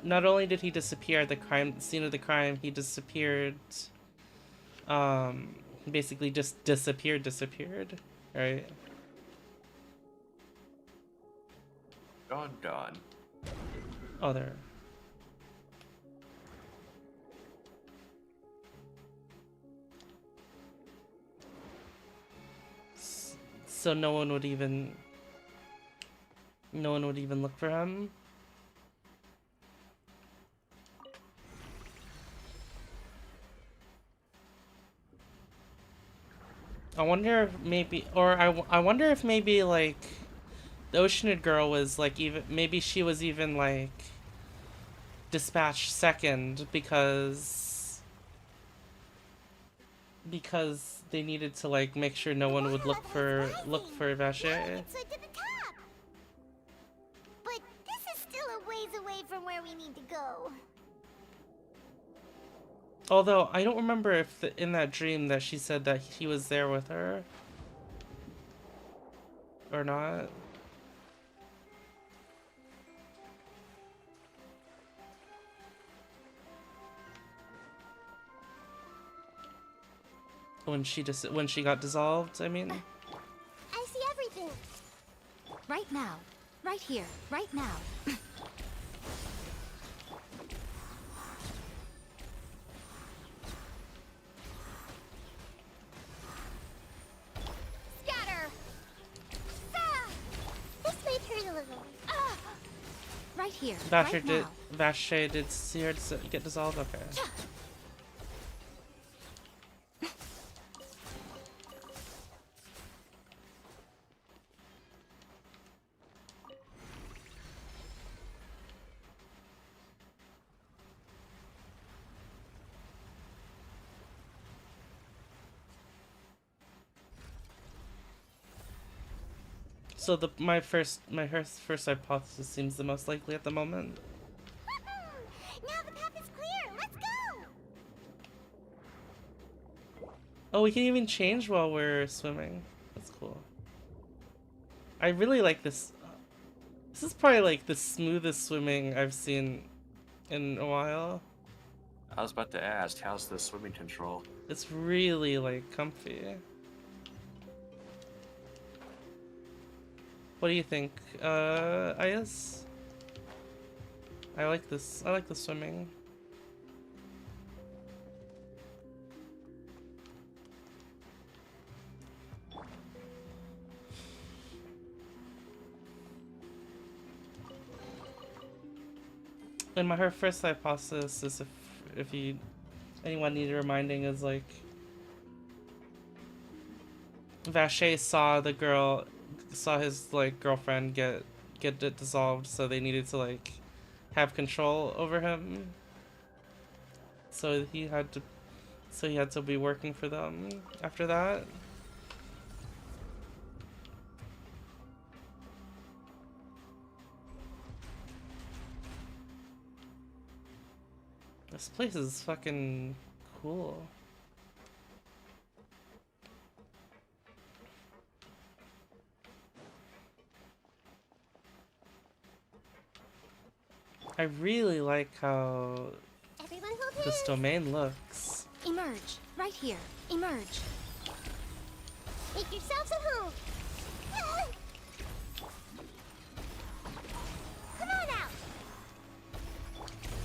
Not only did he disappear at the scene of the crime, he disappeared. Basically just disappeared, right? Gone. Oh, there. So no one would even look for him. I wonder if maybe, I wonder if maybe like the Oceanid girl was like maybe she was even like dispatched second because they needed to like make sure no one would look for Vache. But this is still a ways away from where we need to go. Although, I don't remember if in that dream that she said that he was there with her. Or not. When she got dissolved, I mean. I see everything. Right now. Right here. Right now. here, Vasher right did. now. Vache did see her get dissolved. Okay. So my first hypothesis seems the most likely at the moment. Now the path is clear. Let's go. Oh, we can even change while we're swimming. That's cool. I really like this. This is probably like the smoothest swimming I've seen in a while. I was about to ask, how's the swimming control? It's really like comfy. What do you think, Ayas? I like this. I like the swimming. And her first hypothesis is if anyone needed reminding is like Vache saw his like girlfriend get it dissolved, so they needed to like have control over him. So he had to be working for them after that. This place is fucking cool. I really like how Everyone hold this hands. domain looks. Emerge, right here. Emerge. Make yourselves at home. Come on out.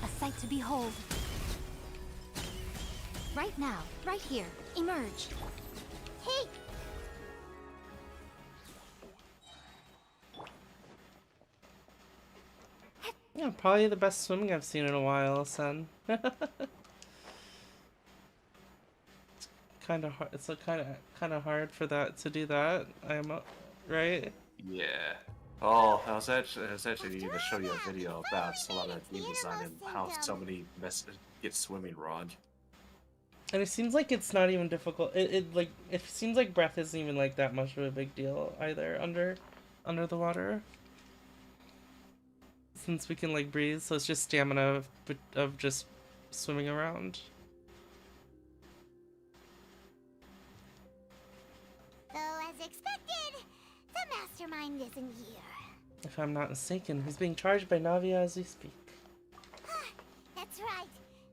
A sight to behold. Right now, right here. Emerge. Hey. Yeah, probably the best swimming I've seen in a while, son. It's kind of hard. It's kind of hard for that to do that. Right. Yeah. Oh, I was actually going to show you a video about a lot of game design and how so many get swimming wrong. And it seems like it's not even difficult. It seems like breath isn't even like that much of a big deal either under the water. Since we can like breathe, so it's just stamina of just swimming around. So as expected, the mastermind isn't here. If I'm not mistaken, he's being charged by Navia as we speak. That's right.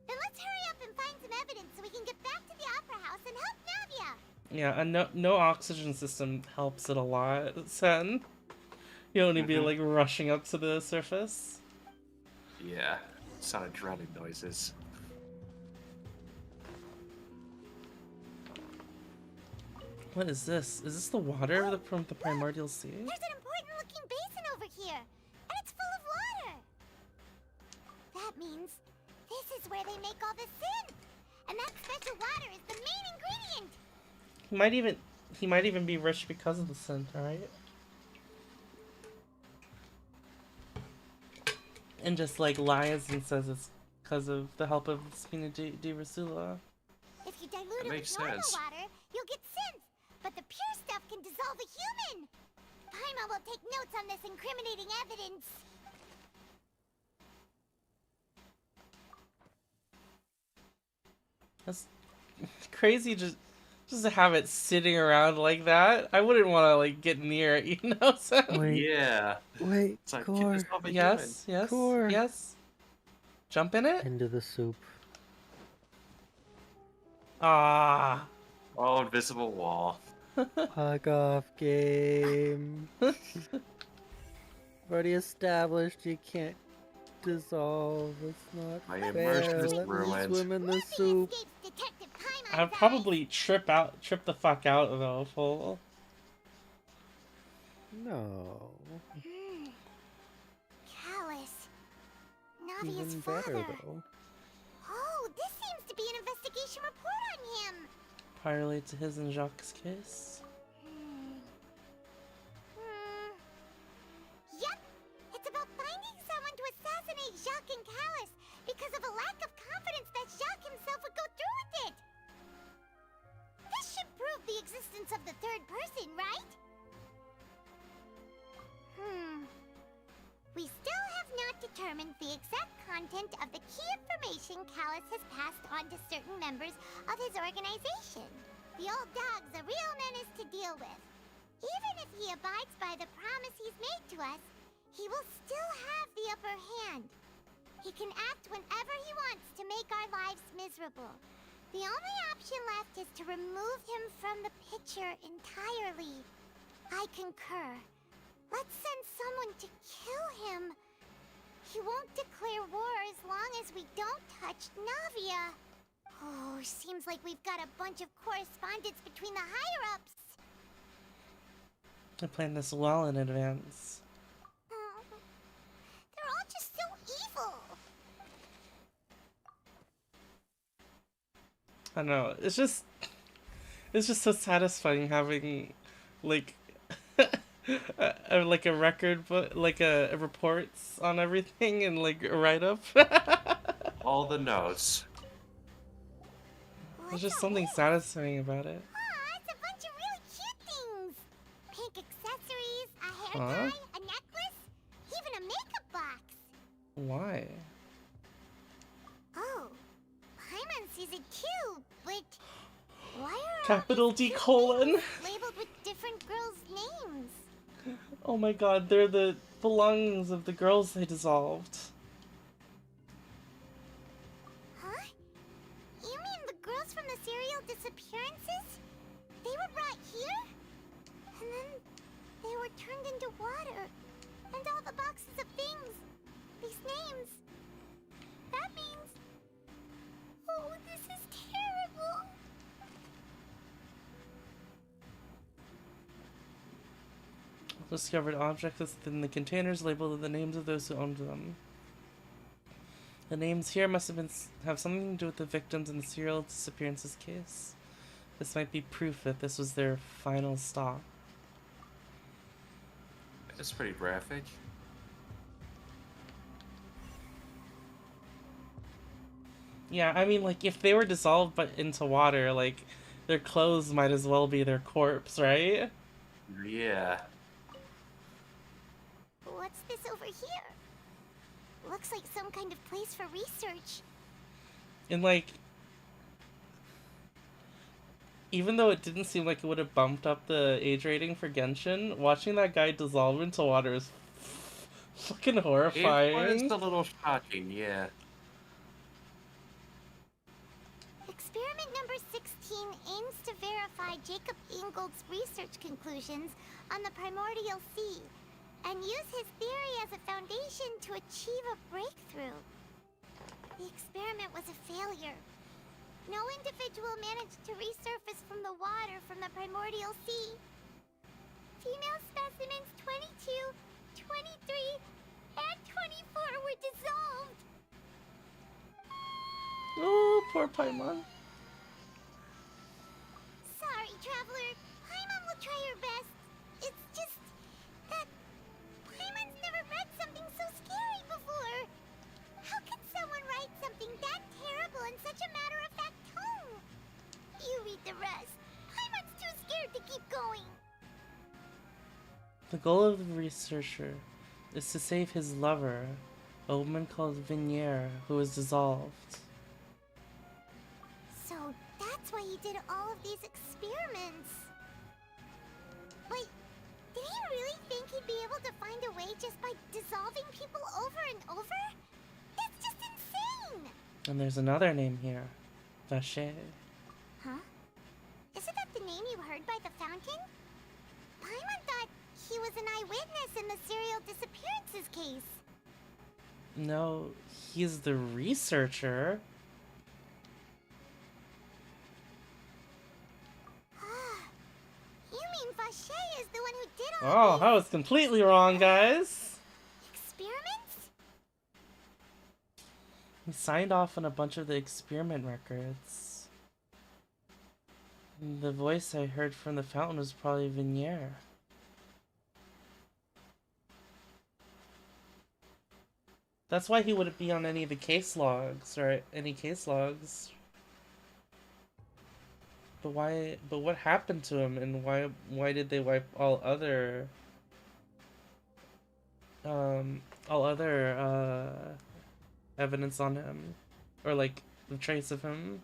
Then let's hurry up and find some evidence so we can get back to the opera house and help Navia. Yeah, and no oxygen system helps it a lot, Sen. You don't need to be like rushing up to the surface. Yeah, sounded drowning noises. What is this? Is this the water from the primordial sea? There's an important looking basin over here, and it's full of water. That means this is where they make all the synth. And that special water is the main ingredient. He might even be rich because of the scent, right? And just like lies and says it's because of the help of Spina di Rasula. If you dilute it makes with normal sense. water, you'll get synth. But the pure stuff can dissolve a human. Paimon will take notes on this incriminating evidence. That's crazy just to have it sitting around like that. I wouldn't want to like get near it, you know? So Yeah. Wait, It's like, Core. it's not a yes, yes, Core. yes. Jump in it? Into the soup. Ah. Oh, invisible wall. Fuck off, game. Already established you can't dissolve. It's not My fair. immersion is Let me ruined. swim in the soup. I'd probably trip the fuck out though, full. No. Callus. Navia's even better, father. though. Oh, this seems to be an investigation report on him. Parallel to his and Jacques' case. Yep, it's about finding someone to assassinate Jacques and Callus because of a lack of confidence that Jacques himself would go through with it. This should prove the existence of the third person, right? We still have not determined the exact content of the key information Callus has passed on to certain members of his organization. The old dog's a real menace to deal with. Even if he abides by the promise he's made to us, he will still have the upper hand. He can act whenever he wants to make our lives miserable. The only option left is to remove him from the picture entirely. I concur. Let's send someone to kill him. He won't declare war as long as we don't touch Navia. Oh, seems like we've got a bunch of correspondence between the higher-ups. I planned this well in advance. They're all just so evil. I don't know. It's just so satisfying having, like, like a record book, like a reports on everything and like a write up. All the notes. There's just something satisfying about it. Aw, it's a bunch of really cute things. Pink accessories, a hair Huh? tie, a necklace, even a makeup box. Why? Oh, Paimon sees it too, but why are Capital D colon. labeled with different girls' names? Oh my god, they're the belongings of the girls they dissolved. Huh? You mean the girls from the serial Disappearances? They were brought here? And then they were turned into water. And all the boxes of things. These names. That means... Oh, this is terrible. Discovered objects within the containers labeled with the names of those who owned them. The names here must have something to do with the victims in the serial disappearances case. This might be proof that this was their final stop. It's pretty graphic. Yeah, I mean, like, if they were dissolved but into water, like, their clothes might as well be their corpse, right? Yeah. What's this over here? Looks like some kind of place for research. And, like, even though it didn't seem like it would have bumped up the age rating for Genshin, watching that guy dissolve into water is fucking horrifying. It was a little shocking, yeah. Experiment number 16 aims to verify Jacob Ingold's research conclusions on the primordial sea and use his theory as a foundation to achieve a breakthrough. The experiment was a failure. No individual managed to resurface from the water from the primordial sea. Female specimens 22, 23, and 24 were dissolved. Oh, poor Paimon. Sorry, traveler. Paimon will try her best. It's just that Paimon's never read something so scary before. How can someone write something that terrible in such a matter-of-fact tone? You read the rest. Paimon's too scared to keep going. The goal of the researcher is to save his lover, a woman called Vignier, who was dissolved. So that's why he did all of these experiments. Wait, did he really think he'd be able to find a way just by dissolving people over and over? That's just insane! And there's another name here, Vacher. Huh? Isn't that the name you heard by the fountain? Paimon thought he was an eyewitness in the serial disappearances case. No, he's the researcher. You mean Vacher is the one who did Oh, I was completely wrong, guys. experiments? He signed off on a bunch of the experiment records. The voice I heard from the fountain was probably Vignier. That's why he wouldn't be on any of the case logs, or any case logs. But why? But what happened to him, and why did they wipe all other evidence on him, or like the trace of him?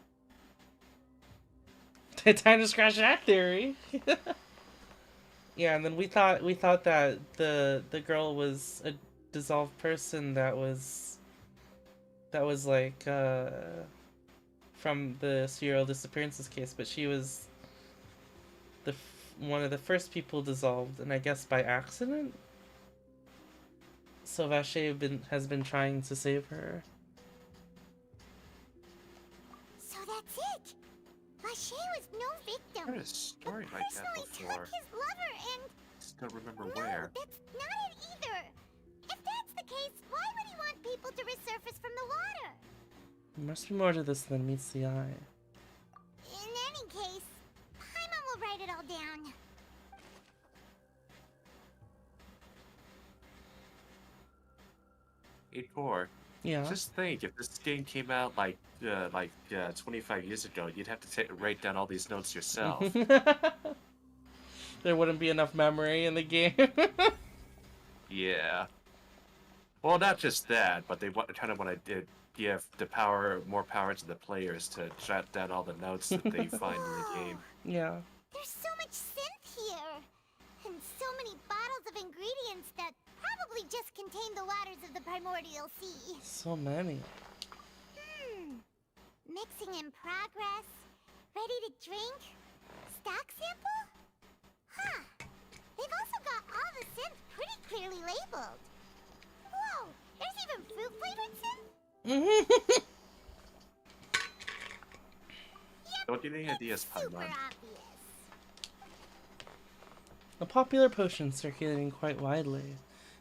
Time to scratch that theory. Yeah, and then we thought that the girl was a dissolved person that was like from the serial disappearances case, but she was one of the first people dissolved, and I guess by accident. So Vache has been trying to save her. So that's it. Vache was no victim. I heard a story like that before. Took his lover and... Just don't remember no, where. That's not it either. If that's the case, why would he want people to resurface from the water? There must be more to this than meets the eye. In any case, Paimon will write it all down. Hey, Tor. Yeah. Just think, if this game came out like 25 years ago, you'd have to write down all these notes yourself. There wouldn't be enough memory in the game. Yeah. Well, not just that, but they kind of want to give more power to the players to jot down all the notes that they find in the game. Yeah. There's so much synth here, and so many bottles of ingredients that probably just contain the waters of the primordial sea. So many. Mixing in progress, ready to drink, stock sample? Huh. They've also got all the synth pretty clearly labeled. Whoa, there's even fruit flavored synth? Don't get any ideas, Paimon. A popular potion circulating quite widely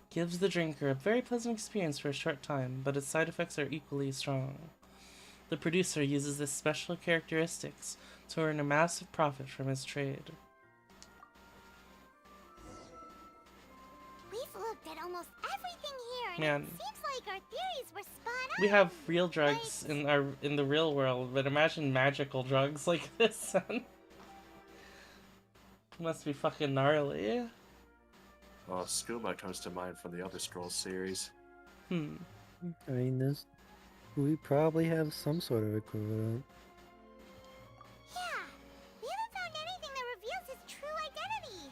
gives the drinker a very pleasant experience for a short time, but its side effects are equally strong. The producer uses this special characteristics to earn a massive profit from his trade. We've looked at almost everything here, and Man. it seems like our theories were spot on. We have real drugs in the real world, but imagine magical drugs like this. Must be fucking gnarly. Well, Skooma comes to mind from the other Scrolls series. I mean, we probably have some sort of equivalent. Yeah, we haven't found anything that reveals his true identity.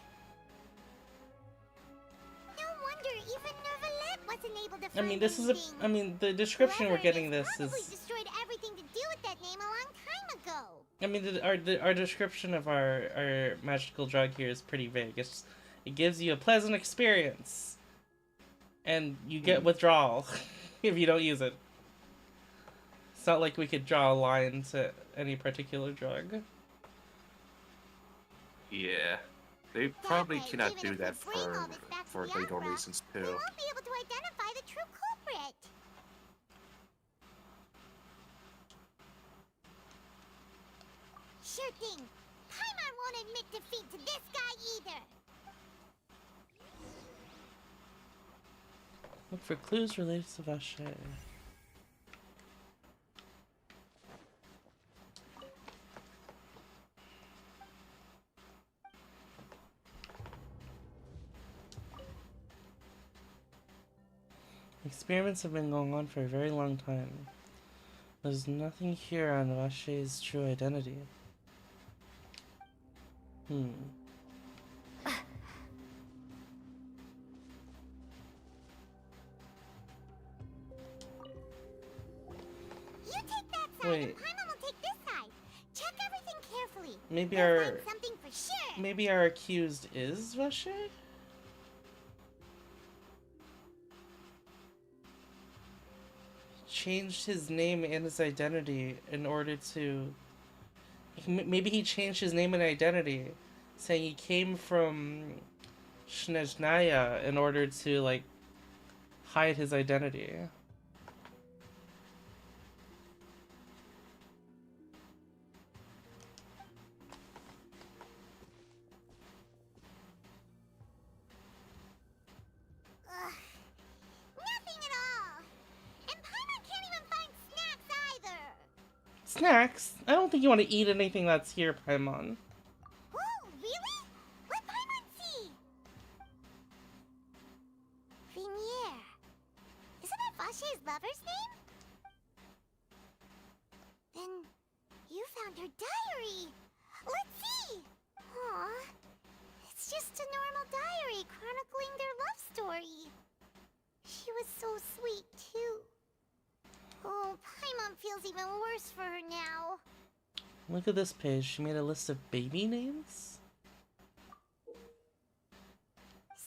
No wonder even Nervalet wasn't able to find I mean, the description we're getting this probably is. destroyed everything to do with that name a long time ago. I mean, our description of our magical drug here is pretty vague. It gives you a pleasant experience, and you get withdrawal if you don't use it. It's not like we could draw a line to any particular drug. Yeah. They probably cannot do that for legal reasons, too. We won't be able to identify the true culprit. Sure thing. Paimon won't admit defeat to this guy either. Look for clues related to Vache. Experiments have been going on for a very long time. There's nothing here on Vache's true identity. You take that side, Wait. and Paimon will take this side. Check everything carefully. Maybe We'll our find something for sure. maybe our accused is Vache? Changed his name and his identity in order to. Maybe he changed his name and identity, saying he came from Snezhnaya in order to like hide his identity. snacks? I don't think you want to eat anything that's here, Paimon. Oh, really? Let Paimon see. Vinier. Isn't that Vache's lover's name? Then you found her diary. Let's see. Aw. It's just a normal diary chronicling their love story. She was so sweet, too. Oh, Paimon feels even worse for her now. Look at this page. She made a list of baby names?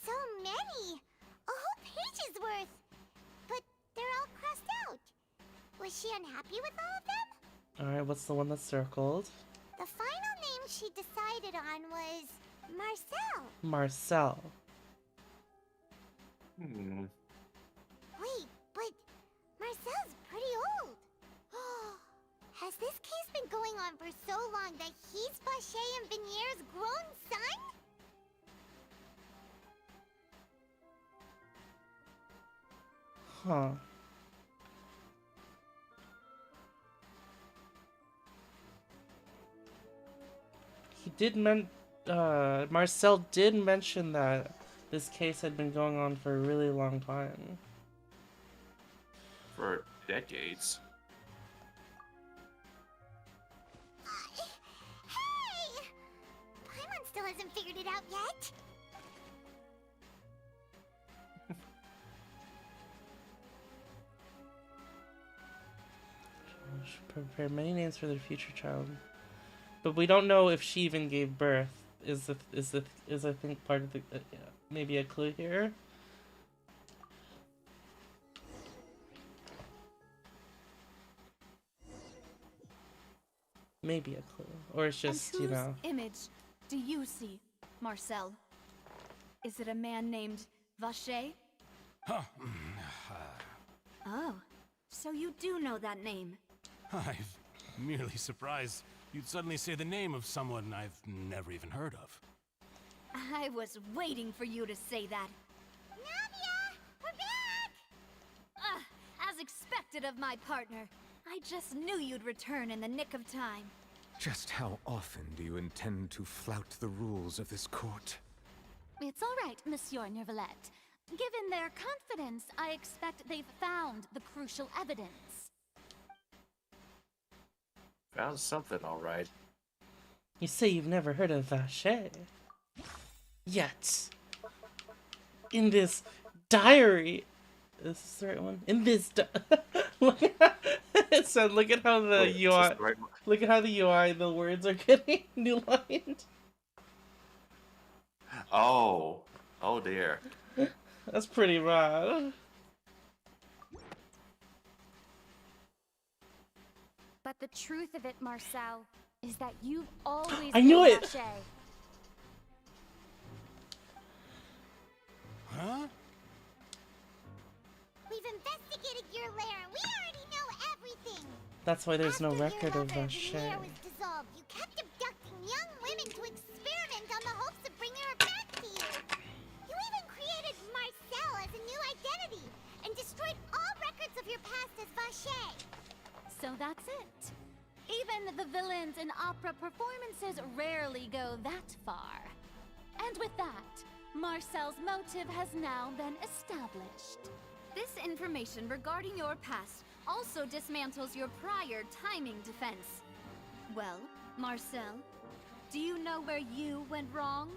So many! A whole page's worth! But they're all crossed out. Was she unhappy with all of them? Alright, what's the one that's circled? The final name she decided on was Marcel. Marcel. Wait, but Marcel's pretty old. Has this case been going on for so long that he's Vache and Vinier's grown son? Huh. He did Marcel did mention that this case had been going on for a really long time. For decades. Hey! Paimon still hasn't figured it out yet. Should prepare many names for their future child, but we don't know if she even gave birth. Is I think part of the maybe a clue here. Maybe a clue, or it's just And you whose know. image do you see, Marcel? Is it a man named Vache? Huh. Oh, so you do know that name. I'm merely surprised you'd suddenly say the name of someone I've never even heard of. I was waiting for you to say that. Navia! We're back! As expected of my partner. I just knew you'd return in the nick of time. Just how often do you intend to flout the rules of this court? It's all right, Monsieur Nervalette. Given their confidence, I expect they've found the crucial evidence. Found something, all right. You say you've never heard of Vache yet. In this diary. Is this the right one? In this look at how the Wait, UI right? look at how the UI the words are getting new lined. Oh dear. That's pretty rad. But the truth of it, Marcel, is that you've always I knew been it! Vache. Huh? We've investigated your lair and we already know everything. That's why there's no After your record of lover, Vache. Vinier was dissolved, you kept abducting young women to experiment on the hopes of bringing her back to you. You even created Marcel as a new identity and destroyed all records of your past as Vache. So that's it. Even the villains in opera performances rarely go that far. And with that, Marcel's motive has now been established. This information regarding your past also dismantles your prior timing defense. Well, Marcel, do you know where you went wrong?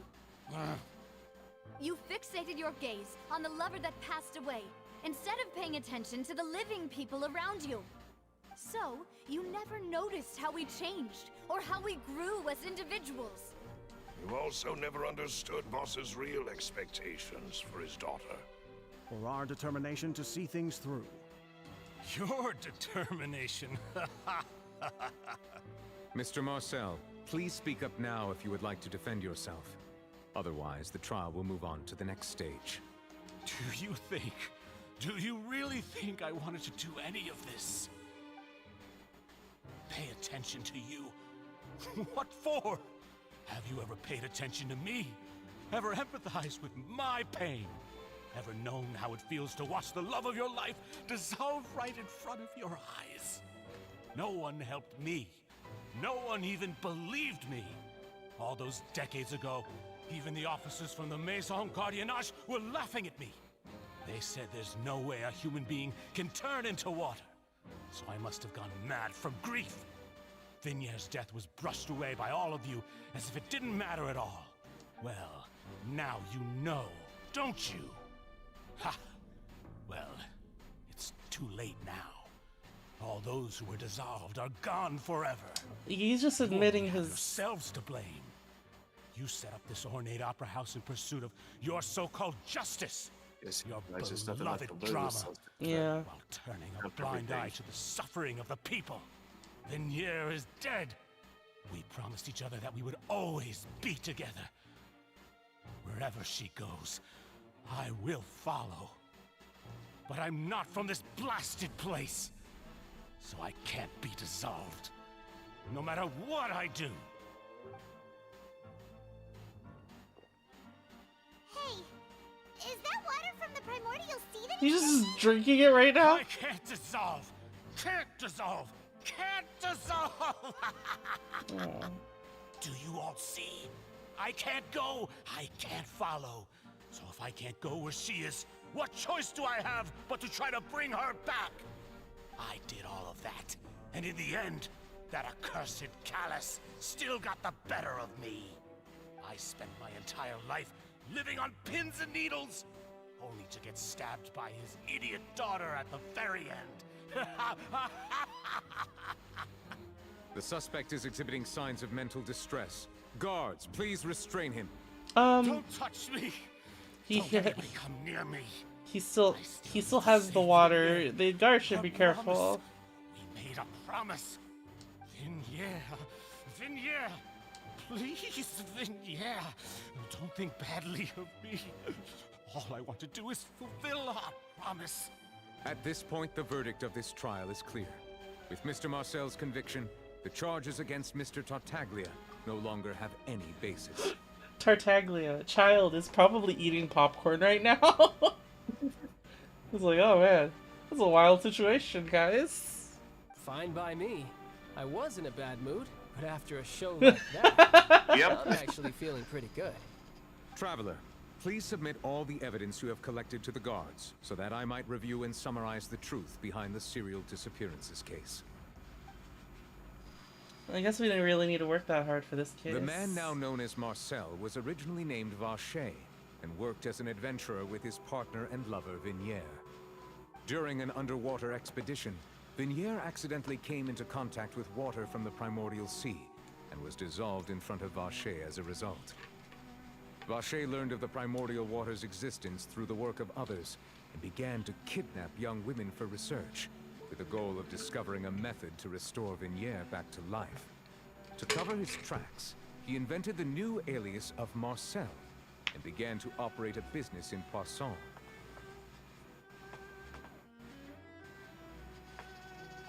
You fixated your gaze on the lover that passed away, instead of paying attention to the living people around you. So, you never noticed how we changed, or how we grew as individuals. You also never understood Boss's real expectations for his daughter. Or our determination to see things through. Your determination. Mr. Marcel, please speak up now if you would like to defend yourself. Otherwise, the trial will move on to the next stage. Do you really think I wanted to do any of this? Pay attention to you? What for? Have you ever paid attention to me? Ever empathized with my pain? Ever known how it feels to watch the love of your life dissolve right in front of your eyes? No one helped me. No one even believed me. All those decades ago, even the officers from the Maison Gardiennage were laughing at me. They said there's no way a human being can turn into water. So I must have gone mad from grief. Vignier's death was brushed away by all of you as if it didn't matter at all. Well, now you know, don't you? Ha! Well, it's too late now. All those who were dissolved are gone forever. He's just admitting you have his... yourselves to blame. You set up this ornate opera house in pursuit of your so-called justice. Yes, your there's nothing left beloved to lose, drama. so- Yeah. While turning a blind eye to the suffering of the people. Vignier is dead. We promised each other that we would always be together. Wherever she goes, I will follow. But I'm not from this blasted place. So I can't be dissolved. No matter what I do. Hey, is that water from the primordial sea that He's just drinking it right now? I can't dissolve. Can't dissolve. Can't dissolve. Do you all see? I can't go. I can't follow. So if I can't go where she is, what choice do I have but to try to bring her back? I did all of that. And in the end, that accursed Callus still got the better of me. I spent my entire life living on pins and needles, only to get stabbed by his idiot daughter at the very end. The suspect is exhibiting signs of mental distress. Guards, please restrain him. Don't touch me. Don't anybody come near me. He still has the water. The guard should be careful. We made a promise. Vignier, please, Vignier. Don't think badly of me. All I want to do is fulfill our promise. At this point, the verdict of this trial is clear. With Mr. Marcel's conviction, the charges against Mr. Tartaglia no longer have any basis. Tartaglia, child, is probably eating popcorn right now. He's like, oh man, that's a wild situation, guys. Fine by me. I was in a bad mood, but after a show like that, I'm actually feeling pretty good. Traveler, please submit all the evidence you have collected to the guards, so that I might review and summarize the truth behind the serial disappearances case. I guess we didn't really need to work that hard for this case. The man now known as Marcel was originally named Vacher, and worked as an adventurer with his partner and lover Vignier. During an underwater expedition, Vignier accidentally came into contact with water from the primordial sea, and was dissolved in front of Vacher as a result. Vacher learned of the primordial water's existence through the work of others, and began to kidnap young women for research, with the goal of discovering a method to restore Vignier back to life. To cover his tracks, he invented the new alias of Marcel, and began to operate a business in Poisson.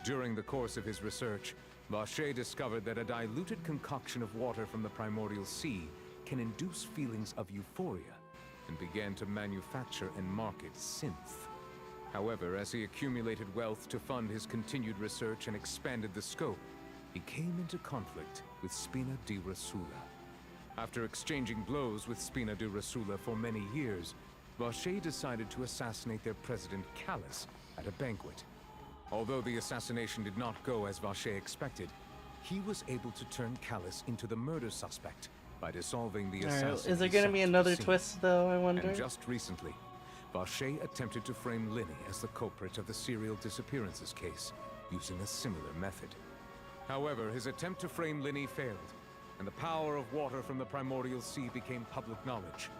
During the course of his research, Vacher discovered that a diluted concoction of water from the primordial sea can induce feelings of euphoria, and began to manufacture and market synth. However, as he accumulated wealth to fund his continued research and expanded the scope, he came into conflict with Spina di Rosula. After exchanging blows with Spina di Rosula for many years, Vacher decided to assassinate their president Callus at a banquet. Although the assassination did not go as Vacher expected, he was able to turn Callus into the murder suspect by dissolving the assassin. Is there going to be another twist, though, I wonder? And just recently, Vacher attempted to frame Linny as the culprit of the serial disappearances case, using a similar method. However, his attempt to frame Linny failed, and the power of water from the primordial sea became public knowledge.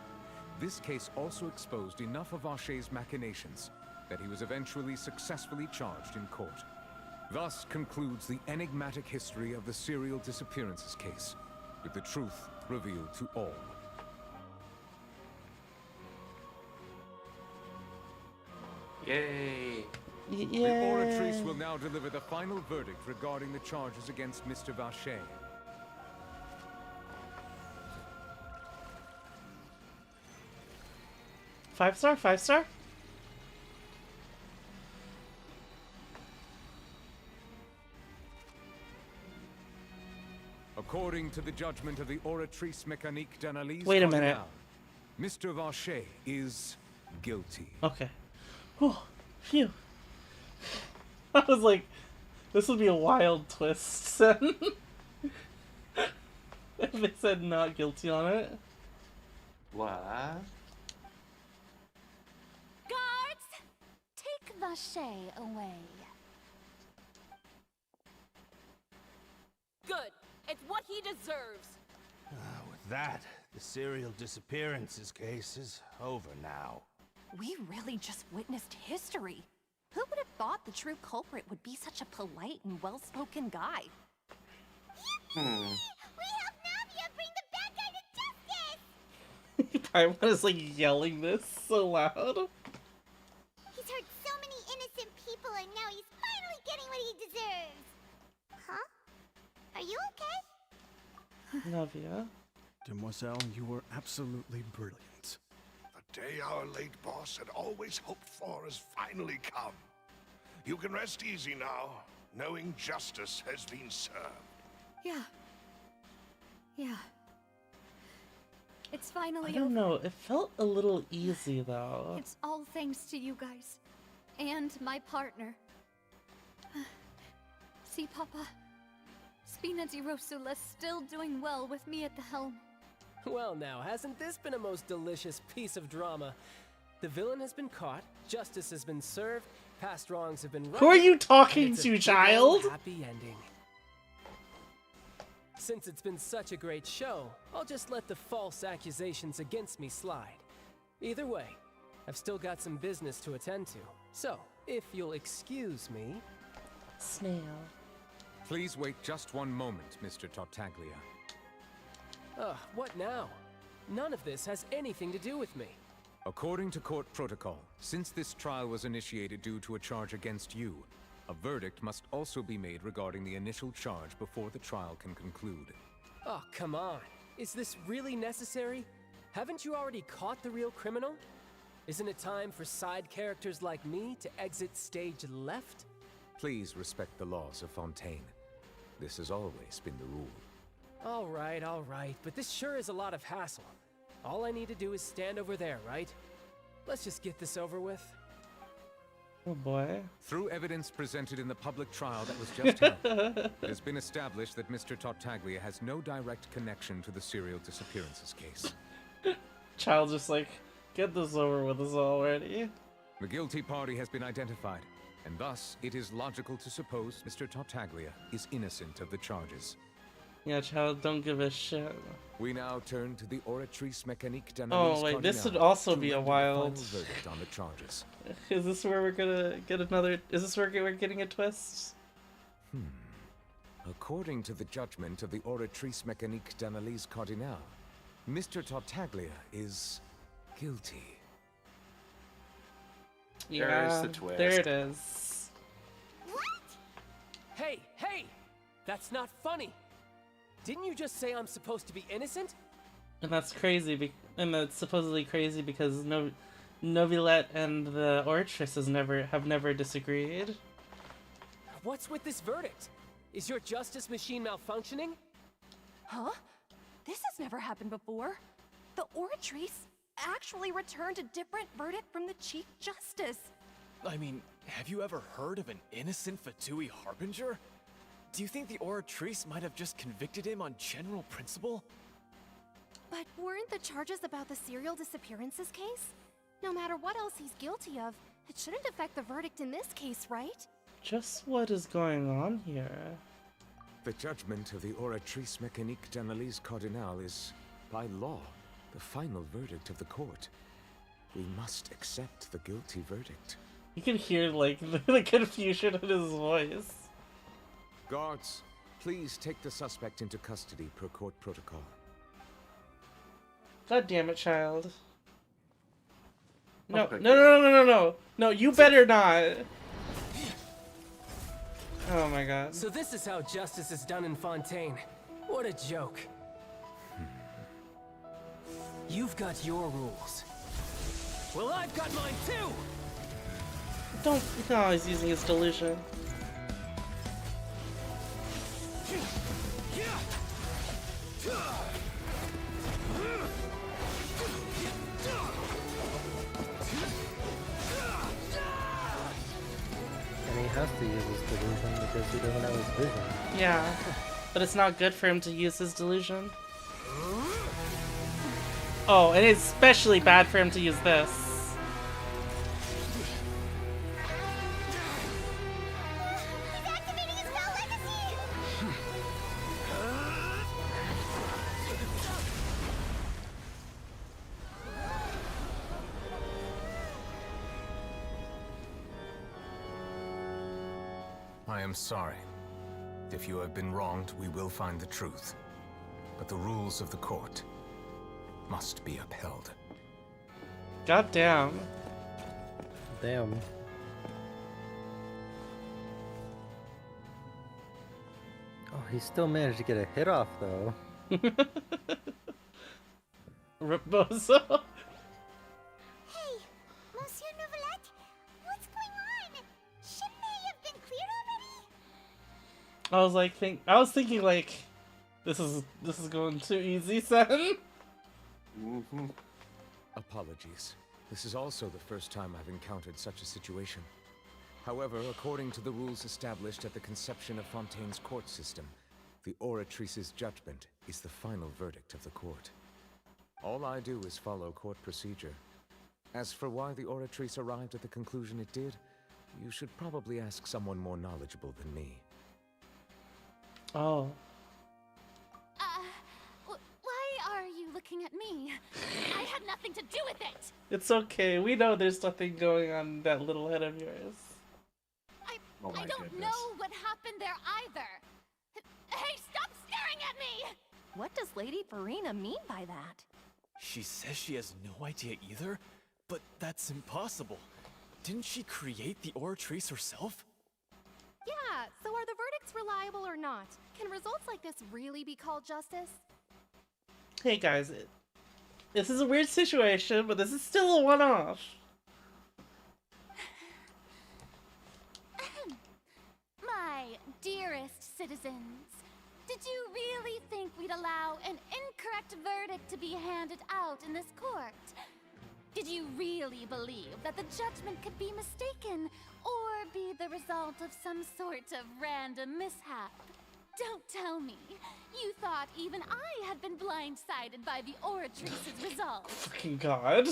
This case also exposed enough of Vacher's machinations that he was eventually successfully charged in court. Thus concludes the enigmatic history of the serial disappearances case, with the truth revealed to all. Yay! The Oratrice will now deliver the final verdict regarding the charges against Mr. Vacher. Five star? 5 star? According to the judgment of the Oratrice Mécanique d'Analyse Wait a minute. Cardinal, Mr. Vacher is guilty. Okay. Whew. Phew. I was like, this would be a wild twist. If they said not guilty on it. What? Guards, take Vacher away. Good. It's what he deserves. With that, the serial disappearances case is over now. We really just witnessed history. Who would have thought the true culprit would be such a polite and well-spoken guy? We help Navia bring the bad guy to justice! Paimon is like yelling this so loud. He's hurt so many innocent people and now he's finally getting what he deserves. Huh? Are you okay? Navia. Demoiselle, you were absolutely brilliant. The day our late boss had always hoped for has finally come. You can rest easy now, knowing justice has been served. Yeah. Yeah. It's finally I don't know, it felt a little easy though. It's all thanks to you guys. And my partner. See, Papa? Spina di Rosula's still doing well with me at the helm. Well now, hasn't this been a most delicious piece of drama? The villain has been caught, justice has been served, past wrongs have been righted. Who are you talking and it's a to, big child? old happy ending. Since it's been such a great show, I'll just let the false accusations against me slide. Either way, I've still got some business to attend to. So, if you'll excuse me... Snail. Please wait just one moment, Mr. Tartaglia. Ugh, what now? None of this has anything to do with me. According to court protocol, since this trial was initiated due to a charge against you, a verdict must also be made regarding the initial charge before the trial can conclude. Oh, come on. Is this really necessary? Haven't you already caught the real criminal? Isn't it time for side characters like me to exit stage left? Please respect the laws of Fontaine. This has always been the rule. All right, but this sure is a lot of hassle. All I need to do is stand over there, right? Let's just get this over with. Oh boy. Through evidence presented in the public trial that was just held, it has been established that Mr. Tartaglia has no direct connection to the serial disappearances case. Child just like, get this over with us already. The guilty party has been identified, and thus it is logical to suppose Mr. Tartaglia is innocent of the charges. Yeah, child, don't give a shit. We now turn to the Oratrice Mécanique d'Analyse Oh wait, this would also be a wild... verdict on the charges. Is this where we're gonna get another... Is this where we're getting a twist? According to the judgment of the Oratrice Mécanique d'Analyse Cardinal, Mr. Tartaglia is guilty. Yeah, There's the twist. there it is. Hey! That's not funny! Didn't you just say I'm supposed to be innocent? And that's crazy, and that's supposedly crazy because Novilette and the Oratrice have never disagreed. What's with this verdict? Is your justice machine malfunctioning? Huh? This has never happened before. The Oratrice actually returned a different verdict from the Chief Justice. I mean, have you ever heard of an innocent Fatui Harbinger? Do you think the Oratrice might have just convicted him on general principle? But weren't the charges about the serial disappearances case? No matter what else he's guilty of, it shouldn't affect the verdict in this case, right? Just what is going on here? The judgment of the Oratrice Mécanique d'Analyse Cardinal is, by law, the final verdict of the court. We must accept the guilty verdict. You can hear, like, the confusion in his voice. Guards, please take the suspect into custody per court protocol. God damn it, child. No, Okay. No, you better not. Oh my god. So this is how justice is done in Fontaine. What a joke. You've got your rules. Well, I've got mine too! Don't. No, he's using his delusion. And he has to use his delusion because he doesn't have his vision. Yeah, but it's not good for him to use his delusion. Oh, and it's especially bad for him to use this. I am sorry. If you have been wronged, we will find the truth. But the rules of the court must be upheld. God damn. Damn. Oh, he still managed to get a hit off, though. Rebozo. Hey, Monsieur Novelette, what's going on? Shouldn't they have been cleared already? I was thinking like, this is going too easy, son. Apologies. This is also the first time I've encountered such a situation. However, according to the rules established at the conception of Fontaine's court system, the Oratrice's judgment is the final verdict of the court. All I do is follow court procedure. As for why the Oratrice arrived at the conclusion it did, you should probably ask someone more knowledgeable than me. Oh. Why are you looking at me? I had nothing to do with it! It's okay. We know there's nothing going on in that little head of yours. I don't know what happened there either. Hey, stop staring at me! What does Lady Farina mean by that? She says she has no idea either, but that's impossible. Didn't she create the Oratrice herself? Yeah, so are the verdicts reliable or not? Can results like this really be called justice? Hey guys, this is a weird situation, but this is still a one-off. My dearest citizens, did you really think we'd allow an incorrect verdict to be handed out in this court? Did you really believe that the judgment could be mistaken or be the result of some sort of random mishap? Don't tell me. You thought even I had been blindsided by the Oratrice's results. Fucking god.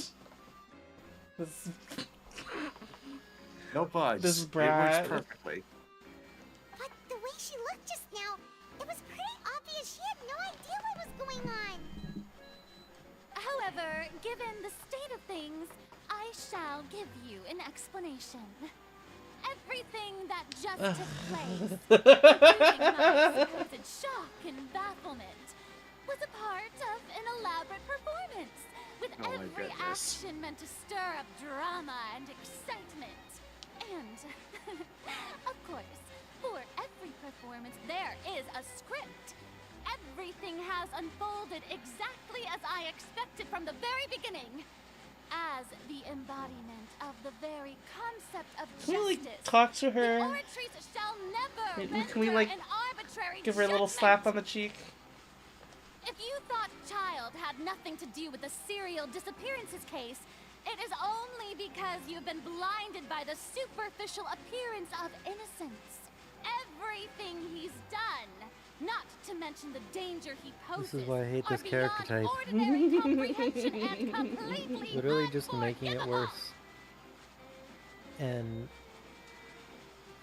This... No bugs. This It works brat. perfectly. But the way she looked just now, it was pretty obvious she had no idea what was going on. However, given the state of things, I shall give you an explanation. Everything that just took place, including my supposed shock and bafflement, was a part of an elaborate performance, with every action meant to stir up drama and excitement. And, of course, for every performance there is a script. Everything has unfolded exactly as I expected from the very beginning. As the embodiment of the very concept of Can we justice, like talk to the her? Oratrice shall never Can we render like an arbitrary give her a little judgment. slap on the cheek? If you thought Child had nothing to do with the serial disappearances case, it is only because you've been blinded by the superficial appearance of innocence. Everything he's done, not to mention the danger he poses, This is why I hate are this character beyond type. ordinary comprehension and completely Literally just making it worse. And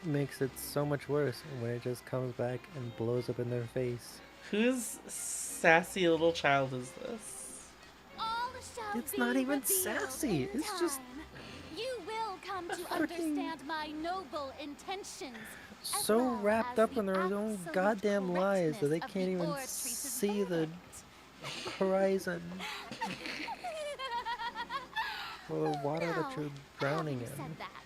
makes it so much worse when it just comes back and blows up in their face. Whose sassy little child is this? All shall It's be not even revealed sassy. in It's just time. You will come to understand my noble intentions. as so well wrapped as up the in their own absolute goddamn lies that they correctness of can't the even Oratrice's see the horizon or the water that you're drowning Having in. said that,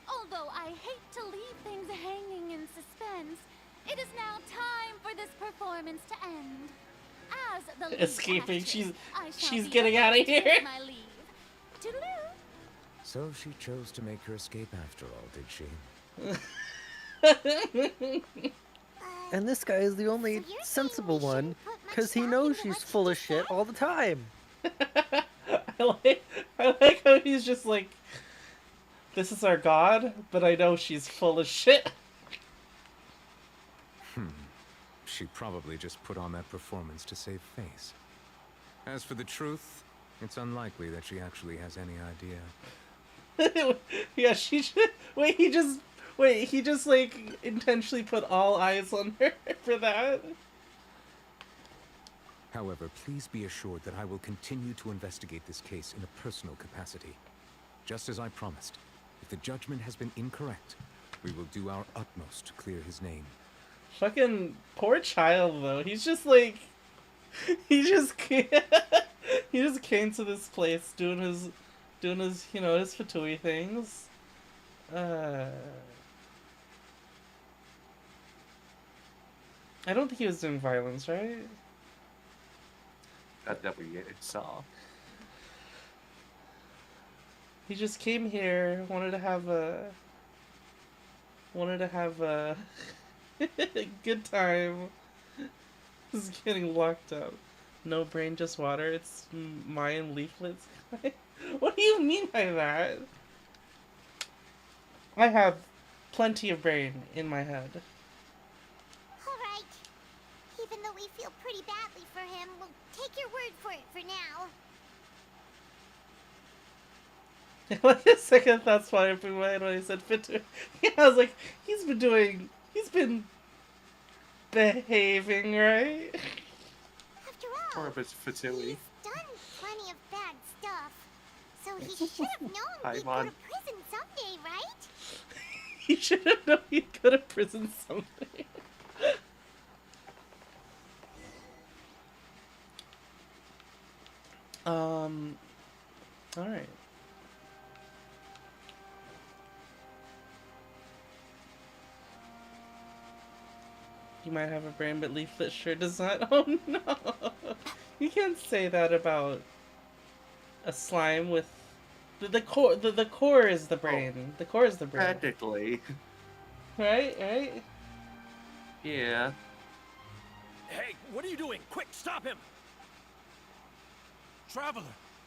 although I hate to leave things hanging in suspense, it is now time for this performance to end. As the lead Escaping. actress, I shall She's be getting able out of to take here. my leave. Toodaloo. So she chose to make her escape after all, did she? And this guy is the only sensible one, because he knows she's full of shit all the time. I like how he's just like, this is our god, but I know she's full of shit. She probably just put on that performance to save face. As for the truth, it's unlikely that she actually has any idea. Yeah, she should. He just like intentionally put all eyes on her for that. However, please be assured that I will continue to investigate this case in a personal capacity. Just as I promised, if the judgment has been incorrect, we will do our utmost to clear his name. Fucking poor child, though. He's just like, he just came to this place doing his, you know, his Fatui things. I don't think he was doing violence, right? That we saw. He just came here, wanted to have a good time. He's getting locked up. No brain, just water. It's Mayan leaflets. What do you mean by that? I have plenty of brain in my head. Alright. Even though we feel pretty badly for him, we'll take your word for it for now. Like a second thoughts flying through my head when I said Fitu. Yeah, I was like, he's been behaving, right? After all, Or if it's Fatui. he's done plenty of bad stuff. So he should have known he'd go to prison someday, right? He should have known he'd go to prison someday. Alright. You might have a brain, but leaflet sure does not. Oh no! You can't say that about a slime with the core. The core is the brain. The core is the brain. Technically. Right? Yeah. Hey, what are you doing? Quick, stop him! Traveler!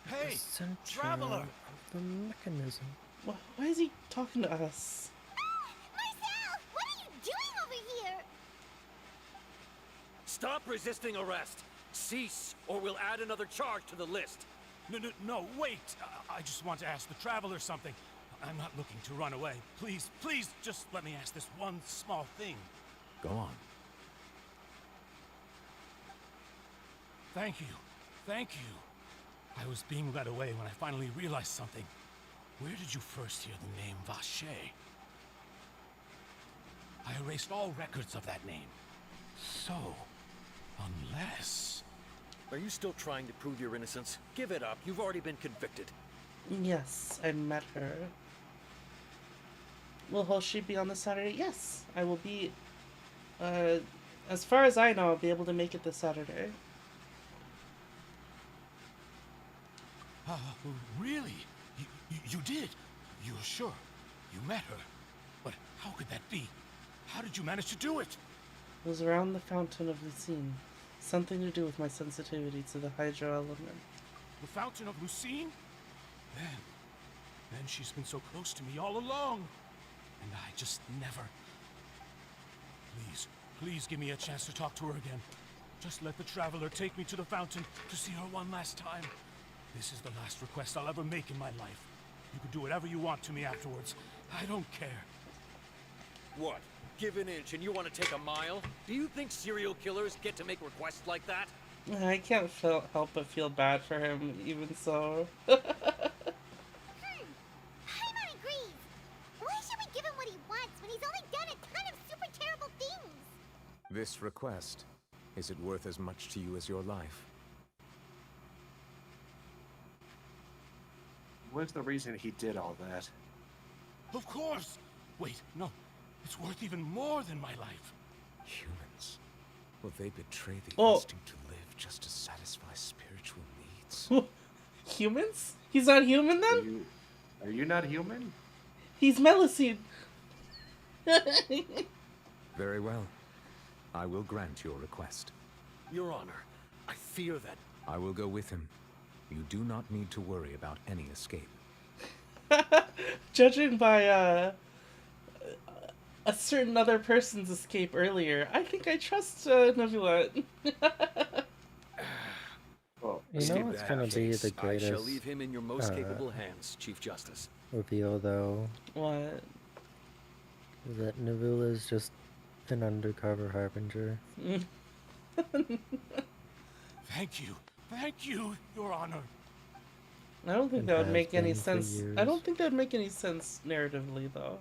Hey! Traveler! The mechanism. Why is he talking to us? Marcel! What are you doing over here? Stop resisting arrest! Cease, or we'll add another charge to the list. No, wait! I just want to ask the Traveler something. I'm not looking to run away. Please, just let me ask this one small thing. Go on. Thank you. I was being led away when I finally realized something. Where did you first hear the name Vache? I erased all records of that name. So, unless... Are you still trying to prove your innocence? Give it up. You've already been convicted. Yes, I met her. Will she be on this Saturday? Yes, I will be. As far as I know, I'll be able to make it this Saturday. Really? You did? You're sure? You met her? But how could that be? How did you manage to do it? It was around the fountain of Lucine. Something to do with my sensitivity to the hydro element. The fountain of Lucine? Then she's been so close to me all along. And I just never... Please give me a chance to talk to her again. Just let the Traveler take me to the fountain to see her one last time. This is the last request I'll ever make in my life. You can do whatever you want to me afterwards. I don't care. What? Give an inch and you want to take a mile? Do you think serial killers get to make requests like that? I can't help but feel bad for him, even so. Paimon agrees. Why should we give him what he wants when he's only done a ton of super terrible things? This request, is it worth as much to you as your life? What's the reason he did all that? Of course! Wait, no. It's worth even more than my life. Humans. Will they betray the instinct to live just to satisfy spiritual needs? Humans? He's not human then? Are you not human? He's Melusine. Very well. I will grant your request. Your Honor, I fear that... I will go with him. You do not need to worry about any escape. Judging by a certain other person's escape earlier, I think I trust Nebula. Well, You know what's gonna be the I greatest shall leave him in your most capable hands, Chief Justice. reveal, though? What? Is that Nebula is just an undercover harbinger. Thank you, Your Honor. I don't think And that would has make any been for sense. I years. don't think that would make any sense narratively, though.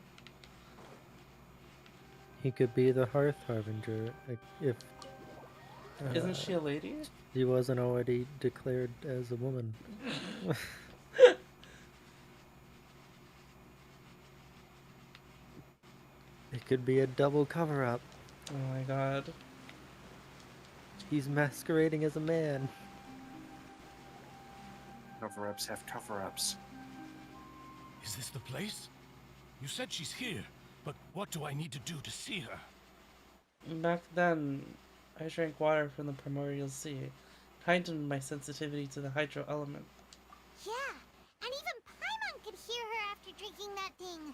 He could be the Hearth Harbinger if. Isn't she a lady? He wasn't already declared as a woman. It could be a double cover-up. Oh my god. He's masquerading as a man. Cover-ups have cover-ups. Is this the place? You said she's here, but what do I need to do to see her? Back then, I drank water from the primordial sea, heightened my sensitivity to the hydro element. Yeah, and even Paimon could hear her after drinking that thing.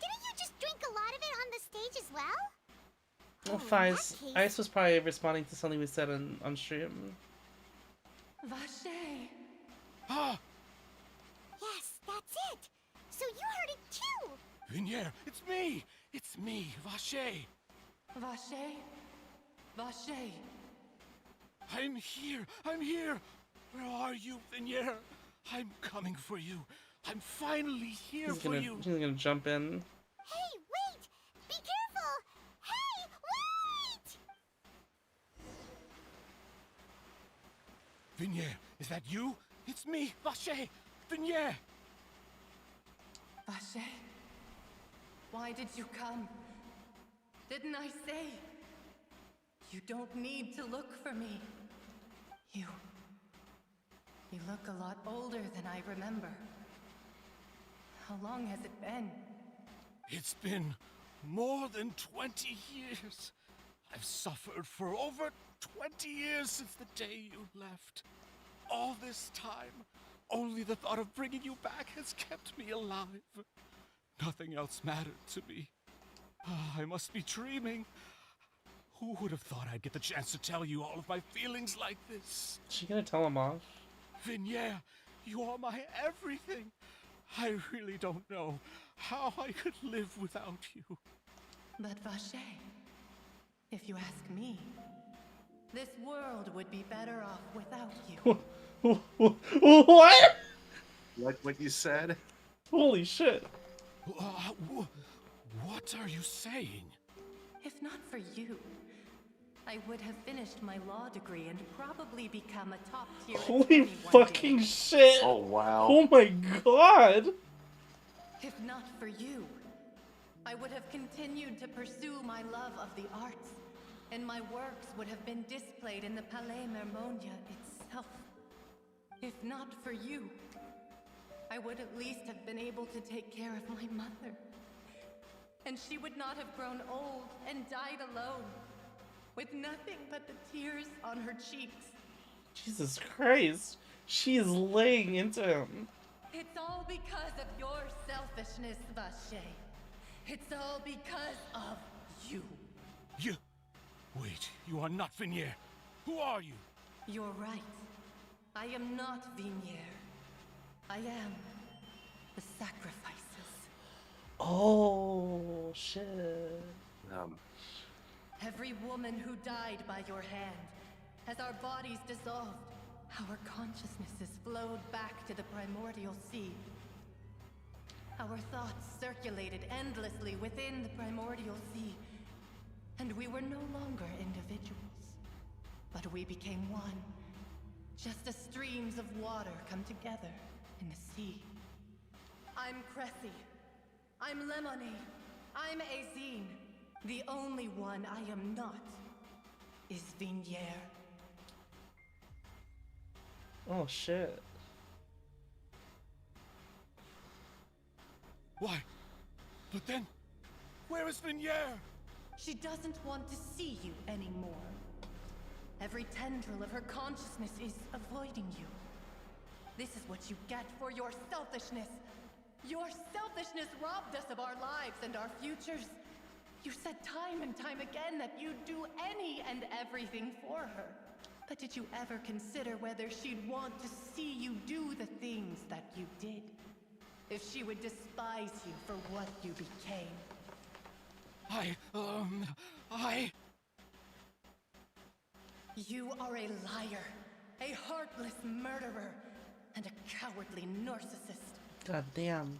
Didn't you just drink a lot of it on the stage as well? Well, Oh, in Fies, that case- Ice was probably responding to something we said on stream. Vache! Ah! Yes, that's it! So you heard it too! Vinier, it's me! It's me, Vache! Vache? Vache! I'm here! I'm here! Where are you, Vinier? I'm coming for you. I'm finally here for you. He's gonna jump in. Hey, wait! Be careful! Hey, wait! Vinier, is that you? It's me, Vache! Vinier! Vache? Why did you come? Didn't I say? You don't need to look for me. You look a lot older than I remember. How long has it been? It's been more than 20 years. I've suffered for over 20 years since the day you left. All this time, only the thought of bringing you back has kept me alive. Nothing else mattered to me. I must be dreaming. Who would have thought I'd get the chance to tell you all of my feelings like this? Is she gonna tell him off? Vinier, you are my everything. I really don't know how I could live without you. But Vache, if you ask me, this world would be better off without you. What? Like what you said? Holy shit. What are you saying? If not for you, I would have finished my law degree and probably become a top-tier Holy attorney one fucking day. shit. Oh, wow. Oh my god. If not for you, I would have continued to pursue my love of the arts, and my works would have been displayed in the Palais Mermonia itself. If not for you, I would at least have been able to take care of my mother. And she would not have grown old and died alone, with nothing but the tears on her cheeks. Jesus Christ. She is laying into him. It's all because of your selfishness, Vache. It's all because of you. You... Wait, you are not Vinier. Who are you? You're right. I am not Vinier. I am the sacrifices. Oh, shit. Every woman who died by your hand, as our bodies dissolved, our consciousnesses flowed back to the primordial sea. Our thoughts circulated endlessly within the primordial sea, and we were no longer individuals, but we became one, just as streams of water come together in the sea. I'm Cressy. I'm Lemony. I'm Azine. The only one I am not is Vinier. Oh, shit. Why? But then, where is Vinier? She doesn't want to see you anymore. Every tendril of her consciousness is avoiding you. This is what you get for your selfishness. Your selfishness robbed us of our lives and our futures. You said time and time again that you'd do any and everything for her. But did you ever consider whether she'd want to see you do the things that you did? If she would despise you for what you became? You are a liar, a heartless murderer, and a cowardly narcissist. God damn.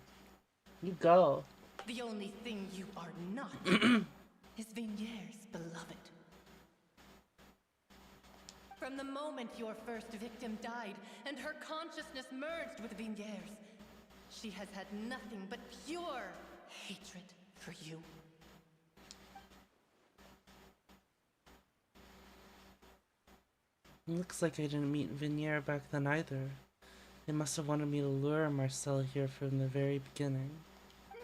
You go. The only thing you are not is Vigniere's beloved. From the moment your first victim died and her consciousness merged with Vigniere's, she has had nothing but pure hatred for you. Looks like I didn't meet Vigniere back then either. They must have wanted me to lure Marcel here from the very beginning.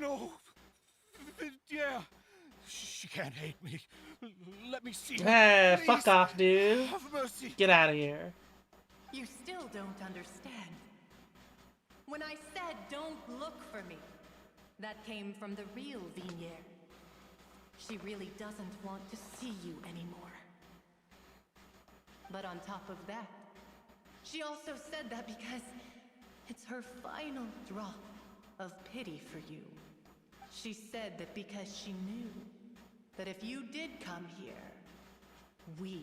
No! Yeah! She can't hate me. Let me see her. Hey, Please. fuck off, dude. Have mercy. Get out of here. You still don't understand. When I said don't look for me, that came from the real Vigniere. She really doesn't want to see you anymore. But on top of that, she also said that because it's her final drop of pity for you. She said that because she knew that if you did come here, we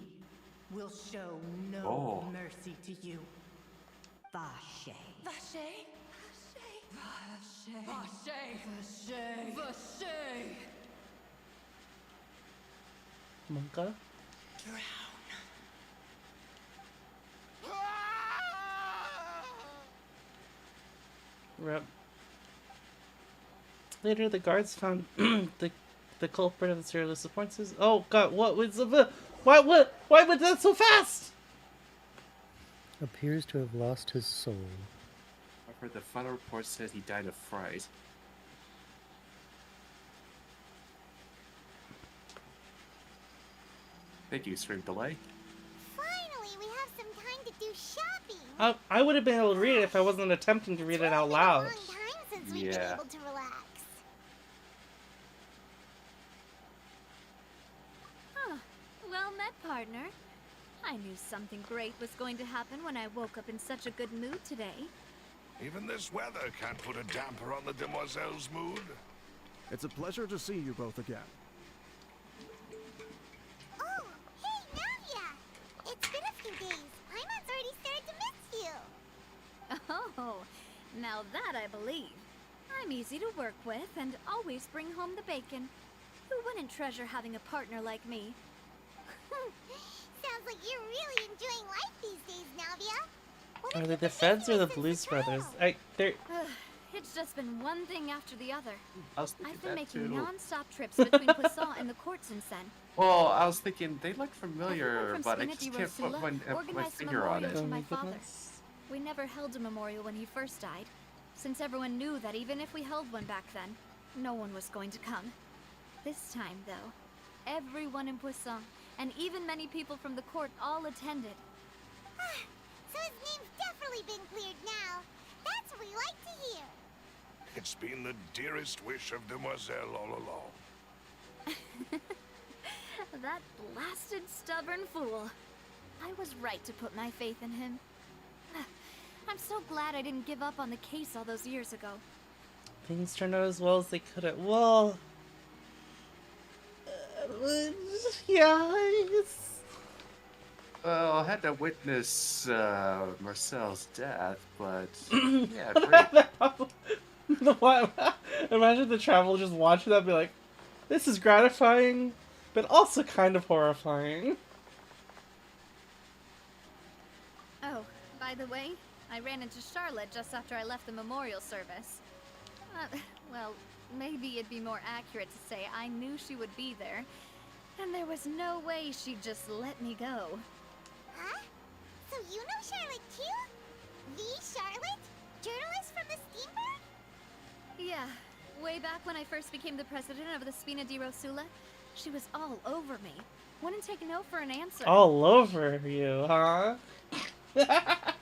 will show no mercy to you. Vache. Vache? Vache. Vache. Vache. Vache. Monka? Drown. Rip. Later, the guards found the culprit of the serial disappearances. Oh god, what was the... Why was that so fast? Appears to have lost his soul. I've heard the final report says he died of fright. Thank you, stream delay. Finally, we have some time to do shopping. I would have been able to read it if I wasn't attempting to read it out loud. Long time since we've been able to relax. Huh. Well met, partner. I knew something great was going to happen when I woke up in such a good mood today. Even this weather can't put a damper on the demoiselle's mood. It's a pleasure to see you both again. Oh, hey, Navia! It's been a few days. Paimon's already started to miss you. Oh, now that I believe. I'm easy to work with and always bring home the bacon. Who wouldn't treasure having a partner like me? Sounds like you're really enjoying life these days, Navia. Are they the Feds or the Blues Brothers? They're... It's just been one thing after the other. I've been making non-stop trips between Poisson and the courts in Sen. Well, I was thinking they look familiar, Everyone but I from just Spina can't di put Rosula my organized a finger on memorial it. to my father. We never held a memorial when he first died, since everyone knew that even if we held one back then, no one was going to come. This time, though, everyone in Poisson, and even many people from the court, all attended. So his name's definitely been cleared now. That's what we like to hear. It's been the dearest wish of Demoiselle all along. That blasted stubborn fool. I was right to put my faith in him. I'm so glad I didn't give up on the case all those years ago. Things turned out as well as they could have. Well... yeah, Well, I had to witness Marcel's death, but yeah, great. Imagine the traveler just watching that and be like, this is gratifying, but also kind of horrifying. Oh, by the way, I ran into Charlotte just after I left the memorial service. Well, maybe it'd be more accurate to say I knew she would be there, and there was no way she'd just let me go. Huh? So you know Charlotte too? The Charlotte? Journalist from the Steambird? Yeah, way back when I first became the president of the Spina di Rosula, She was all over me. Wouldn't take no for an answer. All over you, huh? I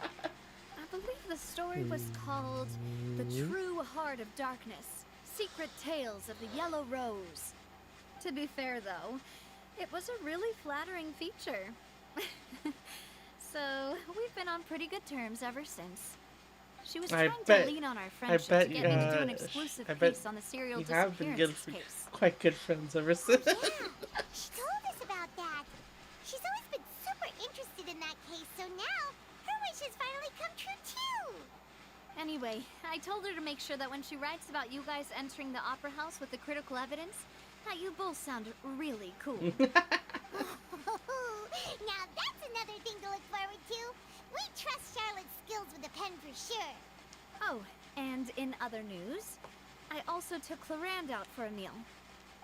believe the story was called The True Heart of Darkness. Secret Tales of the Yellow Rose. To be fair, though, it was a really flattering feature. So, we've been on pretty good terms ever since. She was trying to lean on our friendship to get me to do an exclusive piece on the serial Disappearances case. Quite good friends ever since. Yeah, she told us about that. She's always been super interested in that case, so now her wish has finally come true too. Anyway, I told her to make sure that when she writes about you guys entering the opera house with the critical evidence, that you both sound really cool. Now that's another thing to look forward to. We trust Charlotte's skills with a pen for sure. Oh, and in other news, I also took Clarand out for a meal.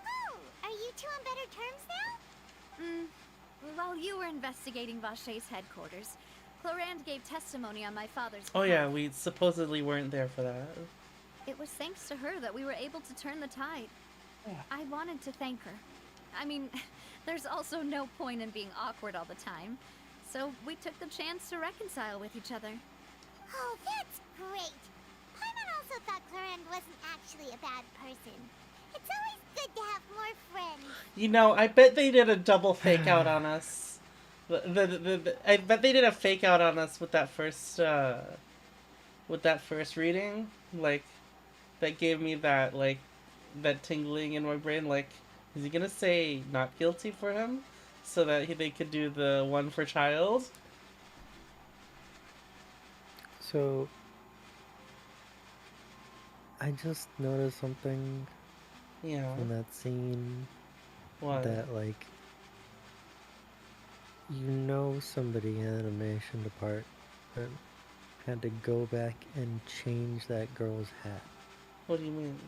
Oh, are you two on better terms now? While you were investigating Vashay's headquarters, Clarand gave testimony on my father's Oh yeah, behalf. we supposedly weren't there for that. It was thanks to her that we were able to turn the tide. Yeah. I wanted to thank her. I mean, there's also no point in being awkward all the time. So we took the chance to reconcile with each other. Oh, that's great. Paimon also thought Clarand wasn't actually a bad person. It's always good to have more friends. You know, I bet they did a double fake out on us. I bet they did a fake out on us with that first reading. Like, that gave me that, like, that tingling in my brain. Like, is he gonna say not guilty for him? So that they could do the one for child? So, I just noticed something in that scene. What? That, like, you know somebody in the animation department had to go back and change that girl's hat. What do you mean?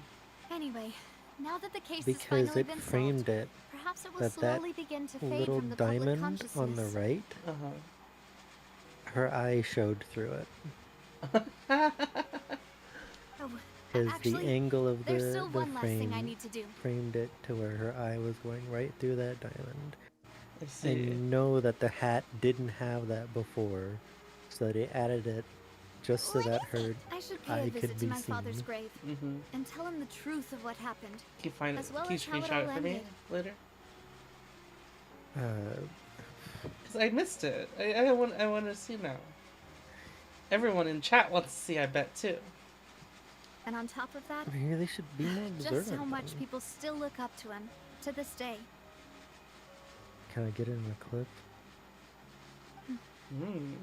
Anyway, now that the case has Because finally it been framed solved, it perhaps it will that slowly begin to fade little from the public diamond consciousness. on the right, her eye showed through it. Oh, Because the actually, angle of there's the still one last thing I frame need to do. framed it to where her eye was going right through that diamond. I see. And you know that the hat didn't have that before, so they added it just so that her I should pay eye a could visit be to my seen. father's grave Mm-hmm. and tell him the truth of what happened, Can you find as well can you as how it screenshot all it for me ended. later? Uh, Because I missed it. I want to see now. Everyone in chat wants to see, I bet, too. And on top of that, Maybe they should be more just observant. how much then. people still look up to him to this day. Can I get it in a clip?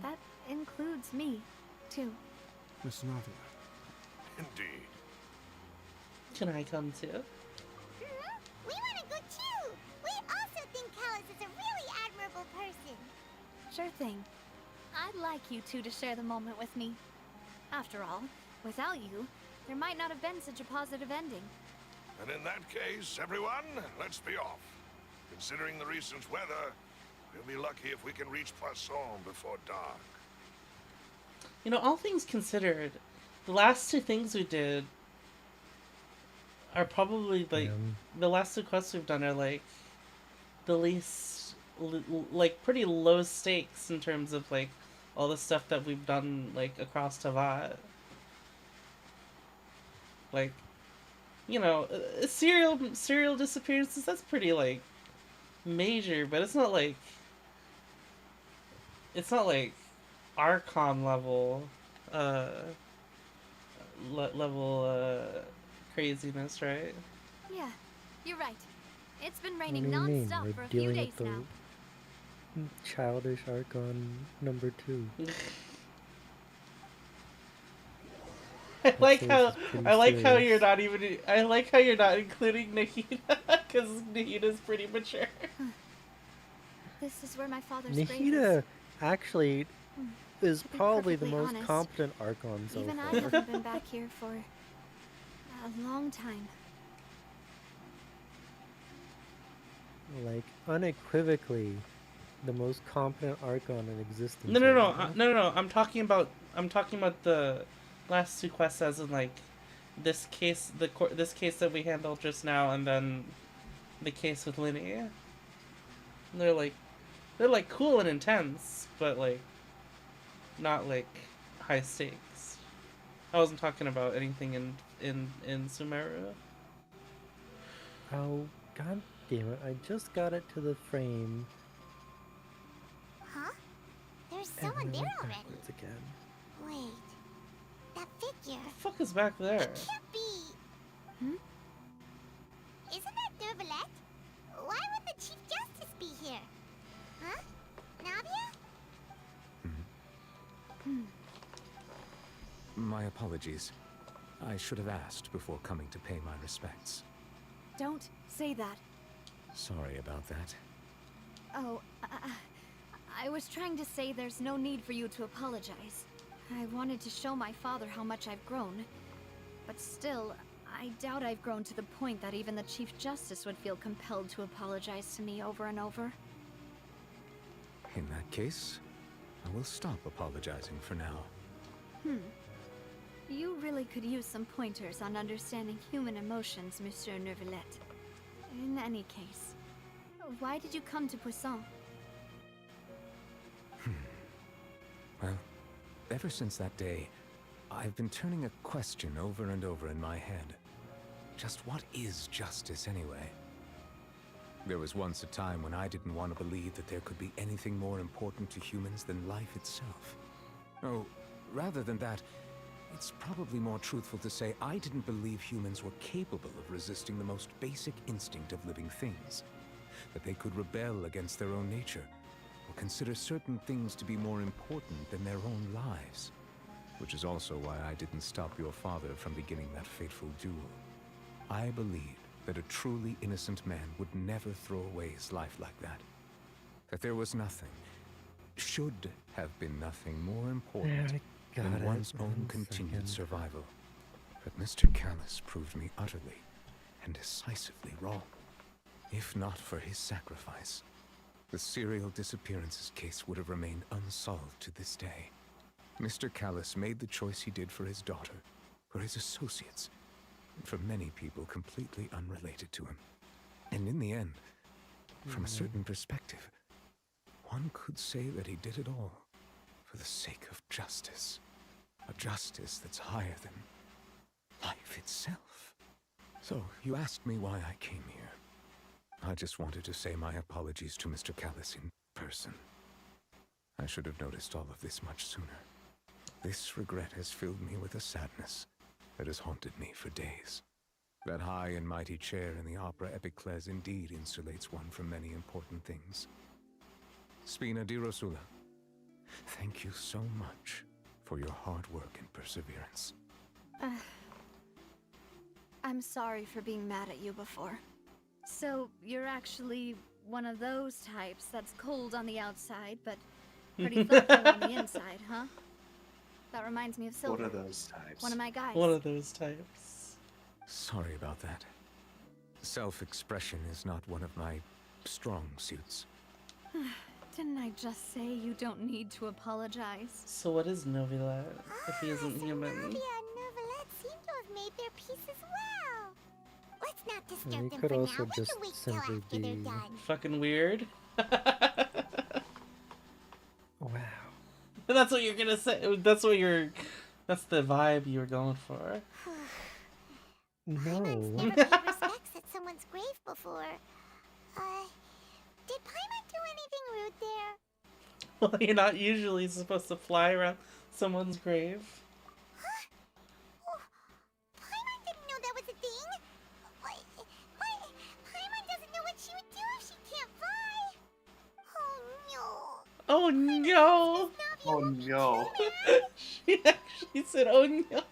That includes me, too. Miss Navia. Indeed. Can I come too? We want to go too. We also think Callus is a really admirable person. Sure thing. I'd like you two to share the moment with me. After all, without you, there might not have been such a positive ending. And in that case, everyone, let's be off. Considering the recent weather, we'll be lucky if we can reach Poisson before dark. You know, all things considered, the last two things we did are probably, like, the last two quests we've done are, like, the least, like, pretty low stakes in terms of, like, all the stuff that we've done, like, across Tavat. Like, you know, serial disappearances, that's pretty, like, major, but it's not like Archon level craziness, right? Yeah, you're right. It's been What raining do you mean? non-stop We're for a few dealing days with now. the childish Archon number 2. I like how serious. you're not even. I like how you're not including Nahida because Nahida's pretty mature. This is where my father's grave is. Nahida actually is To be probably the perfectly most honest, competent Archon so Even I far. haven't been back here for a long time. Like, unequivocally, the most competent Archon in existence. No. right now. I'm talking about the last two quests, as in like this case, this case that we handled just now, and then the case with Linny. They're like cool and intense, but like not like high stakes. I wasn't talking about anything in Sumeru. Oh, god damn it. I just got it to the frame. Huh? There's and someone I there went already. backwards again. Wait. That figure. The fuck is back there? It can't be. Hmm? Isn't that Dervalette? Why would the Chief Justice be here? Huh? Navia? My apologies. I should have asked before coming to pay my respects. Don't say that. Sorry about that. Oh, I was trying to say there's no need for you to apologize. I wanted to show my father how much I've grown. But still, I doubt I've grown to the point that even the Chief Justice would feel compelled to apologize to me over and over. In that case, I will stop apologizing for now. You really could use some pointers on understanding human emotions, Monsieur Neuvillette. In any case, why did you come to Poisson? Well, ever since that day, I've been turning a question over and over in my head. Just what is justice anyway? There was once a time when I didn't want to believe that there could be anything more important to humans than life itself. Oh, rather than that, it's probably more truthful to say I didn't believe humans were capable of resisting the most basic instinct of living things. That they could rebel against their own nature, or consider certain things to be more important than their own lives. Which is also why I didn't stop your father from beginning that fateful duel. I believed that a truly innocent man would never throw away his life like that. That there was nothing, should have been nothing more important than one's own continued survival. But Mr. Callus proved me utterly and decisively wrong. If not for his sacrifice, the serial disappearances case would have remained unsolved to this day. Mr. Callus made the choice he did for his daughter, for his associates, and for many people completely unrelated to him. And in the end, from a certain perspective, one could say that he did it all for the sake of justice. A justice that's higher than life itself. So, you asked me why I came here. I just wanted to say my apologies to Mr. Callus in person. I should have noticed all of this much sooner. This regret has filled me with a sadness that has haunted me for days. That high and mighty chair in the opera Epiclese indeed insulates one from many important things. Spina di Rosula, thank you so much for your hard work and perseverance. I'm sorry for being mad at you before. So, you're actually one of those types that's cold on the outside, but pretty thoughtful on the inside, huh? That reminds me of Silver. What are those types? One of my guys. One of those types. Sorry about that. Self-expression is not one of my strong suits. Didn't I just say you don't need to apologize? So what is Neuvillette if he isn't human? Navia and Neuvillette seem to have made their peace as well. Let's not disturb He them could for also now. We just can wait till simply after they're be done. Fucking weird. Wow. That's what you're gonna say. That's the vibe you were going for. No. Never paid respects at someone's grave before. Did Paimon do anything rude there? Well, you're not usually supposed to fly around someone's grave. Paimon didn't know that was a thing. Paimon doesn't know what she would do if she can't fly. Oh no. Oh no! Oh no! She actually said, "Oh no!"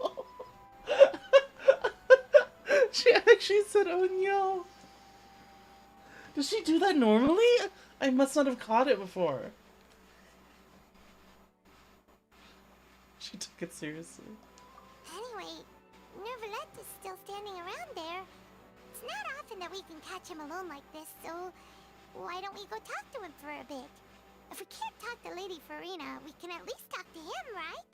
She actually said, "Oh no!" Does she do that normally? I must not have caught it before. She took it seriously. Anyway, Neuvillette is still standing around there. It's not often that we can catch him alone like this, so why don't we go talk to him for a bit? If we can't talk to Lady Farina, we can at least talk to him, right?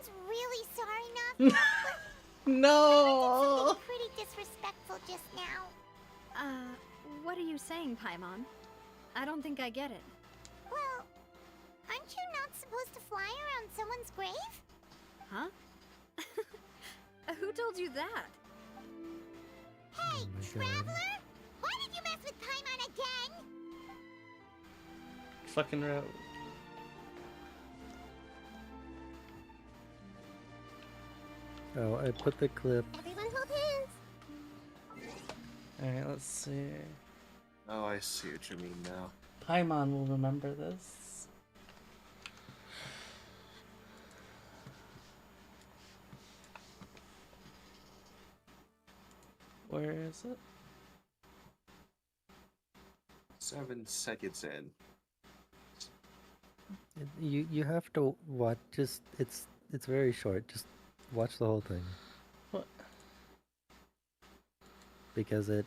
Everyone's really sorry, Navi. No. Something pretty disrespectful just now. What are you saying, Paimon? I don't think I get it. Well, aren't you not supposed to fly around someone's grave? Huh? Who told you that? Hey, Traveler! Why did you mess with Paimon again? Fucking route. Oh, I put the clip. Everyone hold hands. Alright, let's see. Oh, I see what you mean now. Paimon will remember this. Where is it? 7 seconds in. You have to watch. Just it's very short. Just watch the whole thing. What? Because it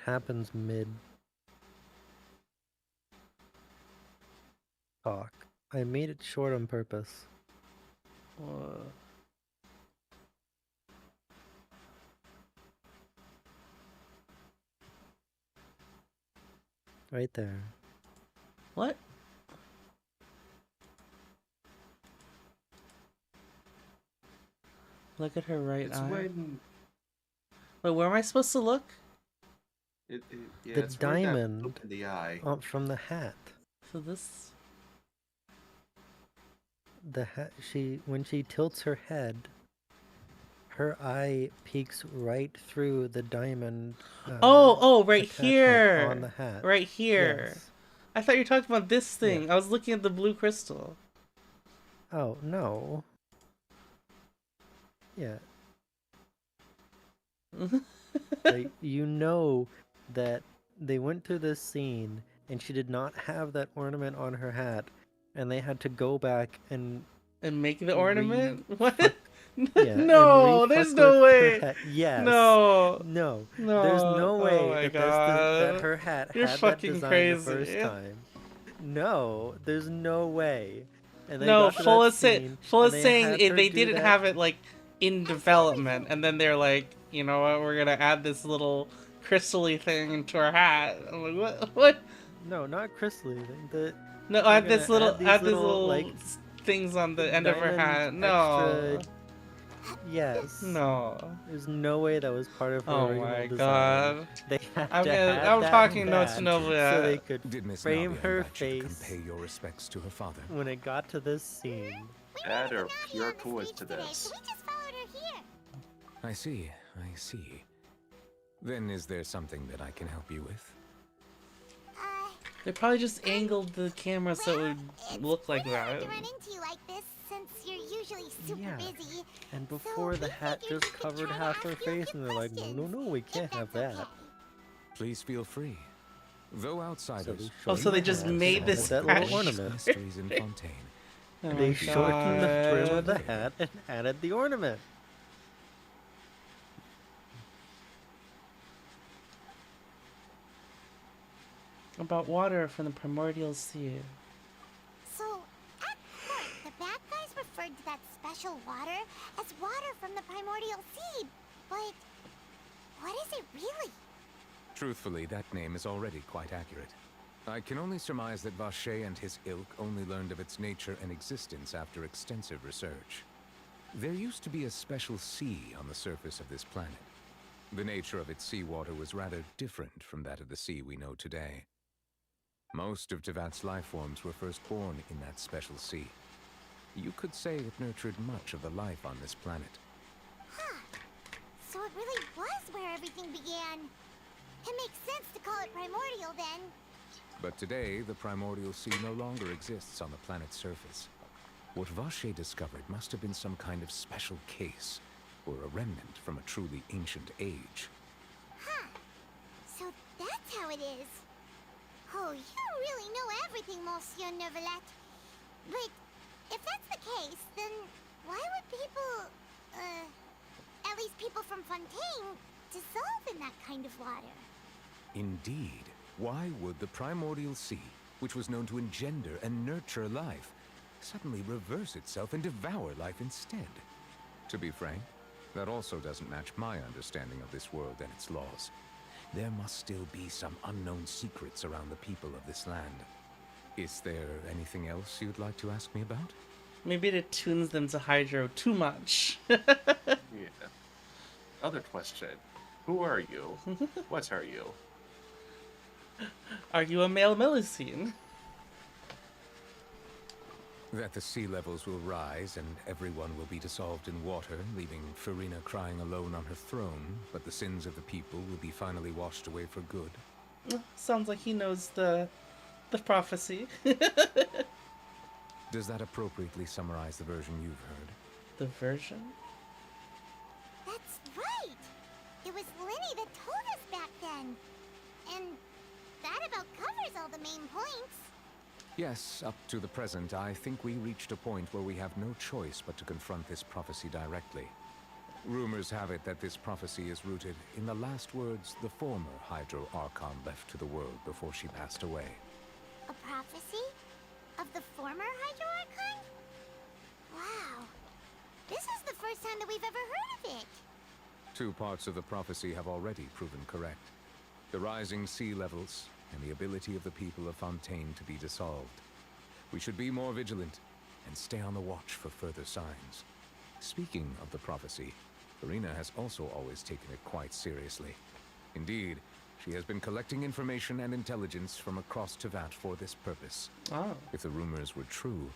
happens mid talk. I made it short on purpose. Right there. What? Look at her right It's eye. when Wait, where am I supposed to look? yeah, The it's right that diamond look in the eye. from the hat. So this. The hat. When she tilts her head, her eye peeks right through the diamond. Right attachment here. on the hat. Right here. Yes. I thought you were talking about this thing. I was looking at the blue crystal. Oh no. Yeah. Like, you know that they went through this scene and she did not have that ornament on her hat, and they had to go back and make the ornament. What? Yeah, No, there's no way. Yes. No. No. No. There's no way Oh my that her hat You're had that fucking design crazy. the first time. No, there's no way. And they No, got to Full that is scene, Full and is they saying had her they do didn't that. have it like in development, and then they're like, you know what, we're gonna add this little crystally thing into our hat. I'm like, what? No, not crystally. No, they're add this gonna little, add these like things on the end of her hat. diamond No. extra. Yes. No. There's no way that was part of her Oh original my design. God. They had I'm to gonna- add I'm that talking back notes to Nova. so they could Did Miss frame Navia her invite you to come face pay your respects to her father? when it got to this scene. That or pure coincidence. We just followed her here. I see. Then is there something that I can help you with? They probably just angled the camera so it would look like that. To run into you like this since you're usually super busy. And before the hat just covered half her face, and they're like, no, we can't have that. Please feel free. Though outsiders. So they just made this that hat. little ornament. Mysteries in Fontaine. Oh my They shortened the trim of the God. hat and added the ornament. About water from the primordial sea. So, at court, the bad guys referred to that special water as water from the primordial sea. But what is it really? Truthfully, that name is already quite accurate. I can only surmise that Vache and his ilk only learned of its nature and existence after extensive research. There used to be a special sea on the surface of this planet. The nature of its seawater was rather different from that of the sea we know today. Most of Tevat's life forms were first born in that special sea. You could say it nurtured much of the life on this planet. Huh. So it really was where everything began. It makes sense to call it primordial then. But today, the primordial sea no longer exists on the planet's surface. What Vache discovered must have been some kind of special case, or a remnant from a truly ancient age. Huh. So that's how it is. Oh, you really know everything, Monsieur Neuvillette. But if that's the case, then why would people, at least people from Fontaine, dissolve in that kind of water? Indeed. Why would the primordial sea, which was known to engender and nurture life, suddenly reverse itself and devour life instead. To be frank, that also doesn't match my understanding of this world and its laws. There must still be some unknown secrets around the people of this land. Is there anything else you'd like to ask me about? Maybe it attunes them to Hydro too much. Yeah. Other question. Who are you? What are you? Are you a male Melusine? That the sea levels will rise and everyone will be dissolved in water, leaving Farina crying alone on her throne, but the sins of the people will be finally washed away for good. Sounds like he knows the prophecy. Does that appropriately summarize the version you've heard? The version? That's right! It was Linny that told us back then. And that about covers all the main points. Yes, up to the present, I think we reached a point where we have no choice but to confront this prophecy directly. Rumors have it that this prophecy is rooted in the last words the former Hydro Archon left to the world before she passed away. A prophecy? Of the former Hydro Archon? Wow. This is the first time that we've ever heard of it. 2 parts of the prophecy have already proven correct. The rising sea levels, and the ability of the people of Fontaine to be dissolved. We should be more vigilant, and stay on the watch for further signs. Speaking of the prophecy, Farina has also always taken it quite seriously. Indeed, she has been collecting information and intelligence from across Tevat for this purpose. Oh. If the rumors were true,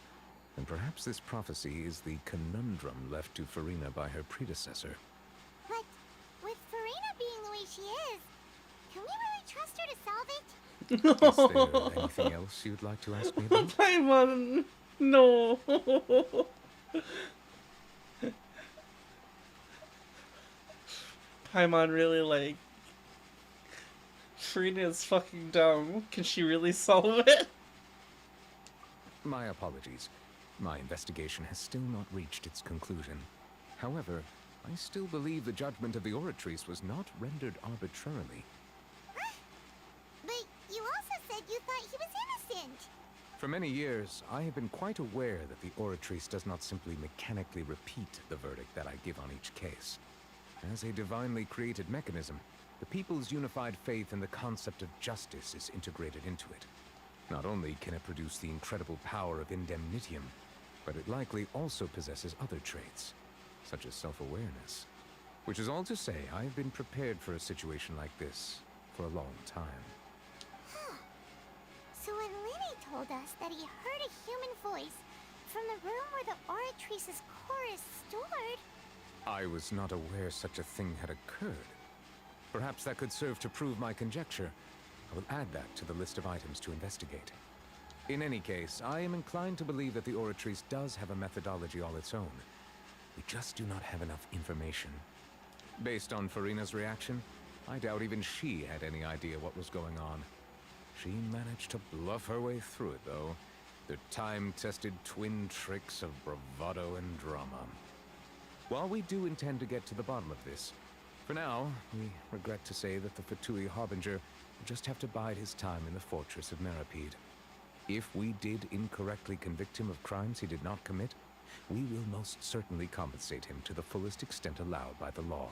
then perhaps this prophecy is the conundrum left to Farina by her predecessor. But with Farina being the way she is, can we really trust her to solve it? Is there anything else you'd like to ask me about? Paimon, no. Paimon really like... Farina is fucking dumb. Can she really solve it? My apologies. My investigation has still not reached its conclusion. However, I still believe the judgment of the Oratrice was not rendered arbitrarily. But you also said you thought he was innocent. For many years, I have been quite aware that the Oratrice does not simply mechanically repeat the verdict that I give on each case. As a divinely created mechanism, the people's unified faith in the concept of justice is integrated into it. Not only can it produce the incredible power of indemnitium, but it likely also possesses other traits, such as self-awareness. Which is all to say, I have been prepared for a situation like this for a long time. So when Linny told us that he heard a human voice from the room where the Oratrice's core is stored... I was not aware such a thing had occurred. Perhaps that could serve to prove my conjecture. I will add that to the list of items to investigate. In any case, I am inclined to believe that the Oratrice does have a methodology all its own. We just do not have enough information. Based on Farina's reaction, I doubt even she had any idea what was going on. She managed to bluff her way through it, though. The time-tested twin tricks of bravado and drama. While we do intend to get to the bottom of this, for now, we regret to say that the Fatui Harbinger will just have to bide his time in the fortress of Meripede. If we did incorrectly convict him of crimes he did not commit, we will most certainly compensate him to the fullest extent allowed by the law.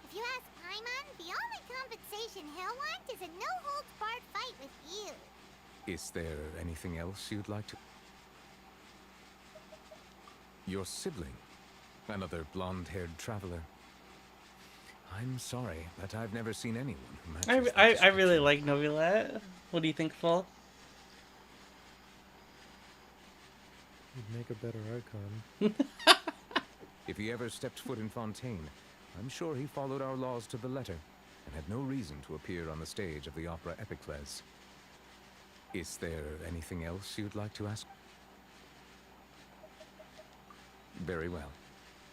If you ask Paimon, the only compensation he'll want is a no-holds-barred fight with you. Is there anything else you'd like to... Your sibling, another blonde-haired traveler. I'm sorry, but I've never seen anyone who matches that I really like Novilette. What do you think, Paul? You'd make a better icon. If he ever stepped foot in Fontaine, I'm sure he followed our laws to the letter, and had no reason to appear on the stage of the opera Epicles. Is there anything else you'd like to ask? Very well.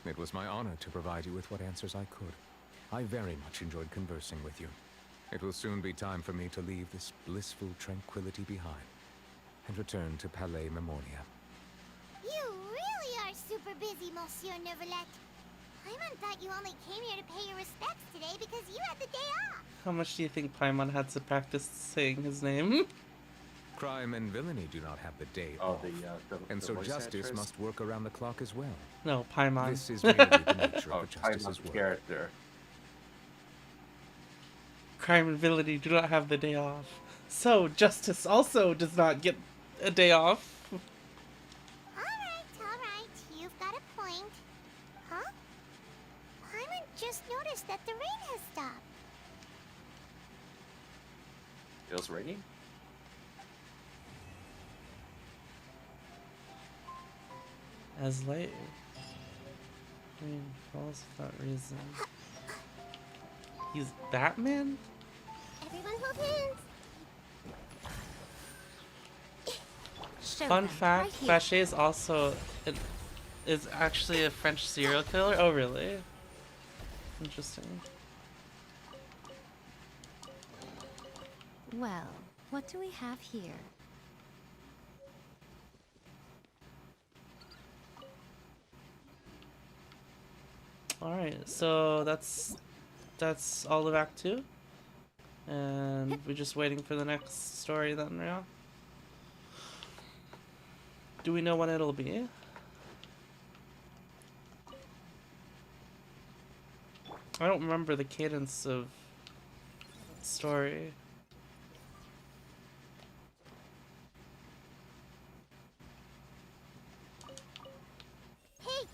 It was my honor to provide you with what answers I could. I very much enjoyed conversing with you. It will soon be time for me to leave this blissful tranquility behind, and return to Palais Memoria. You really are super busy, Monsieur Neuvillette. Paimon thought you only came here to pay your respects today because you had the day off. How much do you think Paimon had to practice saying his name? Crime and villainy do not have the day Oh, off. And the so voice justice actress? must work around the clock as well. No, Paimon. This is merely the nature Oh, of the justice's Paimon's work. character. Crime and villainy do not have the day off. So, justice also does not get a day off. Alright, you've got a point. Huh? Paimon just noticed that the rain has stopped. Feels raining? As light rain falls without reason. He's Batman? Everyone hold hands. Show Fun them, fact, right here. Vache is also is actually a French serial killer. Oh really? Interesting. Well, what do we have here? Alright, so that's all of Act 2. And we're just waiting for the next story then, yeah? Do we know when it'll be? I don't remember the cadence of story. Hey,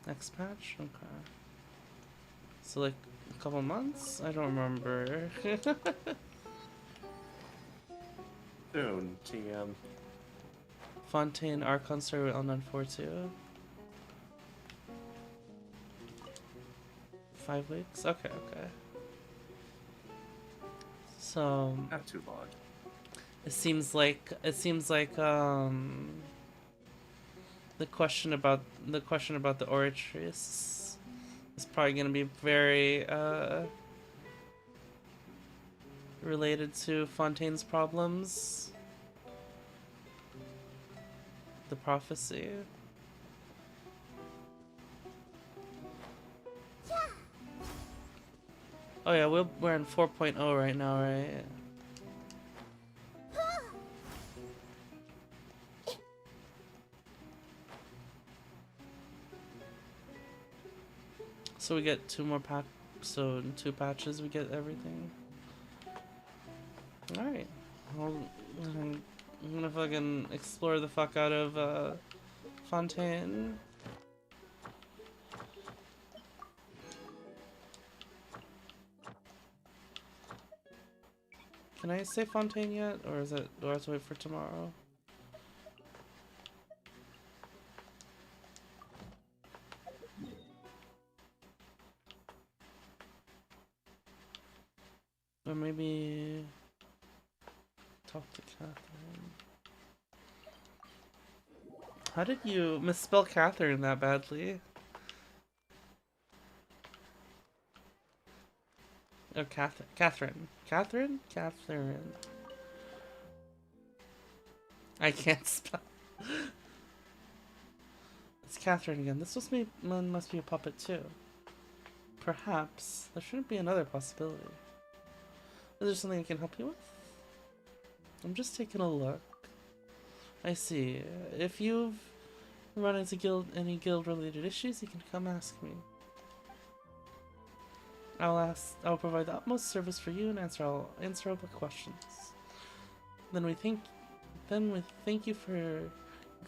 Next patch? Okay. So like a couple months? I don't remember. Soon, TM. Fontaine Archon story with L942. 5 weeks? Okay. So Not too long. it seems like the question about the Oratrice is probably gonna be very related to Fontaine's problems. The prophecy. Oh yeah, we're in 4.0 right now, right? So we get 2 more so in 2 patches we get everything. Alright. Well, I'm gonna fucking explore the fuck out of Fontaine. Can I say Fontaine yet? Or do I have to wait for tomorrow? Or maybe talk to Catherine. How did you misspell Catherine that badly? Oh, Catherine. I can't spell. It's Catherine again. This must be a puppet too. Perhaps there shouldn't be another possibility. Is there something I can help you with? I'm just taking a look. I see. If you've run into any guild-related issues, you can come ask me. I'll provide the utmost service for you and answer all answerable questions. Then we thank you for your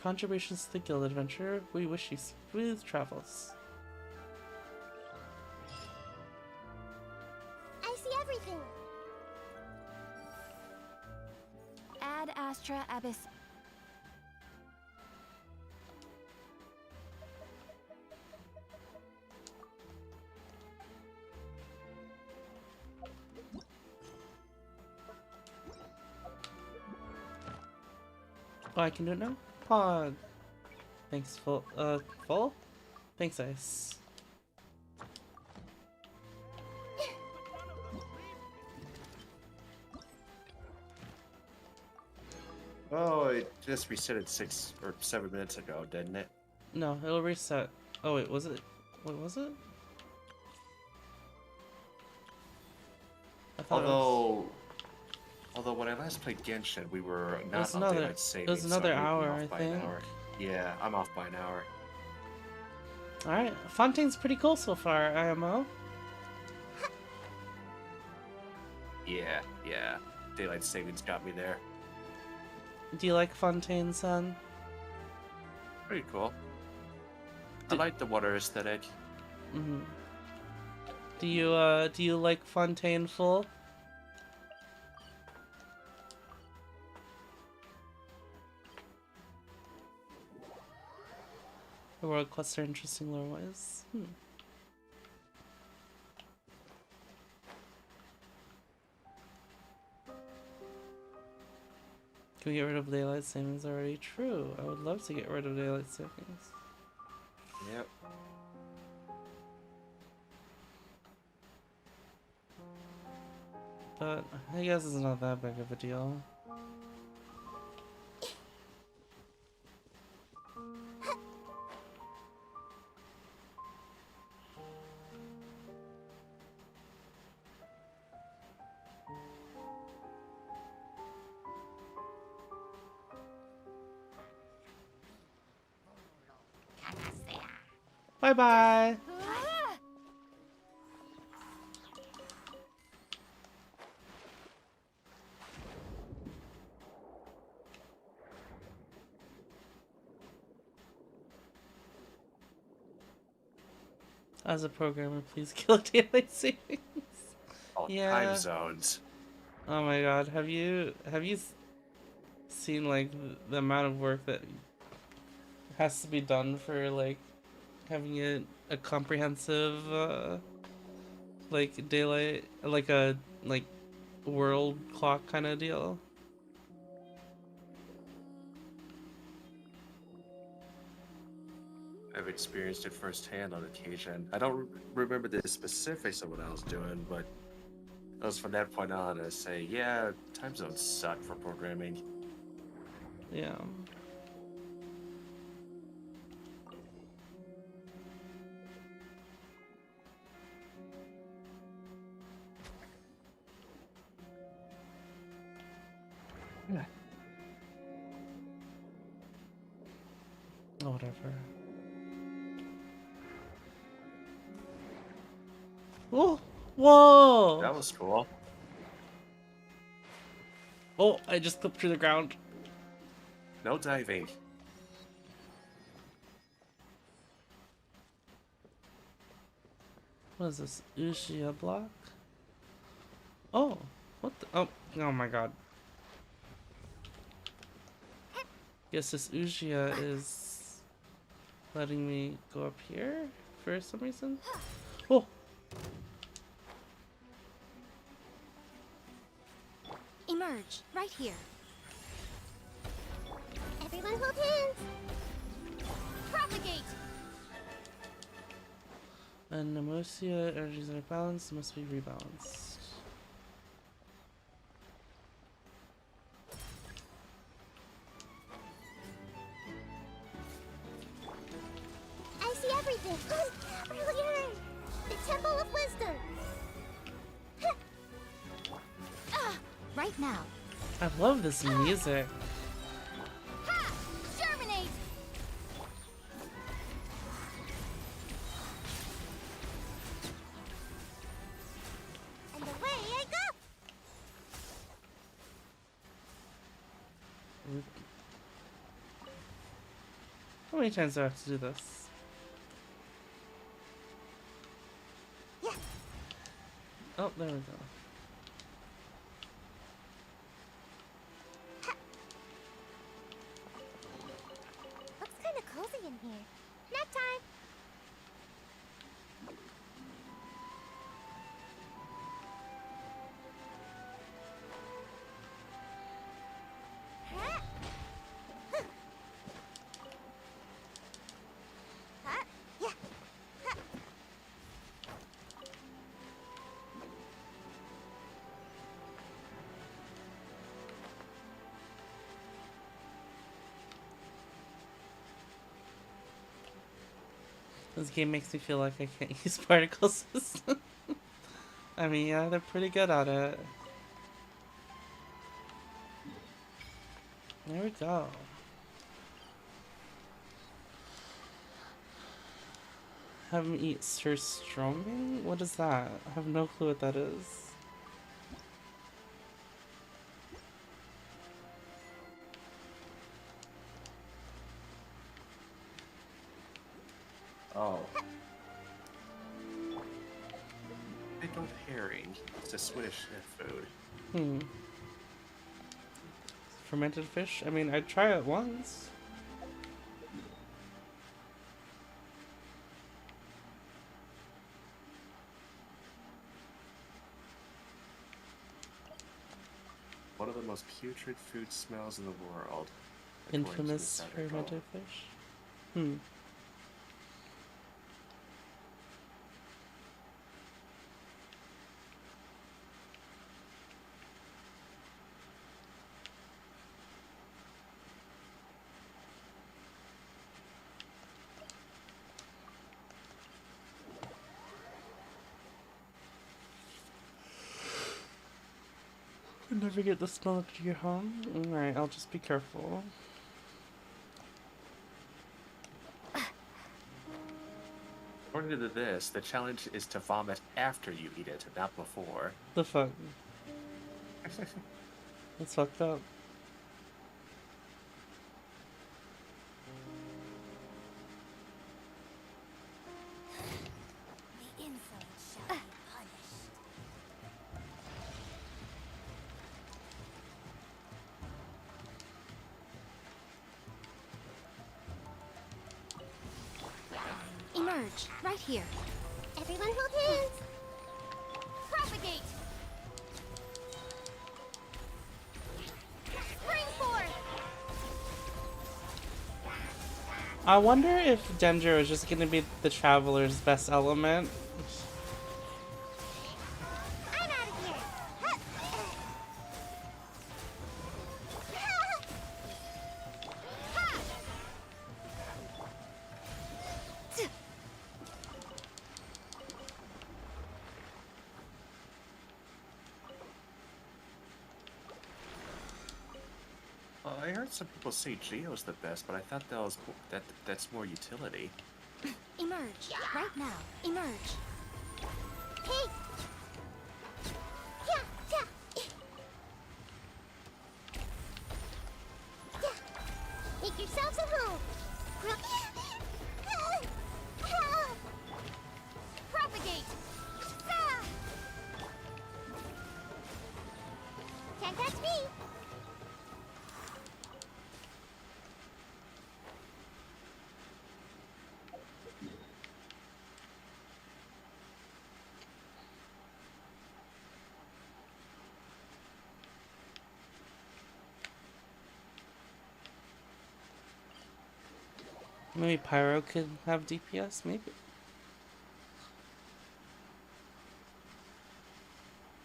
contributions to the guild adventure. We wish you smooth travels. I see everything. Ad Astra Abyss. Oh, I can do it now? Pod. Thanks, full? Thanks, Ice. Oh, it just resetted 6 or 7 minutes ago, didn't it? No, it'll reset. Oh wait, was it? What was it? I thought Although, Although when I last played Genshin, we were It not was on another. daylight It saving, was so another we'd be hour, off I by think. an hour. Yeah, I'm off by an hour. All right, Fontaine's pretty cool so far, IMO. Yeah, yeah. Daylight savings got me there. Do you like Fontaine, son? Pretty cool. I like the water aesthetic. Mm-hmm. Do you like Fontaine full? The world quests are interesting lore-wise. Can we get rid of daylight savings already? True. I would love to get rid of daylight savings. Yep. But I guess it's not that big of a deal. Bye bye. As a programmer, please kill daylight savings. Oh, Yeah. time zones. Oh my god, have you seen like the amount of work that has to be done for like having a comprehensive like daylight, like a world clock kind of deal? I've experienced it firsthand on occasion. I don't remember the specifics of what I was doing, but it was from that point on to say, yeah, time zones suck for programming. Yeah. Oh, whatever. Oh, whoa! That was cool. Oh, I just clipped through the ground. No diving. What is this? Ushia block? Oh, what the? Oh my god. Guess this Ushia is letting me go up here for some reason. Oh! Emerge, right here. Everyone hold hands. Propagate! And Nemosia energies are balanced, must be rebalanced. I see everything. Brilliant. The Temple of Wisdom. Right now. I love this music. Ha! Germinate! And away I go. How many times do I have to do this? Yeah. Oh, there we go. Looks kind of cozy in here. Nap time. Huh? Huh? Yeah. Huh. This game makes me feel like I can't use particle system. I mean, yeah, they're pretty good at it. There we go. Have him eat surströmming? What is that? I have no clue what that is. Oh. Pickled herring. It's a Swedish food. Hmm. Fermented fish? I mean, I'd try it once. One of the most putrid food smells in the world. according to Infamous this article. fermented fish? Hmm. Never get the smell after you're home? Alright, I'll just be careful. According to this, the challenge is to vomit after you eat it, not before. The fuck? That's fucked up. The insolent shall be punished. Emerge, right here. Everyone hold hands. Propagate! Spring forth! I wonder if Dendro is just gonna be the Traveler's best element. I'm out of here. I heard some people say Geo's the best, but I thought that was that's more utility. Emerge, right now. Emerge. Hey. Make yourselves at home. Propagate! Can't catch me. Maybe Pyro could have DPS, maybe?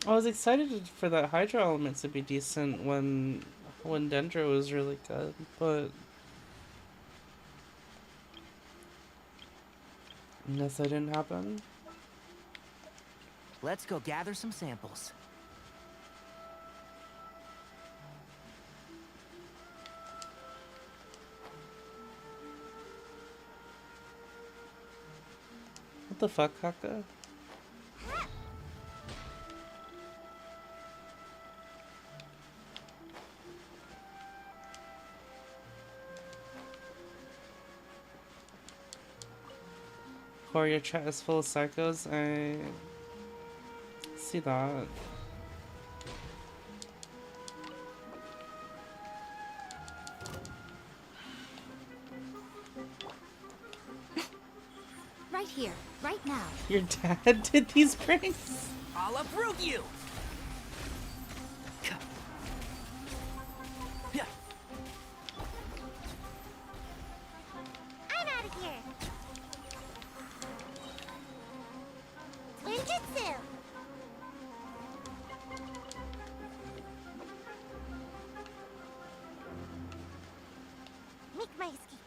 I was excited for that Hydro element to be decent when Dendro was really good, but I guess that didn't happen. Let's go gather some samples. What the fuck, Kaka? Or your chat is full of psychos? I see that. Right here, right now. Your dad did these pranks? I'll uproot you! I'm out of here. Ninjutsu. Make my escape.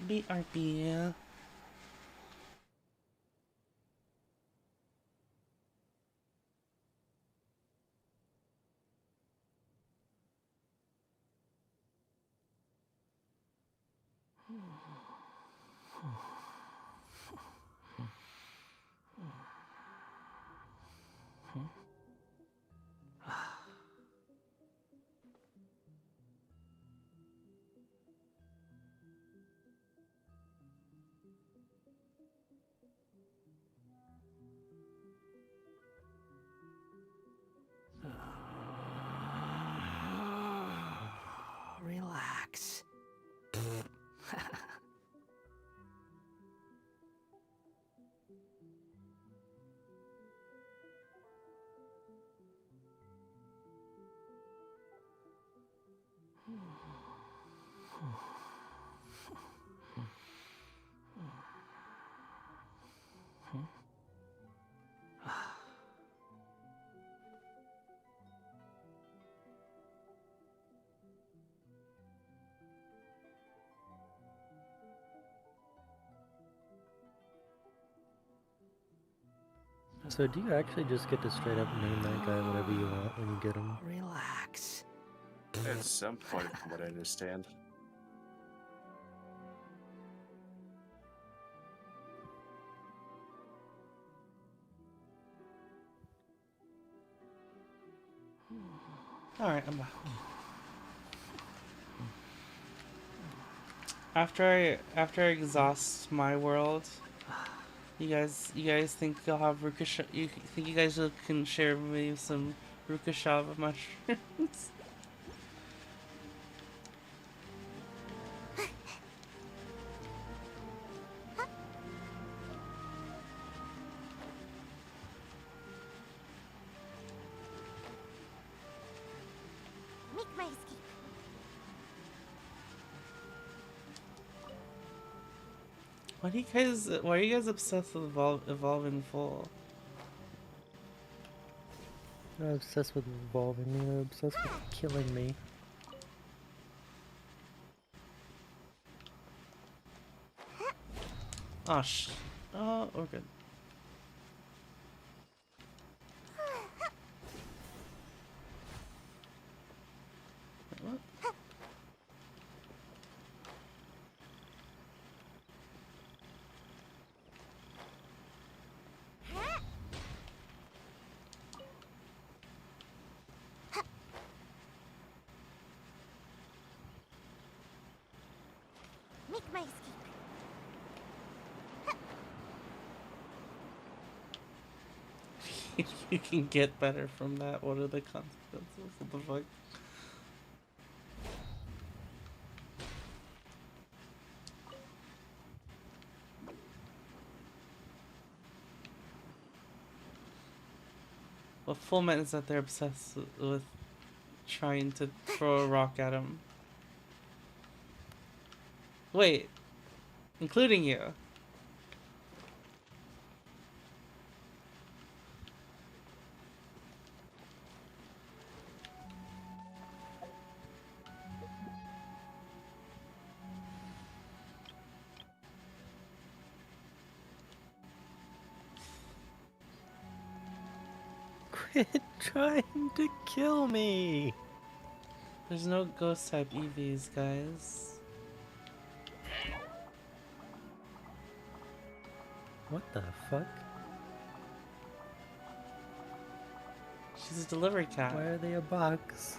BRB. Relax. So do you actually just get to straight up name that guy whatever you want when you get him? Relax. At some point, from what I understand. Alright, I'm back. After I exhaust my world, you guys think you'll have Rukasha? You think you guys can share me some Rukashava mushrooms? Make my escape. Why are you guys obsessed with evolving full? You're not obsessed with evolving me, you're obsessed with killing me. Oh, we're good. What? Make my escape. You can get better from that. What are the consequences? What the fuck? What Full meant is that they're obsessed with trying to throw a rock at him. Wait, including you. Quit trying to kill me! There's no ghost type EVs, guys. What the fuck? She's a delivery cat. Why are they a box?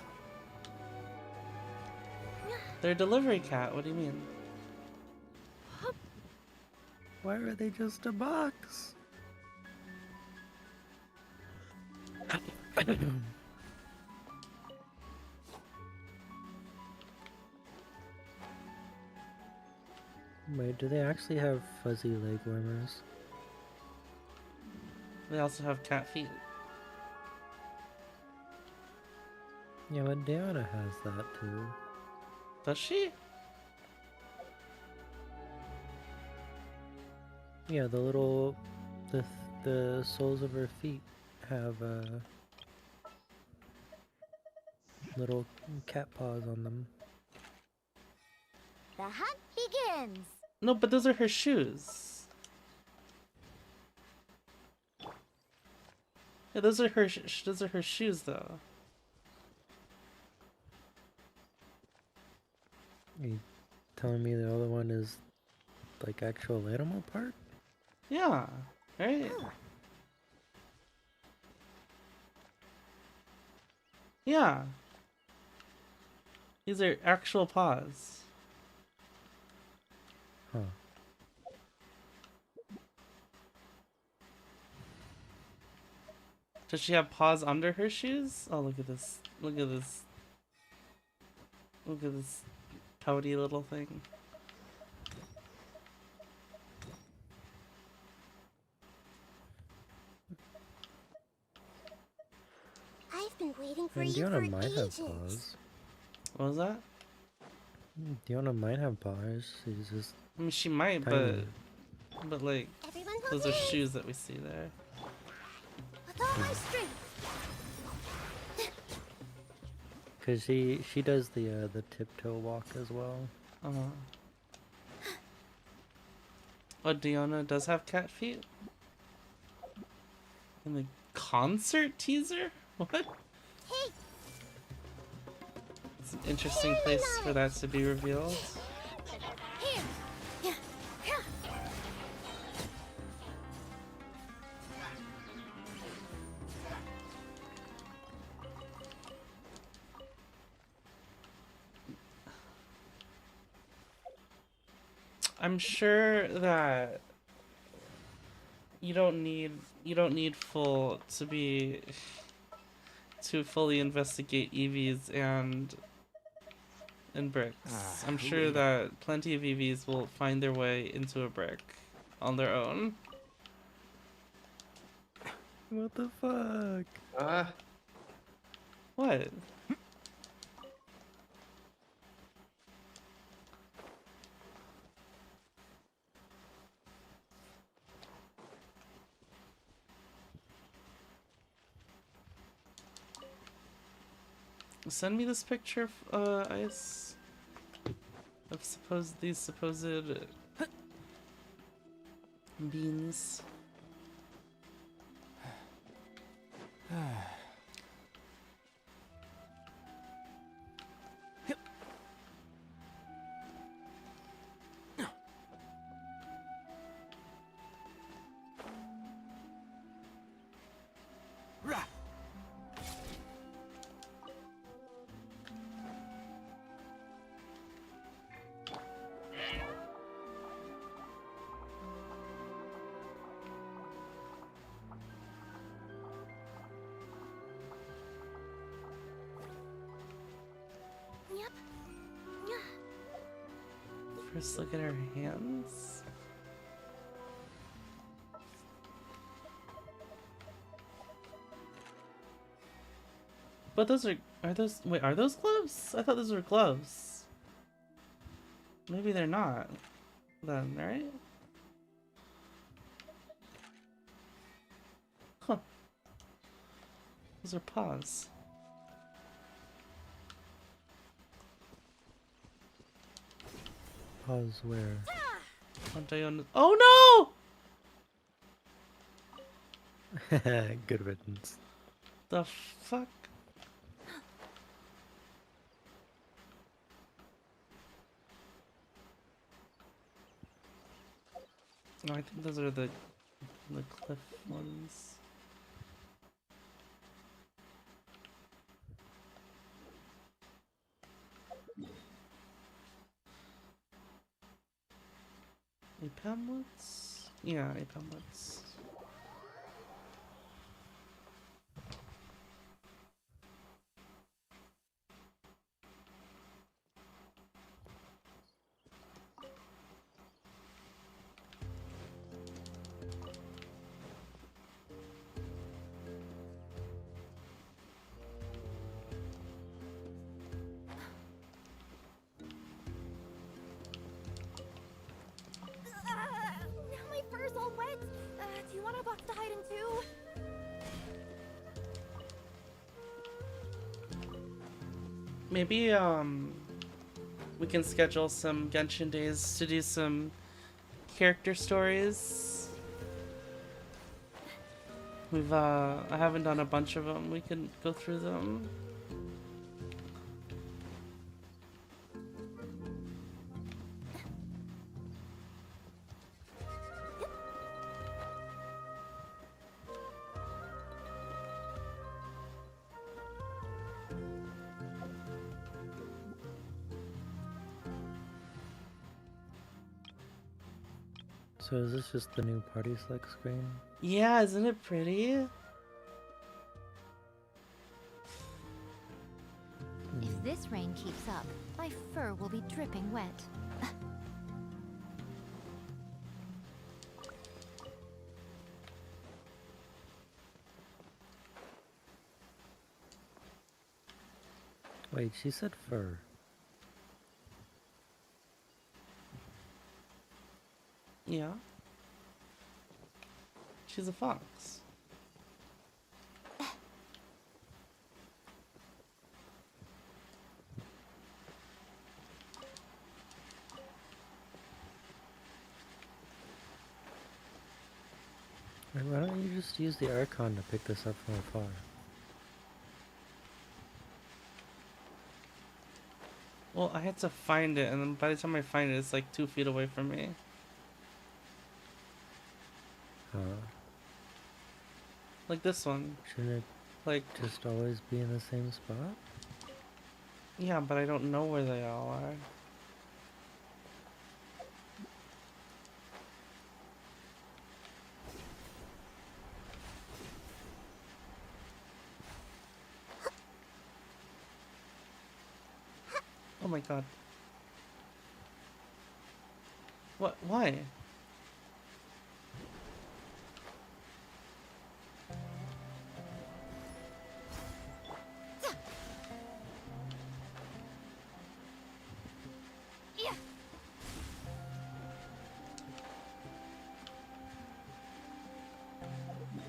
They're a delivery cat. What do you mean? Why are they just a box? Wait, do they actually have fuzzy leg warmers? They also have cat feet. Yeah, but Diana has that too. Does she? Yeah, the soles of her feet have little cat paws on them. The hunt begins. No, but those are her shoes. Yeah, those are her shoes though. Are you telling me the other one is like actual animal part? Yeah, right? Yeah. These are actual paws. Huh. Does she have paws under her shoes? Oh, look at this. Look at this. Look at this pouty little thing. I've been waiting for And you for Diona might have ages. paws. What was that? Diona might have paws. She's just. I mean, she might, tiny. but like, Everyone those hold are hands. shoes that we see there. With all my strength. Cause she does the tiptoe walk as well. Oh, Diona does have cat feet? In the concert teaser? What? Hey. It's an interesting place for that to be revealed. Here. Yeah. Yeah. I'm sure that you don't need full to fully investigate EVs and bricks. I'm sure that plenty of EVs will find their way into a brick on their own. What the fuck? What? Send me this picture, Ice, of these supposed beans. Yep. First look at her hands. But those are those, wait, are those gloves? I thought those were gloves. Maybe they're not then, right? Huh. Those are paws. Paws where? Oh no! Good riddance. The fuck? No, I think those are the cliff ones. Apamlets? Yeah, apamlets. Now my fur's all wet. Do you want a box to hide in too? Maybe we can schedule some Genshin days to do some character stories. I haven't done a bunch of them. We can go through them. So is this just the new party select screen? Yeah, isn't it pretty? If this rain keeps up, my fur will be dripping wet. Wait, she said fur. Yeah. She's a fox. Why don't you just use the Archon to pick this up from afar? Well, I had to find it, and then by the time I find it, it's like 2 feet away from me. Like this one. Shouldn't it like just always be in the same spot? Yeah, but I don't know where they all are. Oh my god. What? Why?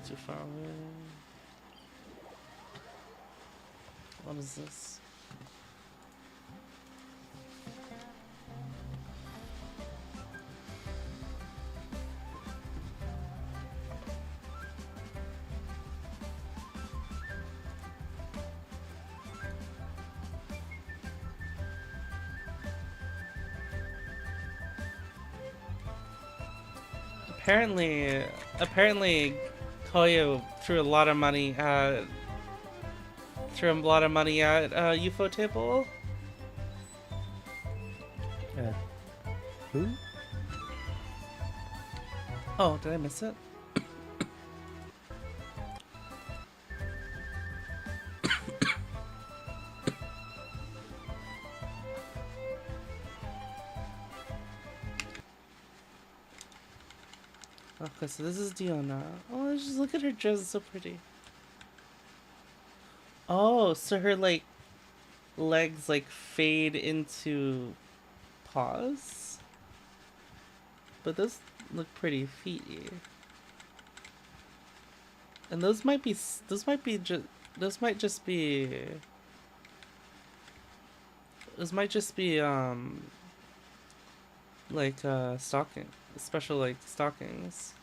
Too far away. What is this? Apparently, Koyo threw a lot of money at UFO table. Who? Oh, did I miss it? Okay, so this is Diona. Oh, just look at her dress, it's so pretty. Oh, so her like legs like fade into paws, but those look pretty feety. And those might just be like stocking, special like stockings.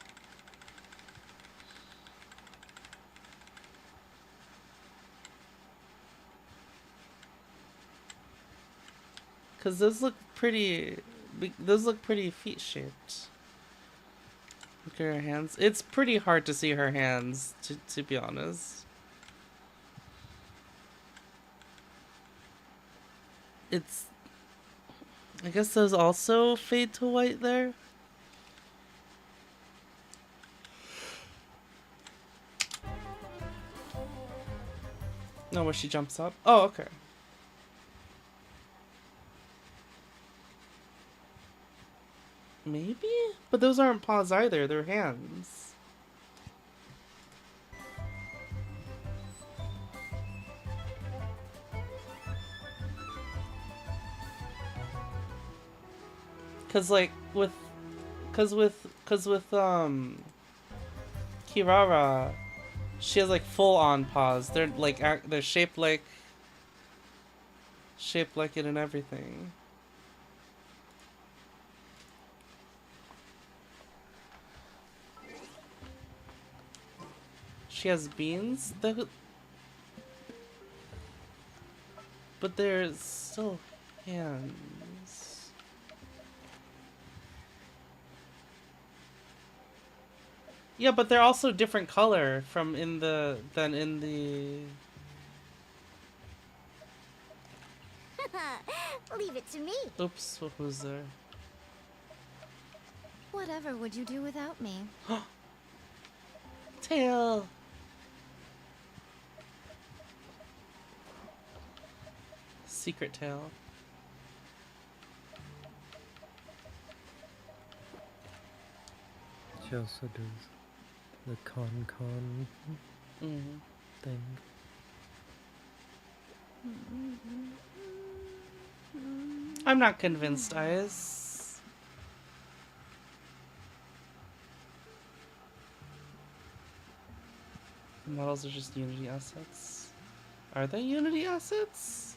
Cause those look pretty feet shaped. Look at her hands. It's pretty hard to see her hands, to be honest. I guess those also fade to white there. No, where she jumps up? Oh, okay. Maybe? But those aren't paws either, they're hands. Cause with Kirara, she has like full on paws. They're shaped like it and everything. she has beans. But there's still hands. Yeah, but they're also different color from than in the. Leave it to me. Oops, what was there? Whatever would you do without me? Tail. Secret tail. She also does the con thing. I'm not convinced, Ice. Models are just Unity assets. Are they Unity assets?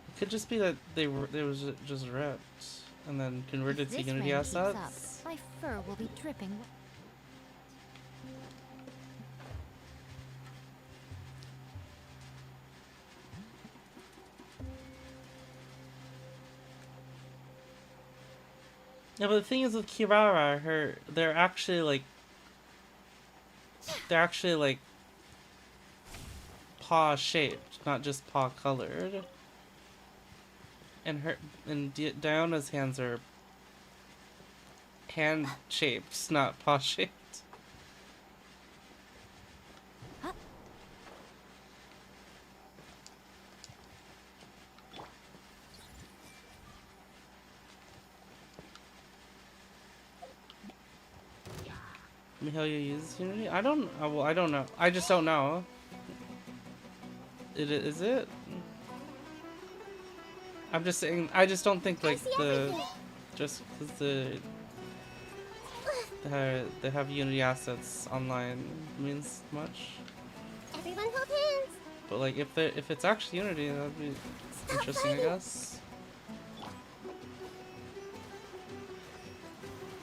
It could just be that they was just ripped and then converted to If this Unity rain keeps up, assets. my fur will be dripping. Yeah, but the thing is with Kirara, they're actually like paw shaped, not just paw colored. And Diona's hands are hand shaped, not paw shaped. How you use Unity? I don't. Well, I don't know. I just don't know. Is it? I'm just saying. I just don't think like just because they have Unity assets online means much. Everyone hold hands. But like if it's actually Unity, that'd be interesting, I guess.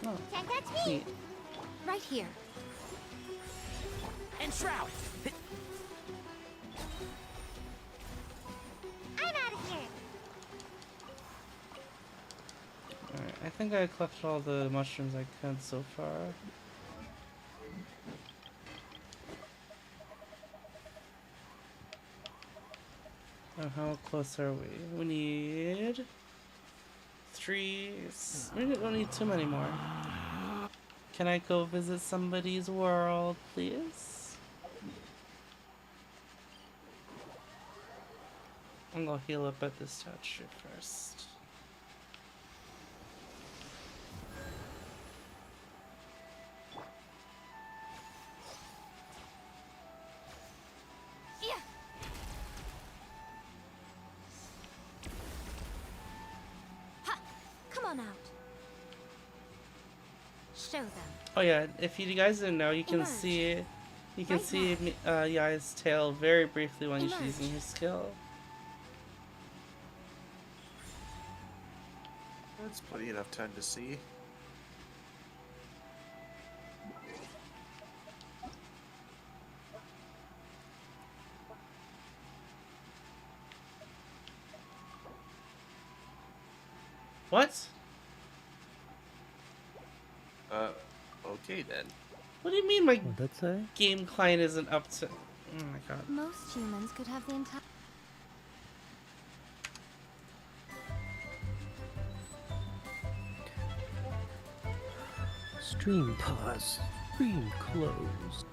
Oh, Can't catch me. neat. Right here. And Shroud! I'm out of here. Alright, I think I collected all the mushrooms I could so far. How close are we? We need 3. We don't need too many more. Can I go visit somebody's world, please? I'm gonna heal up at this statue first. Yeah. Ha! Come on out. Show them. Oh yeah, if you guys didn't know, you can Emerge. see Right Yai's tail very briefly when she's Emerge. using her skill. That's plenty enough time to see. What? Okay then. What do you mean my What'd that say? game client isn't up to... Oh my god. Most humans could have the entire. Stream pause. Stream closed.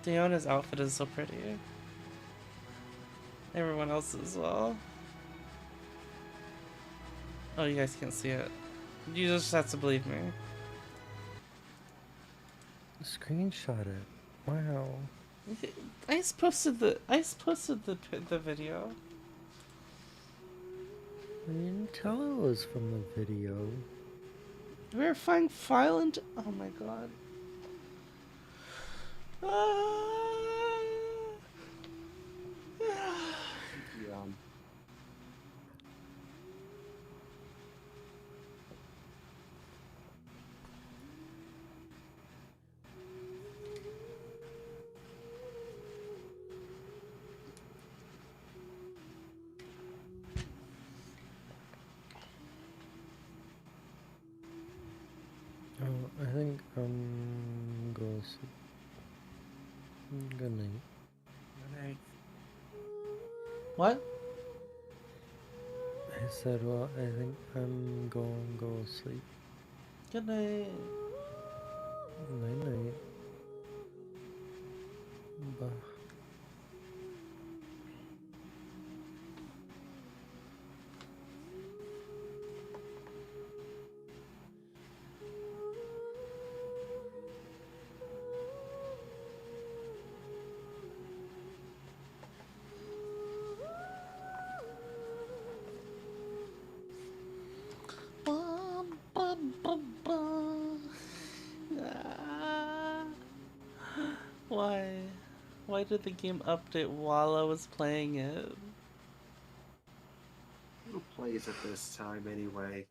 Diona's outfit is so pretty. Everyone else as well. Oh, you guys can't see it. You just have to believe me. Screenshot it. Wow. I posted the video. You didn't tell it was from the video. Verifying file and oh my god. sleep. Good night. Alright. What? I said, well, I think I'm going to go sleep. Good night. Night night. Bye. Why? Why did the game update while I was playing it? Who plays at this time anyway?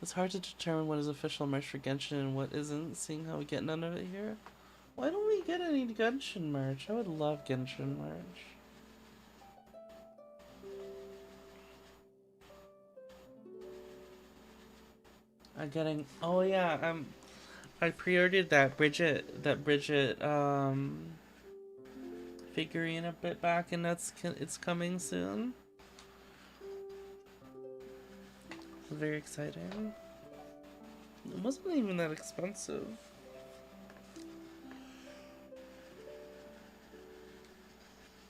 It's hard to determine what is official merch for Genshin and what isn't, seeing how we get none of it here. Why don't we get any Genshin merch? I would love Genshin merch. I'm getting, oh yeah, I pre-ordered that Bridget figurine a bit back, and it's coming soon. It's very exciting. It wasn't even that expensive.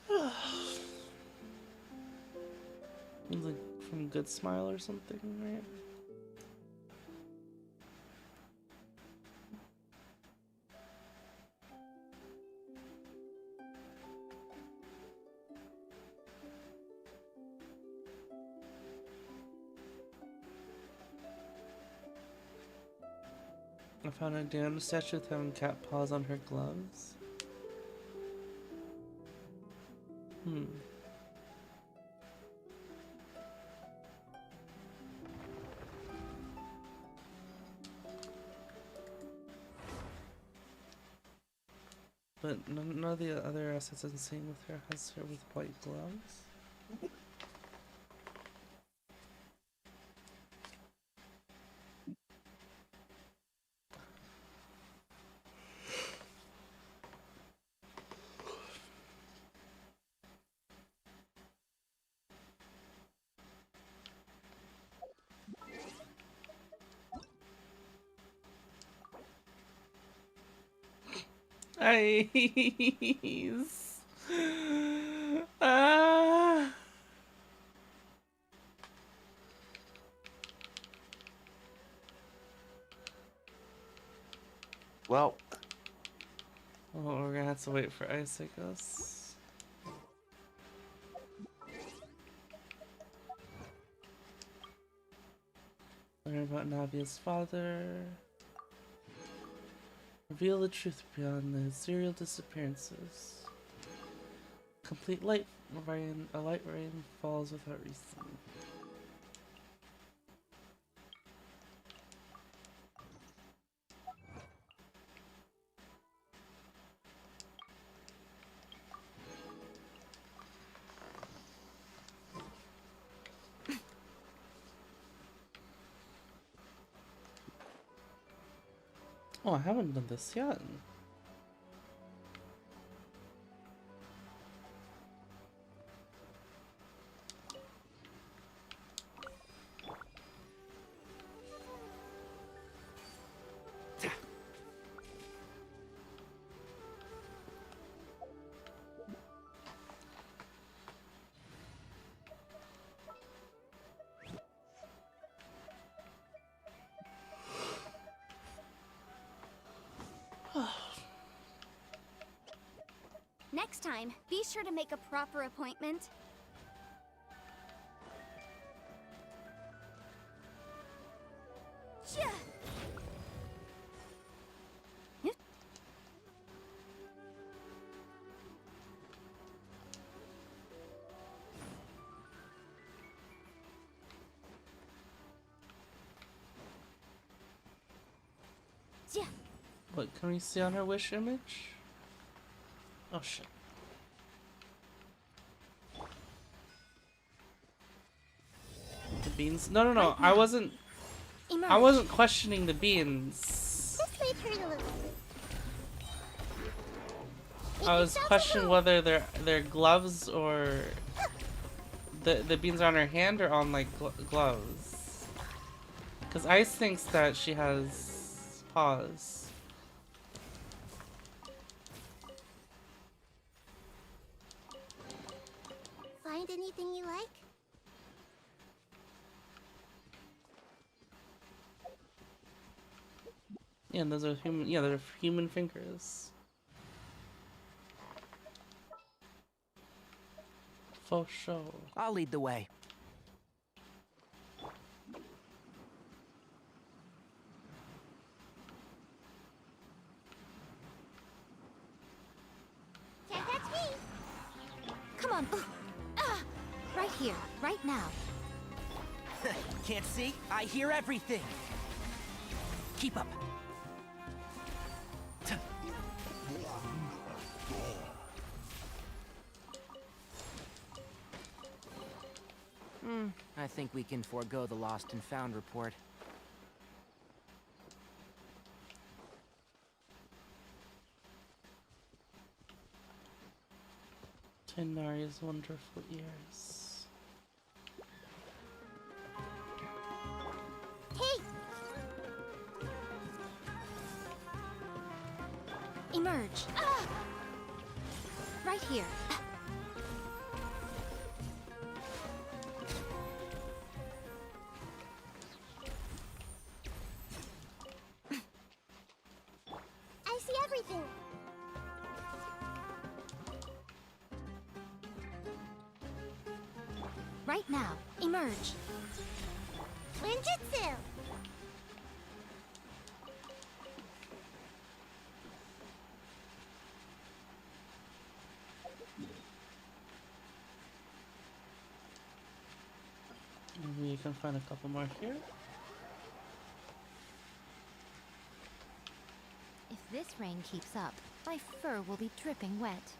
It was like from Good Smile or something, right? I found a damn statue with having cat paws on her gloves. But none of the other assets I'm seeing with her has her with white gloves. Ice. Ah. Well, we're gonna have to wait for Ice, I guess. Learn about Navia's father. Reveal the truth beyond the serial disappearances. Complete light rain. A light rain falls without reason. Oh, I haven't done this yet. Next time, be sure to make a proper appointment. Yeah. What can we see on her wish image? Oh shit. beans. No, Right I now. wasn't. I Emerge. wasn't questioning the beans. This may hurt a little. I was questioning whether they're gloves or the beans are on her hand or on like gloves. Because Ice thinks that she has paws. Find anything you like? Yeah, and those are human. Yeah, they're human fingers. For sure. I'll lead the way. Can't catch me. Come on. Right here, right now. Can't see? I hear everything. Keep up. I think we can forego the lost and found report. Tenari's wonderful ears. Hey! Emerge. Right here. I see everything. Right now. Emerge. Ninjutsu! Maybe you can find a couple more here. If this rain keeps up, my fur will be dripping wet.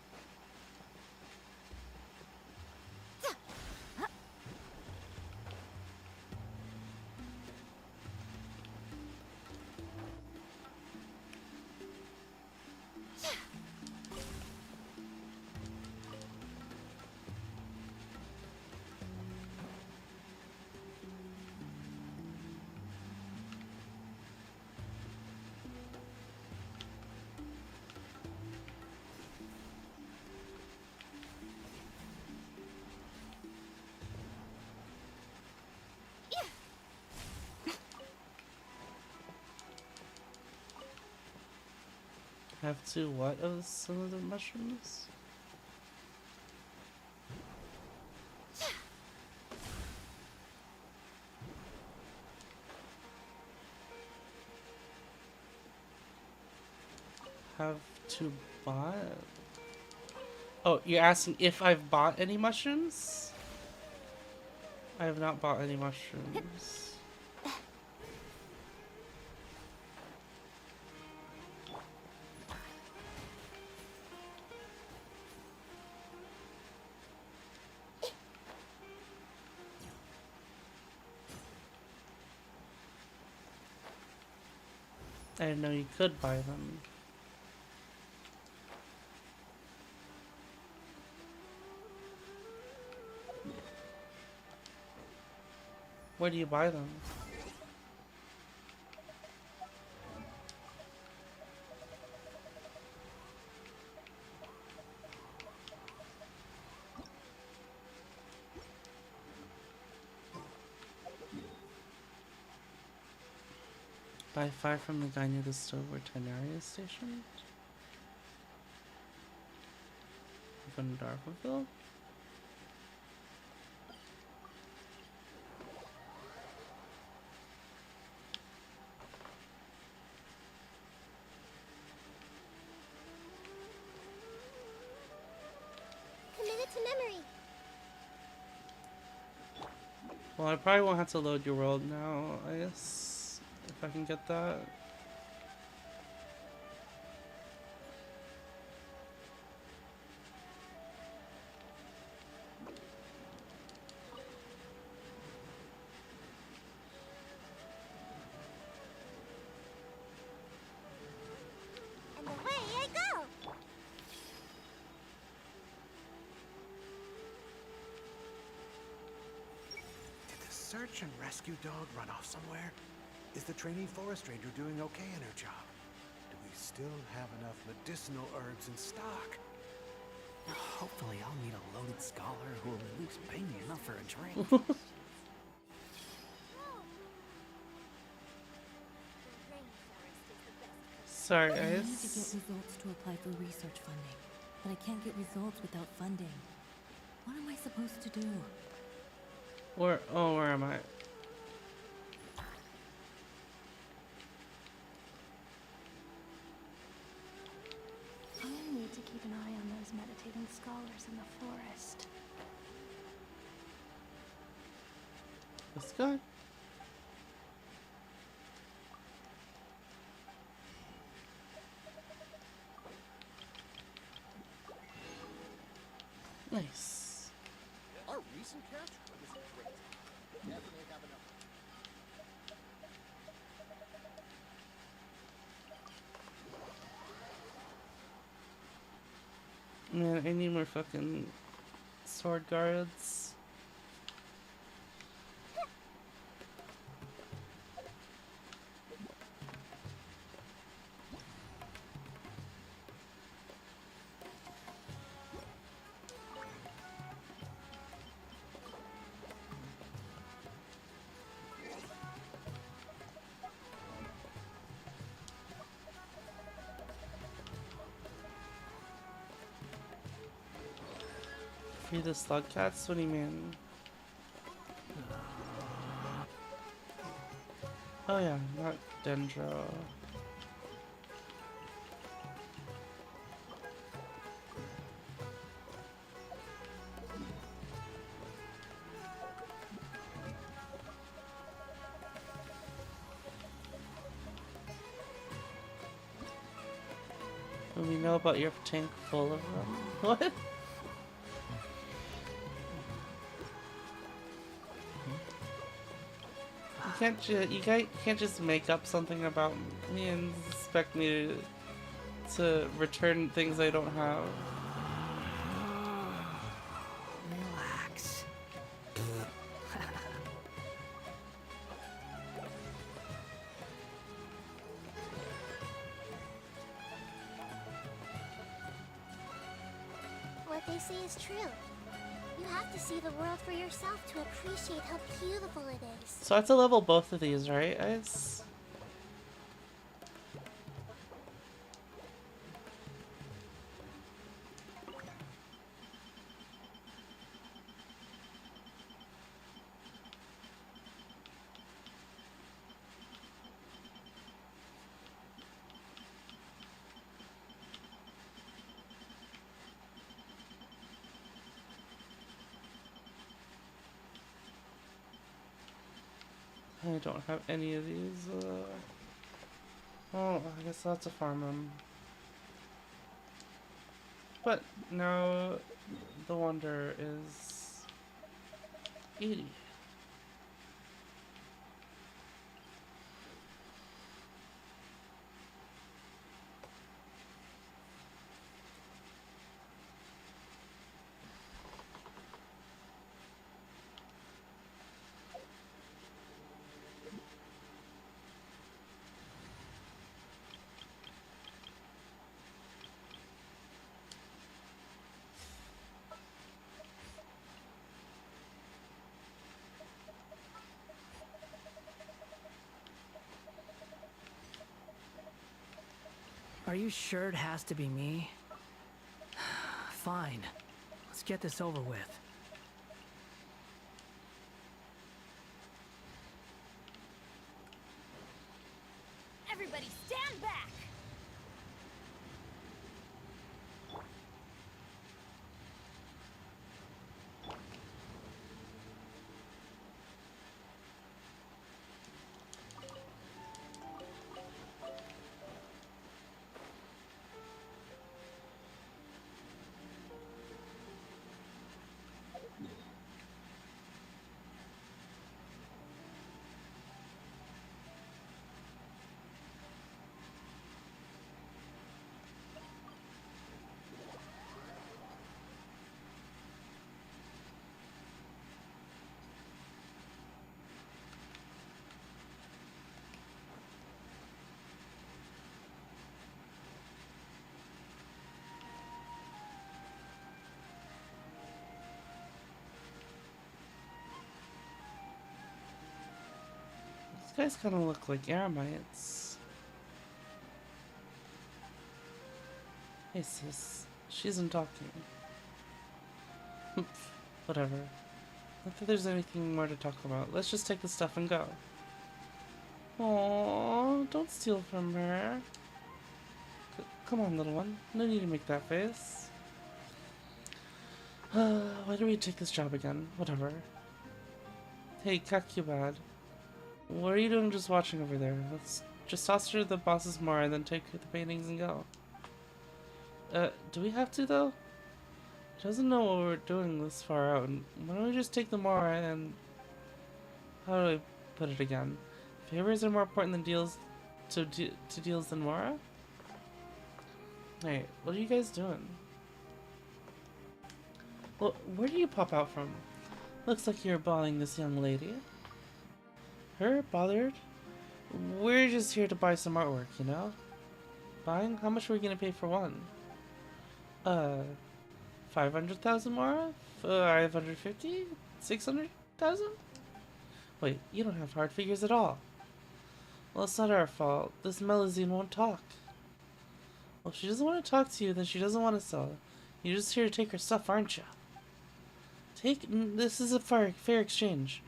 Have to what of some of the mushrooms? Have to buy? Oh, you're asking if I've bought any mushrooms? I have not bought any mushrooms. I didn't know you could buy them. Where do you buy them? Buy 5 from the guy near the store where Tenaria is stationed? From Darfaville? Commit it to memory. Well, I probably won't have to load your world now, I guess, if I can get that. search and rescue dog run off somewhere? Is the trainee forest ranger doing okay in her job? Do we still have enough medicinal herbs in stock? Hopefully I'll meet a loaded scholar who will at least pay me enough for a drink. Sorry, I need to get guys. results to apply for research funding, but I can't get results without funding. What am I supposed to do? Where am I? I need to keep an eye on those meditating scholars in the forest. This guy? Nice. Our recent catch was great. Definitely have enough. Man, I need more fucking sword guards. Free the slug cats? What do you mean? Oh yeah, not Dendro. What do we know about your tank full of them? What? You can't just make up something about me and expect me to return things I don't have. Relax. What they say is true. You have to see the world for yourself to appreciate how beautiful it is. So I have to level both of these, right, guys? I don't have any of these. Oh, I guess I'll have to farm them. But now the wonder is 80. Are you sure it has to be me? Fine. Let's get this over with. Everybody stand back! guys kind of look like Aramites. Hey sis, she isn't talking. Whatever. Not that there's anything more to talk about. Let's just take the stuff and go. Aww, don't steal from her. Come on, little one. No need to make that face. Why do we take this job again? Whatever. Hey, Kakubad. What are you doing just watching over there? Let's just toss her the boss's Mora and then take the paintings and go. Do we have to, though? She doesn't know what we're doing this far out, and why don't we just take the Mora and... How do I put it again? Favors are more important than deals to deals than Mora? Hey, what are you guys doing? Well, where do you pop out from? Looks like you're bothering this young lady. Her? Bothered? We're just here to buy some artwork, you know? Buying? How much are we gonna pay for one? 500,000 Mora? 550? 600,000? Wait, you don't have hard figures at all. Well, it's not our fault. This Melusine won't talk. Well, if she doesn't want to talk to you, then she doesn't want to sell. You're just here to take her stuff, aren't you? This is a fair exchange.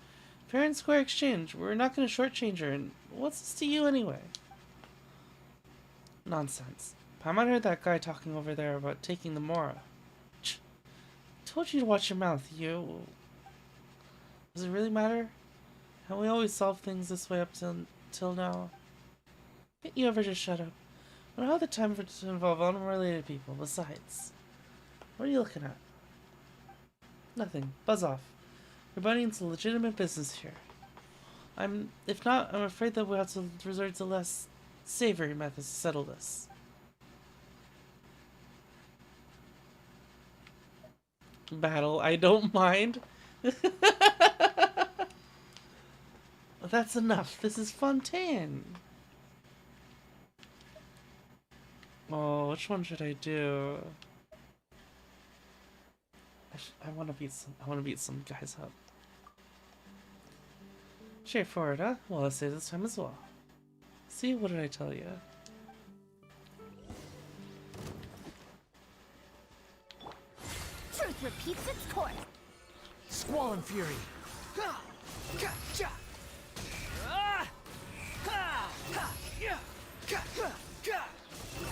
Fair and square exchange. We're not going to shortchange her, and what's this to you anyway? Nonsense. Paimon heard that guy talking over there about taking the Mora. Told you to watch your mouth, you... Does it really matter? Have we always solved things this way up till now? Can't you ever just shut up? I don't have the time to involve unrelated people. Besides, what are you looking at? Nothing. Buzz off. You're butting into legitimate business here. If not, I'm afraid that we'll have to resort to less savory methods to settle this. Battle. I don't mind. That's enough. This is Fontaine. Oh, which one should I do? I want to beat some guys up. Straightforward, huh? Well, let's say this time as well. See, what did I tell you? Truth repeats its course. Squall and Fury.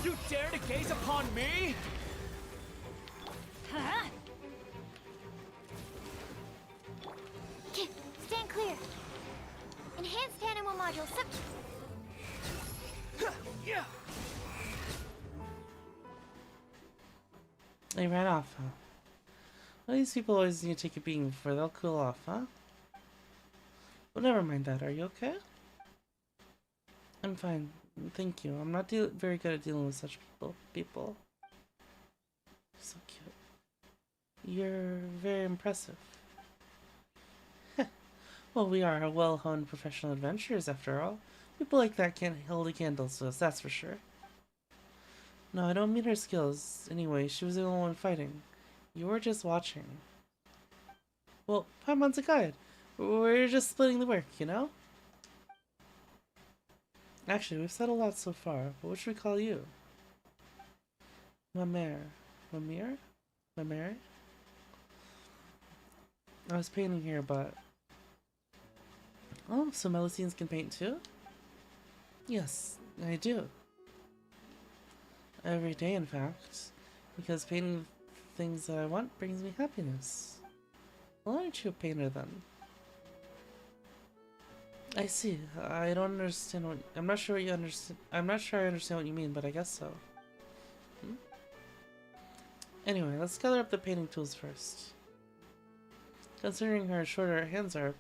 You dare to gaze upon me? Huh? Stand clear. Enhanced animal module sub. They ran off, huh? Well, these people always need to take a beating before they'll cool off, huh? Well, never mind that. Are you okay? I'm fine. Thank you. I'm not very good at dealing with such people. So cute. You're very impressive. Well, we are well-honed professional adventurers, after all. People like that can't hold a candle to us, that's for sure. No, I don't mean her skills. Anyway, she was the only one fighting. You were just watching. Well, Paimon's a guide. We're just splitting the work, you know? Actually, we've said a lot so far, but what should we call you? Mamere. Mamere? Mamere? I was painting here, but... Oh, so Melusines can paint too? Yes, I do. Every day, in fact. Because painting things that I want brings me happiness. Well, aren't you a painter then? I see. I don't understand what... I'm not sure you understand... I'm not sure I understand what you mean, but I guess so. Anyway, let's gather up the painting tools first. Considering how shorter her hands are,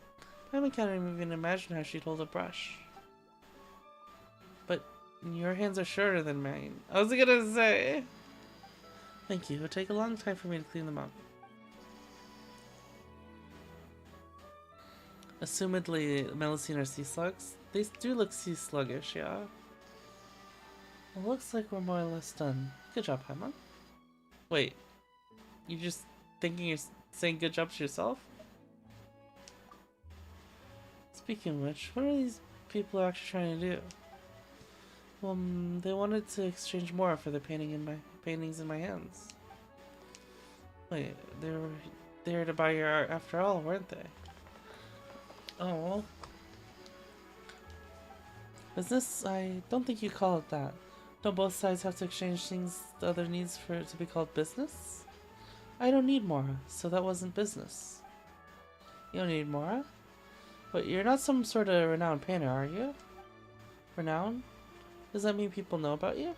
I can't even imagine how she'd hold a brush. But your hands are shorter than mine. I was gonna say... Thank you. It would take a long time for me to clean them up. Assumedly, Melusine are sea slugs. They do look sea sluggish, yeah. Well, looks like we're more or less done. Good job, Paimon. Wait, you just thinking you're saying good job to yourself? Speaking of which, what are these people are actually trying to do? Well, they wanted to exchange more for the paintings in my hands. Wait, they were there to buy your art after all, weren't they? Oh. Business? I don't think you call it that. Don't both sides have to exchange things the other needs for it to be called business? I don't need Mora, so that wasn't business. You don't need Mora? But you're not some sort of renowned painter, are you? Renowned? Does that mean people know about you?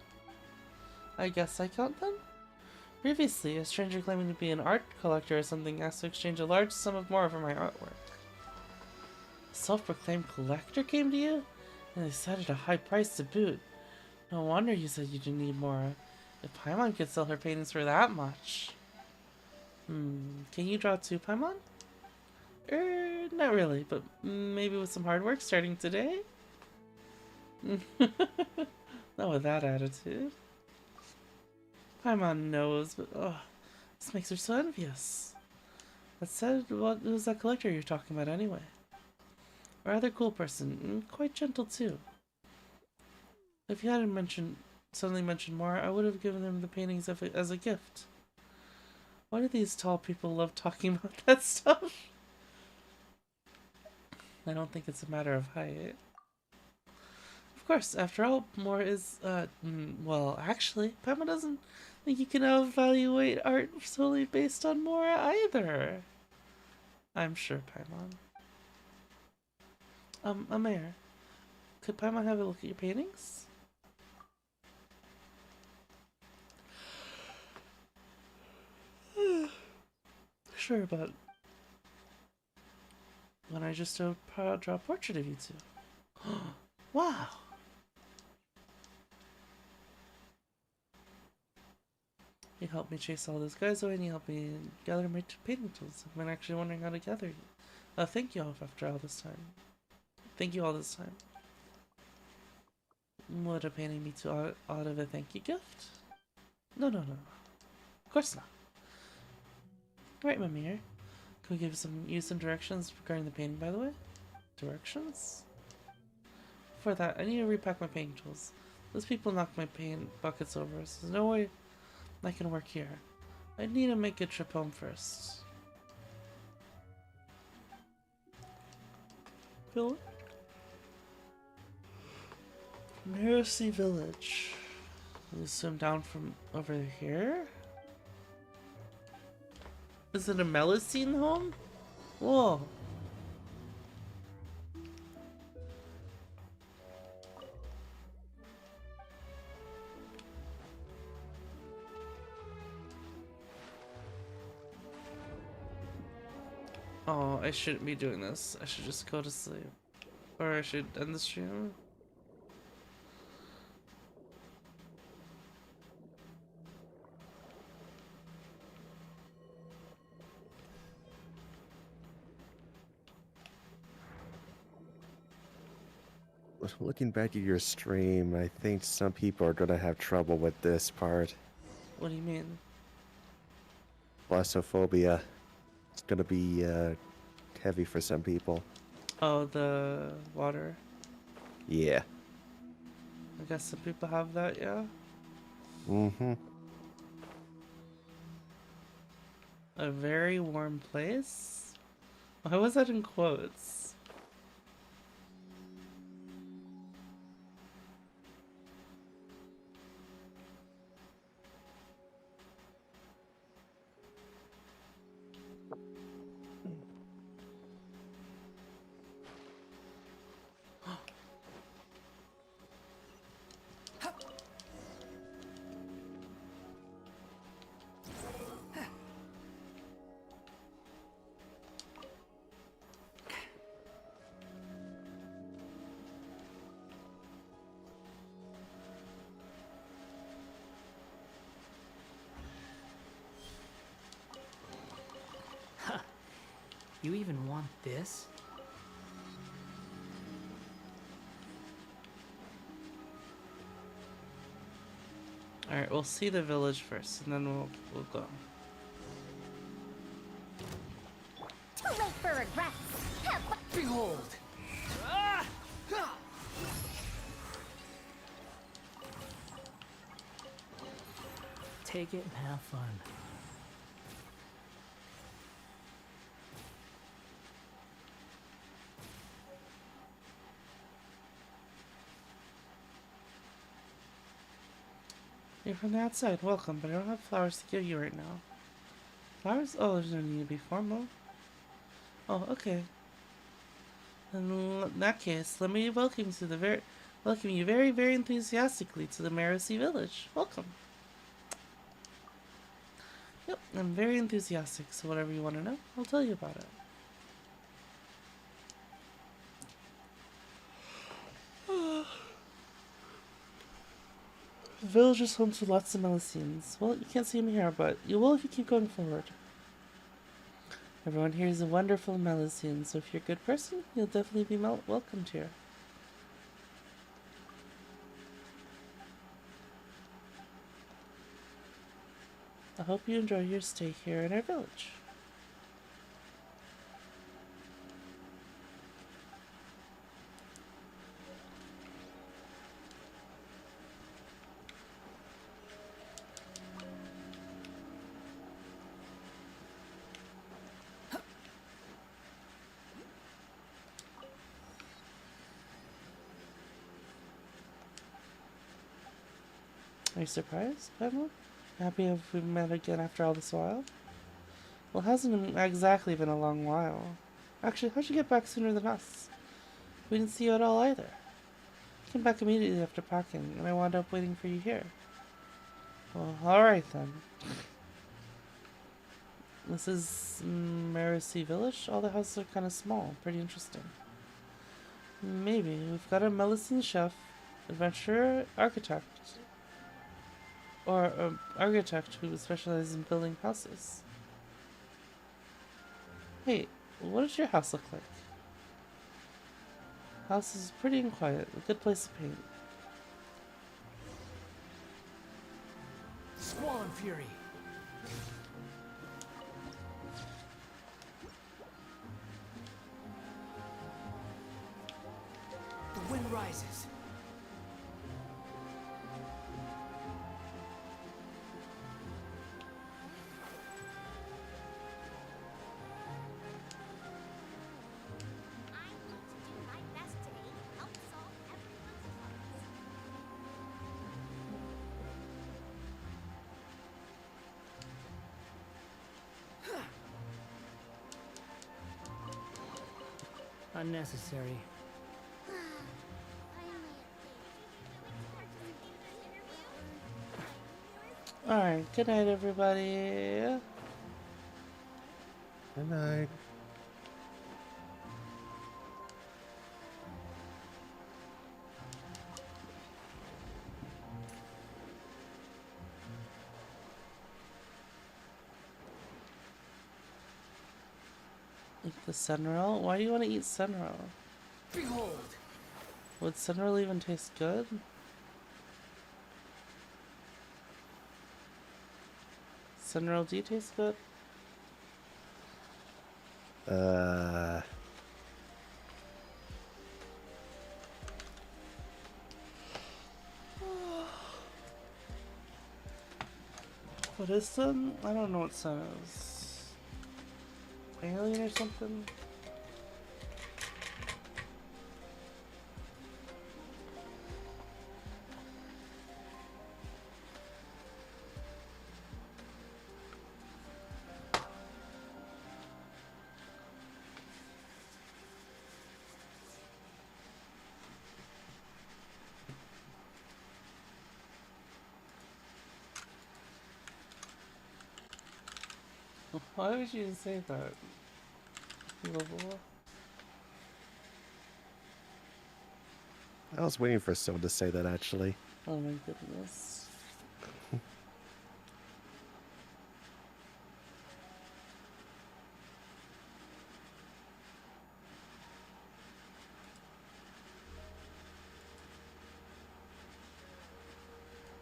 I guess I count then? Previously, a stranger claiming to be an art collector or something asked to exchange a large sum of Mora for my artwork. A self-proclaimed collector came to you? And they cited a high price to boot. No wonder you said you didn't need Mora. If Paimon could sell her paintings for that much. Can you draw too, Paimon? Not really, but maybe with some hard work starting today? Not with that attitude. Paimon knows, but this makes her so envious. That said, who's that collector you're talking about anyway? A rather cool person, quite gentle too. If you hadn't suddenly mentioned more, I would have given him the paintings as a gift. Why do these tall people love talking about that stuff? I don't think it's a matter of height. Of course, after all, Mora is, well, actually, Paimon doesn't think you can evaluate art solely based on Mora either. I'm sure, Paimon. Mayor, could Paimon have a look at your paintings? Sure, but when I just draw a portrait of you two. Wow! You helped me chase all those guys away and you helped me gather my painting tools. I've been actually wondering how to gather you. Thank you all after all this time. Thank you all this time. Would a painting be too odd of a thank you gift? No. Of course not. Right, Mimir. Can we give you some directions regarding the painting, by the way? Directions? For that, I need to repack my painting tools. Those people knocked my paint buckets over, so there's no way I can work here. I need to make a trip home first. Village? Mercy Village. We'll swim down from over here. Is it a Melusine home? Whoa. Oh, I shouldn't be doing this. I should just go to sleep. Or I should end the stream. Looking back at your stream, I think some people are gonna have trouble with this part. What do you mean? Claustrophobia. It's gonna be heavy for some people. Oh, the water. Yeah. I guess some people have that, yeah? Mm-hmm. A very warm place? Why was that in quotes? You even want this? Alright, we'll see the village first, and then we'll go. Too late for regrets. Behold! take it and have fun. You're from the outside. Welcome, but I don't have flowers to give you right now. Flowers? Oh, there's no need to be formal. Oh, okay. In that case, let me welcome you very enthusiastically to the Marasi village. Welcome. Yep, I'm very enthusiastic, so whatever you want to know, I'll tell you about it. The village is home to lots of Melusines. Well, you can't see them here, but you will if you keep going forward. Everyone here is a wonderful Melusine, so if you're a good person, you'll definitely be welcomed here. I hope you enjoy your stay here in our village. Are you surprised, Pamela? Happy if we met again after all this while? Well, it hasn't exactly been a long while. Actually, how'd you get back sooner than us? We didn't see you at all either. I came back immediately after packing, and I wound up waiting for you here. Well, alright then. This is Marasi Village? All the houses are kind of small. Pretty interesting. Maybe. We've got a Melusine chef, adventurer, architect. Or an architect who specializes in building houses. Hey, what does your house look like? House is pretty and quiet. A good place to paint. Squall Fury. The wind rises. Unnecessary. Alright, good night everybody. Good night. Eat the sunroll? Why do you want to eat sunroll? Behold! Would sunroll even taste good? Sunroll, do you taste good? What is sun? I don't know what sun is. Alien or something? Why would you say that? Level? I was waiting for someone to say that actually. Oh my goodness.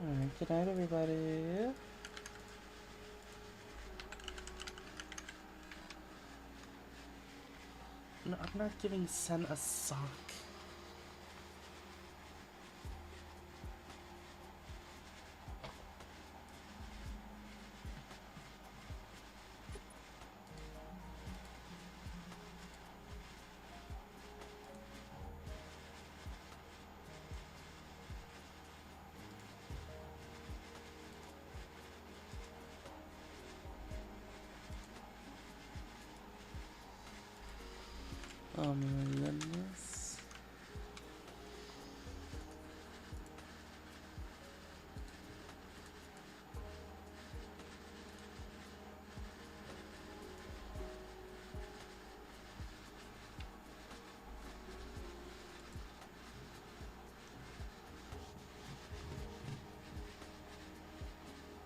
Alright, good night everybody. No, I'm not giving Sen a sock. Oh my goodness.